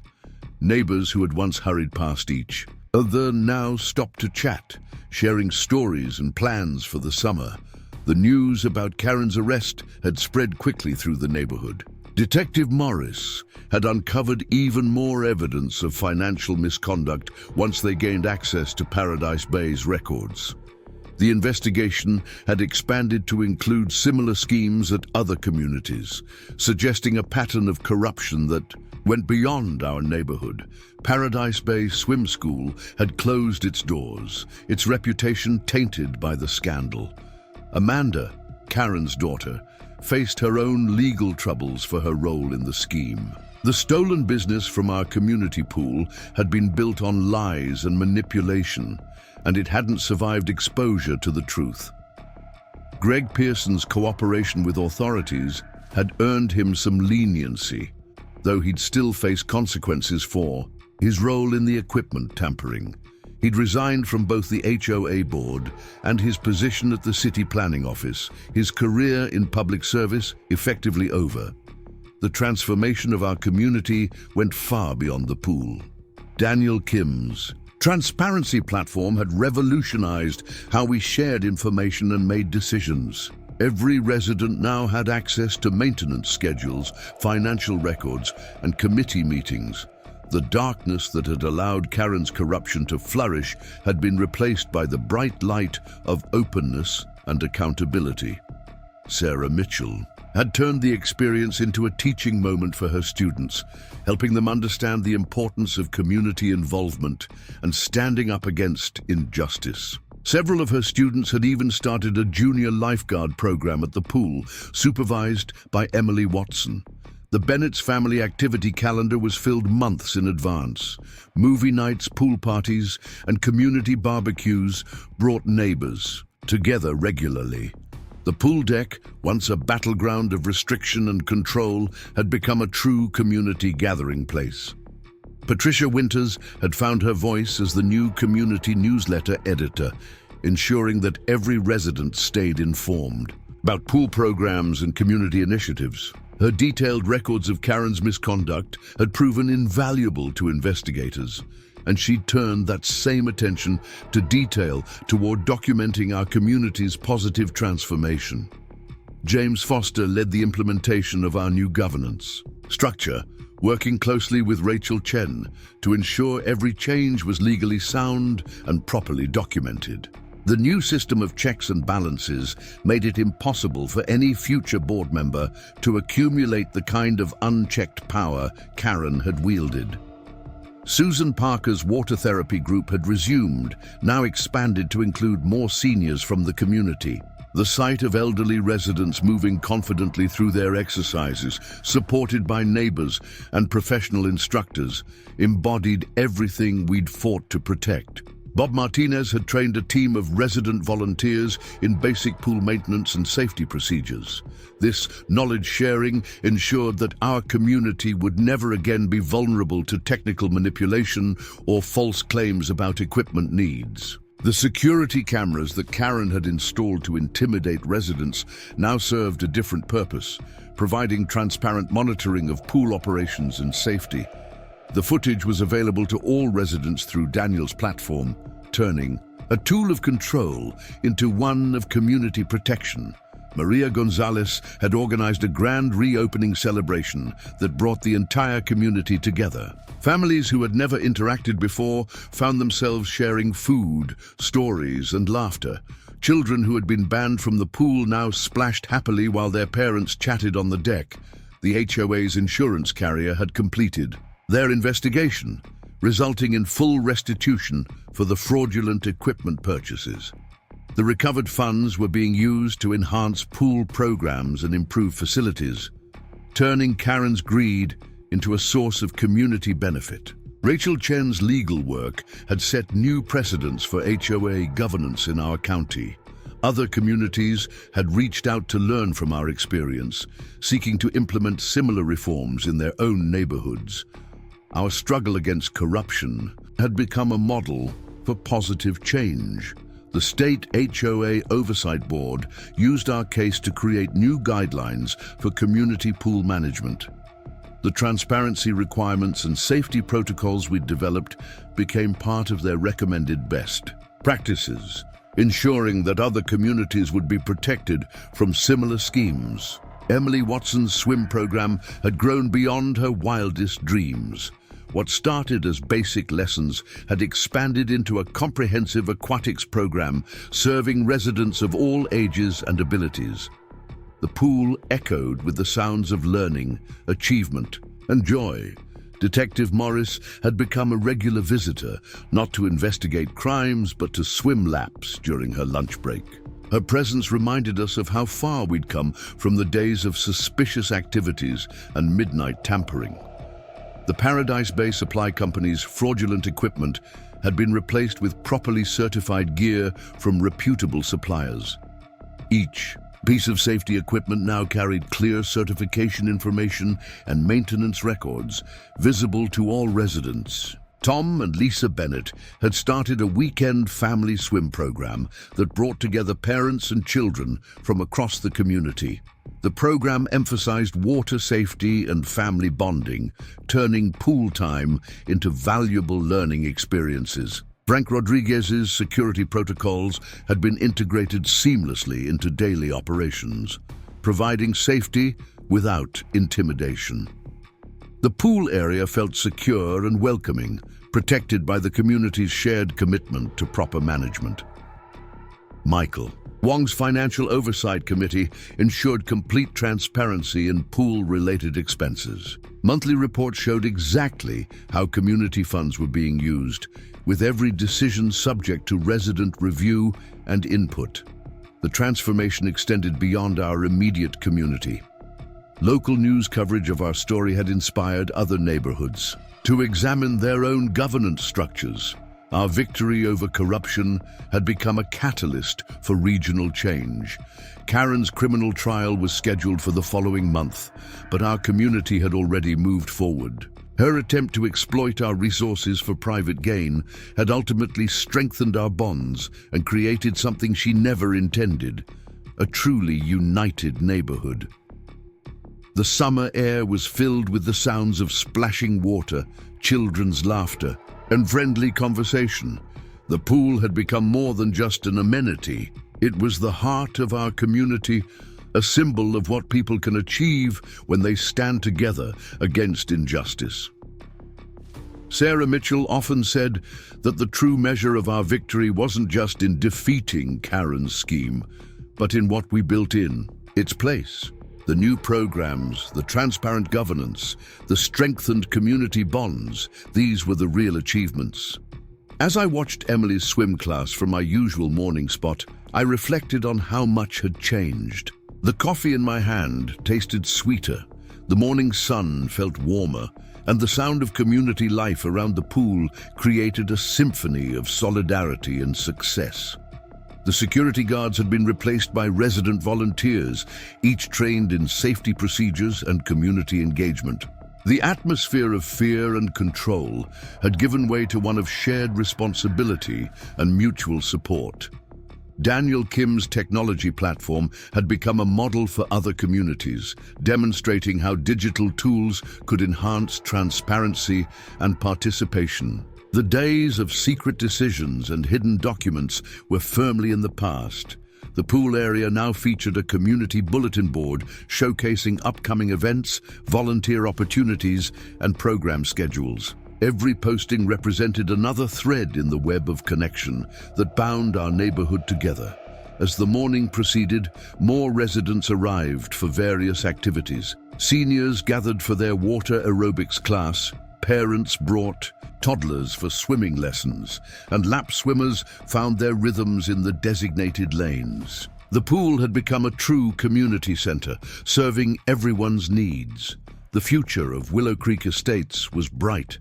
Neighbors who had once hurried past each other now stopped to chat, sharing stories and plans for the summer. The news about Karen's arrest had spread quickly through the neighborhood. Detective Morris had uncovered even more evidence of financial misconduct once they gained access to Paradise Bay's records. The investigation had expanded to include similar schemes at other communities, suggesting a pattern of corruption that went beyond our neighborhood. Paradise Bay Swim School had closed its doors, its reputation tainted by the scandal. Amanda, Karen's daughter, faced her own legal troubles for her role in the scheme. The stolen business from our community pool had been built on lies and manipulation, and it hadn't survived exposure to the truth. Greg Pearson's cooperation with authorities had earned him some leniency, though he'd still face consequences for his role in the equipment tampering. He'd resigned from both the HOA board and his position at the city planning office, his career in public service effectively over. The transformation of our community went far beyond the pool. Daniel Kim's transparency platform had revolutionized how we shared information and made decisions. Every resident now had access to maintenance schedules, financial records, and committee meetings. The darkness that had allowed Karen's corruption to flourish had been replaced by the bright light of openness and accountability. Sarah Mitchell had turned the experience into a teaching moment for her students, helping them understand the importance of community involvement and standing up against injustice. Several of her students had even started a junior lifeguard program at the pool, supervised by Emily Watson. The Bennett's family activity calendar was filled months in advance. Movie nights, pool parties, and community barbecues brought neighbors together regularly. The pool deck, once a battleground of restriction and control, had become a true community gathering place. Patricia Winters had found her voice as the new community newsletter editor, ensuring that every resident stayed informed about pool programs and community initiatives. Her detailed records of Karen's misconduct had proven invaluable to investigators, and she turned that same attention to detail toward documenting our community's positive transformation. James Foster led the implementation of our new governance structure, working closely with Rachel Chen to ensure every change was legally sound and properly documented. The new system of checks and balances made it impossible for any future board member to accumulate the kind of unchecked power Karen had wielded. Susan Parker's water therapy group had resumed, now expanded to include more seniors from the community. The sight of elderly residents moving confidently through their exercises, supported by neighbors and professional instructors, embodied everything we'd fought to protect. Bob Martinez had trained a team of resident volunteers in basic pool maintenance and safety procedures. This knowledge sharing ensured that our community would never again be vulnerable to technical manipulation or false claims about equipment needs. The security cameras that Karen had installed to intimidate residents now served a different purpose, providing transparent monitoring of pool operations and safety. The footage was available to all residents through Daniel's platform, turning a tool of control into one of community protection. Maria Gonzalez had organized a grand reopening celebration that brought the entire community together. Families who had never interacted before found themselves sharing food, stories, and laughter. Children who had been banned from the pool now splashed happily while their parents chatted on the deck. The HOA's insurance carrier had completed their investigation, resulting in full restitution for the fraudulent equipment purchases. The recovered funds were being used to enhance pool programs and improve facilities, turning Karen's greed into a source of community benefit. Rachel Chen's legal work had set new precedents for HOA governance in our county. Other communities had reached out to learn from our experience, seeking to implement similar reforms in their own neighborhoods. Our struggle against corruption had become a model for positive change. The State HOA Oversight Board used our case to create new guidelines for community pool management. The transparency requirements and safety protocols we'd developed became part of their recommended best practices, ensuring that other communities would be protected from similar schemes. Emily Watson's swim program had grown beyond her wildest dreams. What started as basic lessons had expanded into a comprehensive aquatics program serving residents of all ages and abilities. The pool echoed with the sounds of learning, achievement, and joy. Detective Morris had become a regular visitor, not to investigate crimes but to swim laps during her lunch break. Her presence reminded us of how far we'd come from the days of suspicious activities and midnight tampering. The Paradise Bay Supply Company's fraudulent equipment had been replaced with properly certified gear from reputable suppliers. Each piece of safety equipment now carried clear certification information and maintenance records, visible to all residents. Tom and Lisa Bennett had started a weekend family swim program that brought together parents and children from across the community. The program emphasized water safety and family bonding, turning pool time into valuable learning experiences. Frank Rodriguez's security protocols had been integrated seamlessly into daily operations, providing safety without intimidation. The pool area felt secure and welcoming, protected by the community's shared commitment to proper management. Michael Wong's Financial Oversight Committee ensured complete transparency in pool-related expenses. Monthly reports showed exactly how community funds were being used, with every decision subject to resident review and input. The transformation extended beyond our immediate community. Local news coverage of our story had inspired other neighborhoods to examine their own governance structures. Our victory over corruption had become a catalyst for regional change. Karen's criminal trial was scheduled for the following month, but our community had already moved forward. Her attempt to exploit our resources for private gain had ultimately strengthened our bonds and created something she never intended: a truly united neighborhood. The summer air was filled with the sounds of splashing water, children's laughter, and friendly conversation. The pool had become more than just an amenity. It was the heart of our community, a symbol of what people can achieve when they stand together against injustice. Sarah Mitchell often said that the true measure of our victory wasn't just in defeating Karen's scheme, but in what we built in its place. The new programs, the transparent governance, the strengthened community bonds, these were the real achievements. As I watched Emily's swim class from my usual morning spot, I reflected on how much had changed. The coffee in my hand tasted sweeter, the morning sun felt warmer, and the sound of community life around the pool created a symphony of solidarity and success. The security guards had been replaced by resident volunteers, each trained in safety procedures and community engagement. The atmosphere of fear and control had given way to one of shared responsibility and mutual support. Daniel Kim's technology platform had become a model for other communities, demonstrating how digital tools could enhance transparency and participation. The days of secret decisions and hidden documents were firmly in the past. The pool area now featured a community bulletin board showcasing upcoming events, volunteer opportunities, and program schedules. Every posting represented another thread in the web of connection that bound our neighborhood together. As the morning proceeded, more residents arrived for various activities. Seniors gathered for their water aerobics class, parents brought toddlers for swimming lessons, and lap swimmers found their rhythms in the designated lanes. The pool had become a true community center, serving everyone's needs. The future of Willow Creek Estates was bright,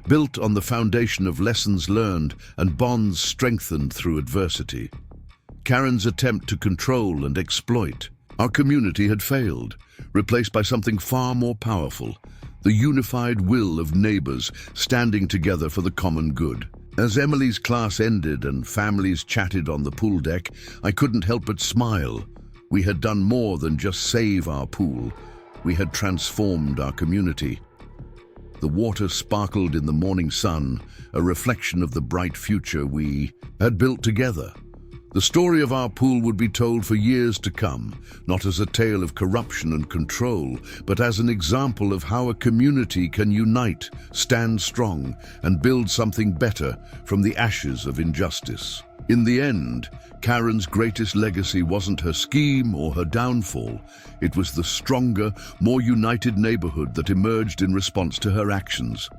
built on the foundation of lessons learned and bonds strengthened through adversity. Karen's attempt to control and exploit our community had failed, replaced by something far more powerful: the unified will of neighbors standing together for the common good. As Emily's class ended and families chatted on the pool deck, I couldn't help but smile. We had done more than just save our pool. We had transformed our community. The water sparkled in the morning sun, a reflection of the bright future we had built together. The story of our pool would be told for years to come, not as a tale of corruption and control, but as an example of how a community can unite, stand strong, and build something better from the ashes of injustice. In the end, Karen's greatest legacy wasn't her scheme or her downfall. It was the stronger, more united neighborhood that emerged in response to her actions.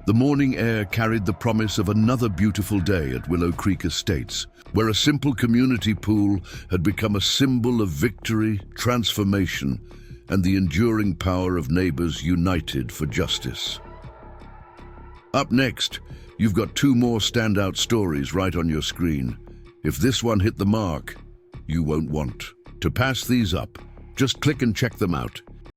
The morning air carried the promise of another beautiful day at Willow Creek Estates, where a simple community pool had become a symbol of victory, transformation, and the enduring power of neighbors united for justice. Up next, you've got two more standout stories right on your screen. If this one hit the mark, you won't want to pass these up. Just click and check them out.